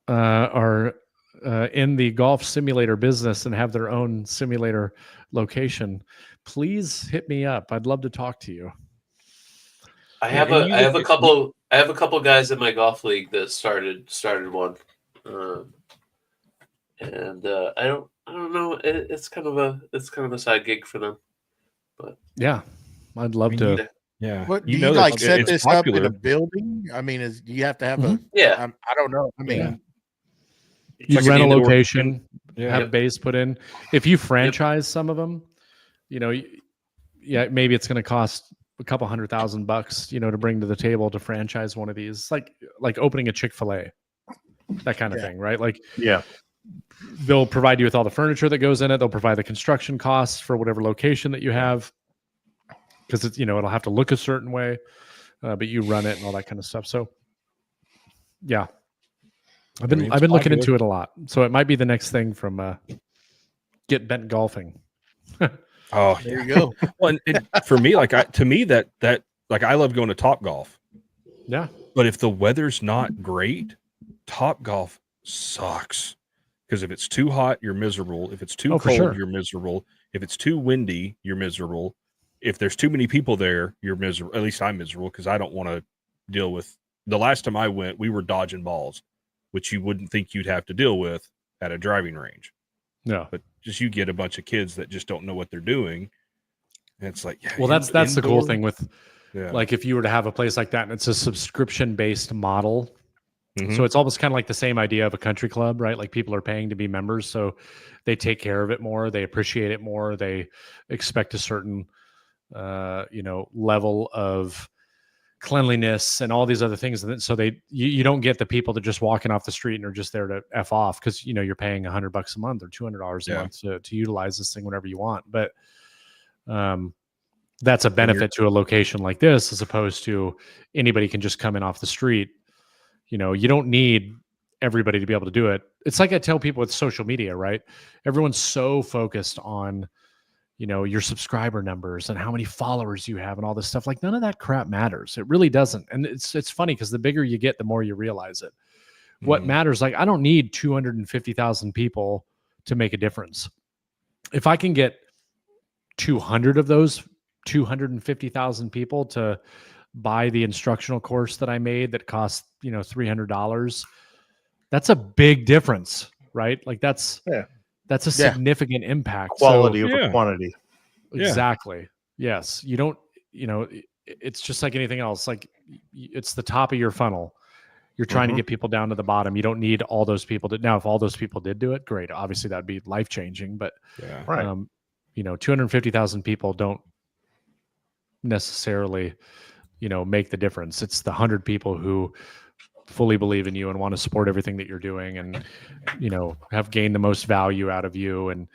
are in the golf simulator business and have their own simulator location, please hit me up. I'd love to talk to you. I have a couple guys in my golf league that started one, and I don't know. It's kind of a side gig for them, but yeah, I'd love to. Yeah. What do you like set this popular up in a building? I mean, do you have to have a? Yeah. I don't know. I mean, you rent a location, have base put in. If you franchise some of them, maybe it's going to cost a couple $100,000, to bring to the table to franchise one of these, like opening a Chick-fil-A, that kind of thing, right? Like, they'll provide you with all the furniture that goes in it. They'll provide the construction costs for whatever location that you have, because it's, it'll have to look a certain way, but you run it and all that kind of stuff. So, yeah, I've been looking into it a lot. So it might be the next thing from Get Bent Golfing. Oh, there you go. Well, and for me, I love going to Top Golf. Yeah. But if the weather's not great, Top Golf sucks. Because if it's too hot, you're miserable. If it's too cold, you're miserable. If it's too windy, you're miserable. If there's too many people there, you're miserable. At least I'm miserable because I don't want to deal with. The last time I went, we were dodging balls, which you wouldn't think you'd have to deal with at a driving range. Yeah. But just you get a bunch of kids that just don't know what they're doing. And it's like, well, that's the cool thing with, like, if you were to have a place like that and it's a subscription-based model. Mm-hmm. So it's almost kind of like the same idea of a country club, right? Like, people are paying to be members, so they take care of it more. They appreciate it more. They expect a certain, level of cleanliness and all these other things. So you don't get the people that just walking off the street and are just there to F off because, you're paying $100 a month or $200 a month to utilize this thing whenever you want. But that's a benefit to a location like this, as opposed to anybody can just come in off the street. You don't need everybody to be able to do it. It's like I tell people with social media, right? Everyone's so focused on, your subscriber numbers and how many followers you have and all this stuff. Like, none of that crap matters. It really doesn't. And it's funny because the bigger you get, the more you realize it. What matters, like, I don't need 250,000 people to make a difference. If I can get 200 of those 250,000 people to buy the instructional course that I made that cost, $300, that's a big difference, right? Like, that's a significant impact. Quality over quantity. Exactly. Yes. You don't, it's just like anything else. Like, it's the top of your funnel. You're trying to get people down to the bottom. You don't need all those people to. Now, if all those people did do it, great. Obviously, that'd be life-changing. But, 250,000 people don't necessarily, make the difference. It's the 100 people who fully believe in you and want to support everything that you're doing and, have gained the most value out of you. And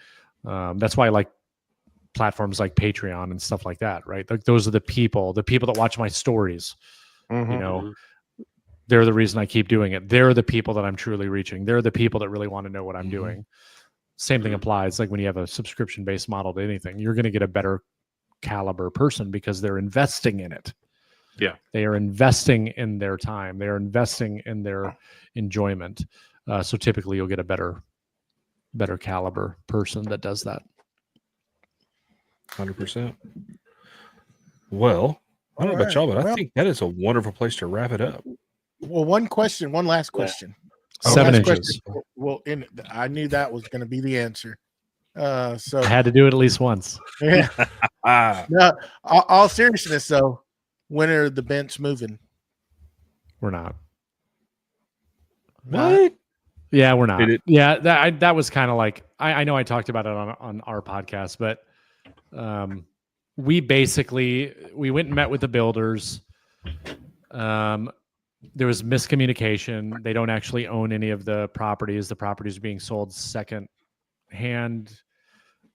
that's why I like platforms like Patreon and stuff like that, right? Like, those are the people that watch my stories, they're the reason I keep doing it. They're the people that I'm truly reaching. They're the people that really want to know what I'm doing. Same thing applies. Like, when you have a subscription-based model to anything, you're going to get a better caliber person because they're investing in it. Yeah. They are investing in their time. They are investing in their enjoyment. So typically you'll get a better better caliber person that does that. 100%. Well, I don't know about y'all, but I think that is a wonderful place to wrap it up. Well, one last question. 7 inches. Well, I knew that was going to be the answer. So I had to do it at least once. Yeah. No, all seriousness though, when are the bench moving? We're not. What? Yeah, we're not. Yeah, that was kind of like I know I talked about it on our podcast, but we went and met with the builders. There was miscommunication. They don't actually own any of the properties. The properties are being sold second hand.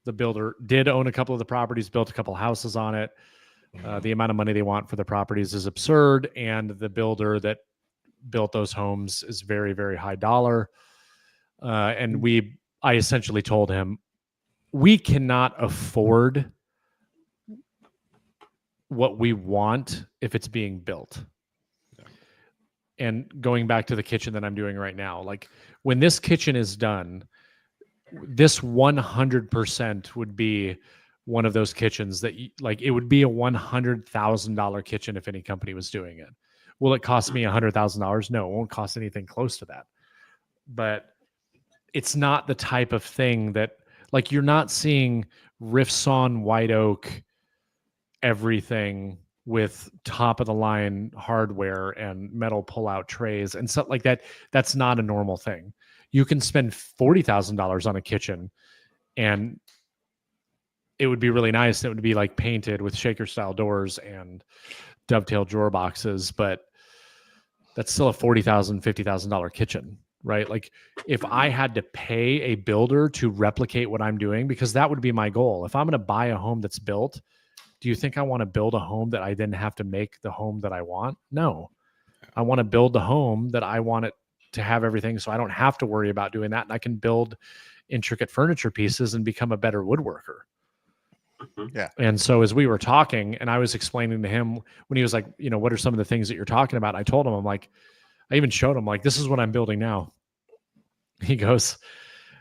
The builder did own a couple of the properties, built a couple houses on it. The amount of money they want for the properties is absurd, and the builder that built those homes is very, very high dollar. And I essentially told him, we cannot afford what we want if it's being built. And going back to the kitchen that I'm doing right now, like when this kitchen is done, this 100% would be one of those kitchens that like it would be a $100,000 kitchen if any company was doing it. Will it cost me $100,000? No, it won't cost anything close to that. But it's not the type of thing that, like, you're not seeing rift-sawn white oak everything with top of the line hardware and metal pull-out trays and stuff like that. That's not a normal thing. You can spend $40,000 on a kitchen and it would be really nice. It would be like painted with shaker style doors and dovetail drawer boxes, but that's still a $40,000, $50,000 kitchen, right? Like if I had to pay a builder to replicate what I'm doing, because that would be my goal. If I'm going to buy a home that's built, do you think I want to build a home that I then have to make the home that I want? No, I want to build the home that I want it to have everything. So I don't have to worry about doing that. And I can build intricate furniture pieces and become a better woodworker. Yeah. And so as we were talking and I was explaining to him when he was like, you know, what are some of the things that you're talking about? I told him, I'm like, I even showed him like, this is what I'm building now. He goes,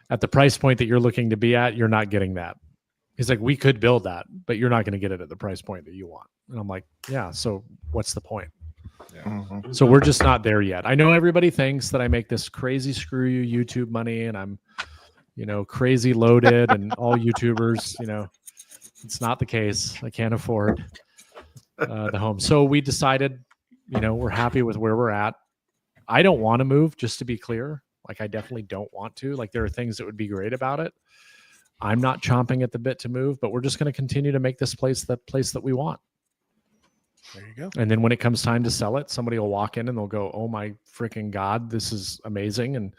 at the price point that you're looking to be at, you're not getting that. He's like, we could build that, but you're not going to get it at the price point that you want. And I'm like, yeah, so what's the point? Yeah. Mm-hmm. So we're just not there yet. I know everybody thinks that I make this crazy screw you YouTube money and I'm, you know, crazy loaded and all YouTubers, you know, it's not the case. I can't afford the home. So we decided, you know, we're happy with where we're at. I don't want to move, just to be clear. Like, I definitely don't want to. Like, there are things that would be great about it. I'm not chomping at the bit to move, but we're just going to continue to make this place the place that we want. There you go. And then when it comes time to sell it, somebody will walk in and they'll go, oh my freaking God, this is amazing. And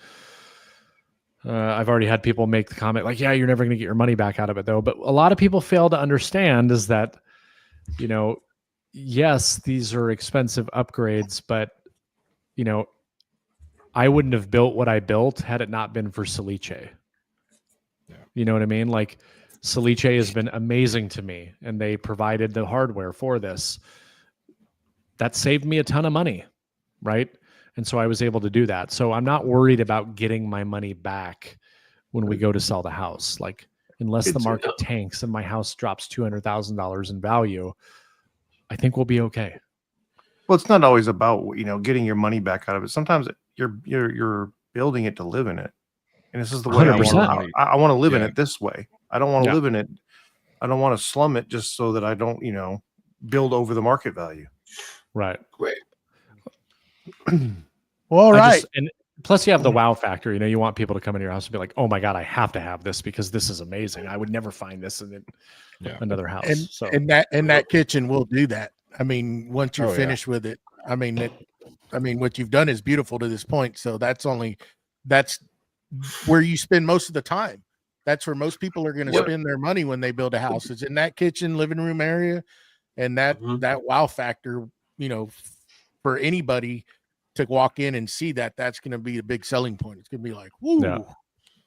I've already had people make the comment like, yeah, you're never going to get your money back out of it though. But a lot of people fail to understand is that, you know, yes, these are expensive upgrades, but you know, I wouldn't have built what I built had it not been for Salice. Yeah. You know what I mean? Like Salice has been amazing to me and they provided the hardware for this. That saved me a ton of money, right? And so I was able to do that. So I'm not worried about getting my money back when we go to sell the house. Like unless the market tanks and my house drops $200,000 in value, I think we'll be okay. Well, it's not always about, you know, getting your money back out of it. Sometimes you're building it to live in it. And this is the way 100%. I want to live in it this way. I don't want to Yeah. live in it. I don't want to slum it just so that I don't, you know, build over the market value. Right. Great. Well, all right. And plus you have the wow factor. You know, you want people to come into your house and be like, oh my God, I have to have this because this is amazing. I would never find this in another house. And so and that kitchen will do that. I mean, once you're finished with it, I mean, what you've done is beautiful to this point. So that's where you spend most of the time. That's where most people are going to spend their money when they build a house. It's in that kitchen, living room area, and that wow factor. You know, for anybody to walk in and see that, that's going to be a big selling point. It's going to be like, woo,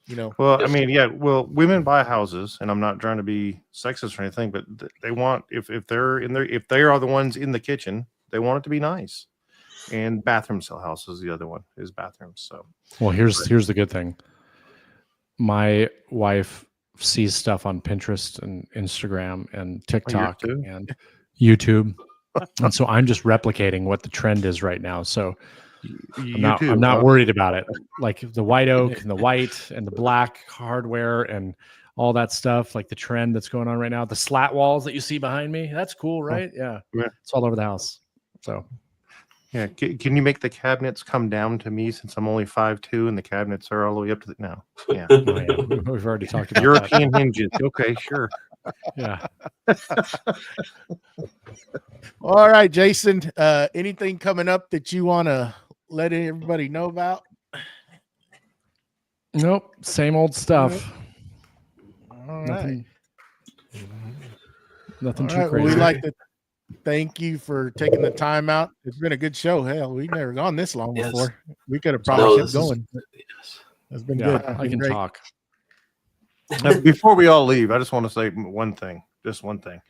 you know. Well, I mean, yeah. Well, women buy houses, and I'm not trying to be sexist or anything, but they want if they're in there, if they are the ones in the kitchen, they want it to be nice. And bathroom sell houses, the other one is bathrooms. So, well, here's the good thing. my wife sees stuff on Pinterest and Instagram and TikTok and YouTube. And so I'm just replicating what the trend is right now. So I'm not worried about it. Like the white oak and the white and the black hardware and all that stuff, like the trend that's going on right now. The slat walls that you see behind me, that's cool, right? Yeah. It's all over the house. So yeah. Can you make the cabinets come down to me since I'm only 5'2" and the cabinets are all the way up to the no? Yeah. Oh, yeah. We've already talked about European hinges. Okay, sure. Yeah. All right, Jason. Anything coming up that you want to let everybody know about? Nope. Same old stuff. All right. Nothing All too right, crazy. well, we'd like to thank you for taking the time out. It's been a good show. Hell, we've never gone this long before. We could have probably kept going. It's been good. I can talk. Before we all leave, I just want to say one thing. Just one thing.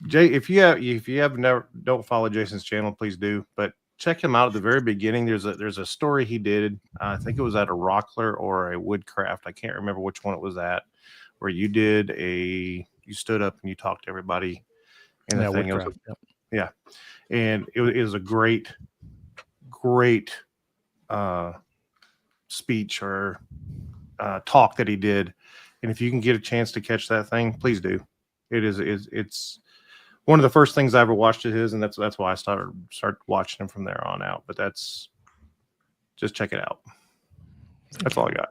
Jay, if you have never don't follow Jason's channel, please do. But check him out at the very beginning. There's a story he did. I think it was at a Wackerle or a Woodcraft. I can't remember which one it was at. Where you stood up and you talked to everybody. And the thing, yeah, and it was a great speech or talk that he did. And if you can get a chance to catch that thing, please do. It's one of the first things I ever watched of his, and that's why I started watching him from there on out. But just check it out. That's all I got.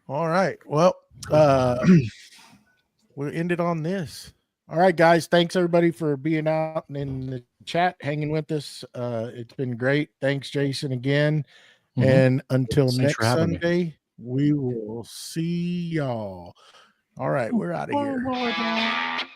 All right. Well, we'll end it on this. All right, guys. Thanks everybody for being out and in the chat, hanging with us. It's been great. Thanks, Jason, again. Mm-hmm. And until next Sunday, we will see y'all. All right, we're out of here.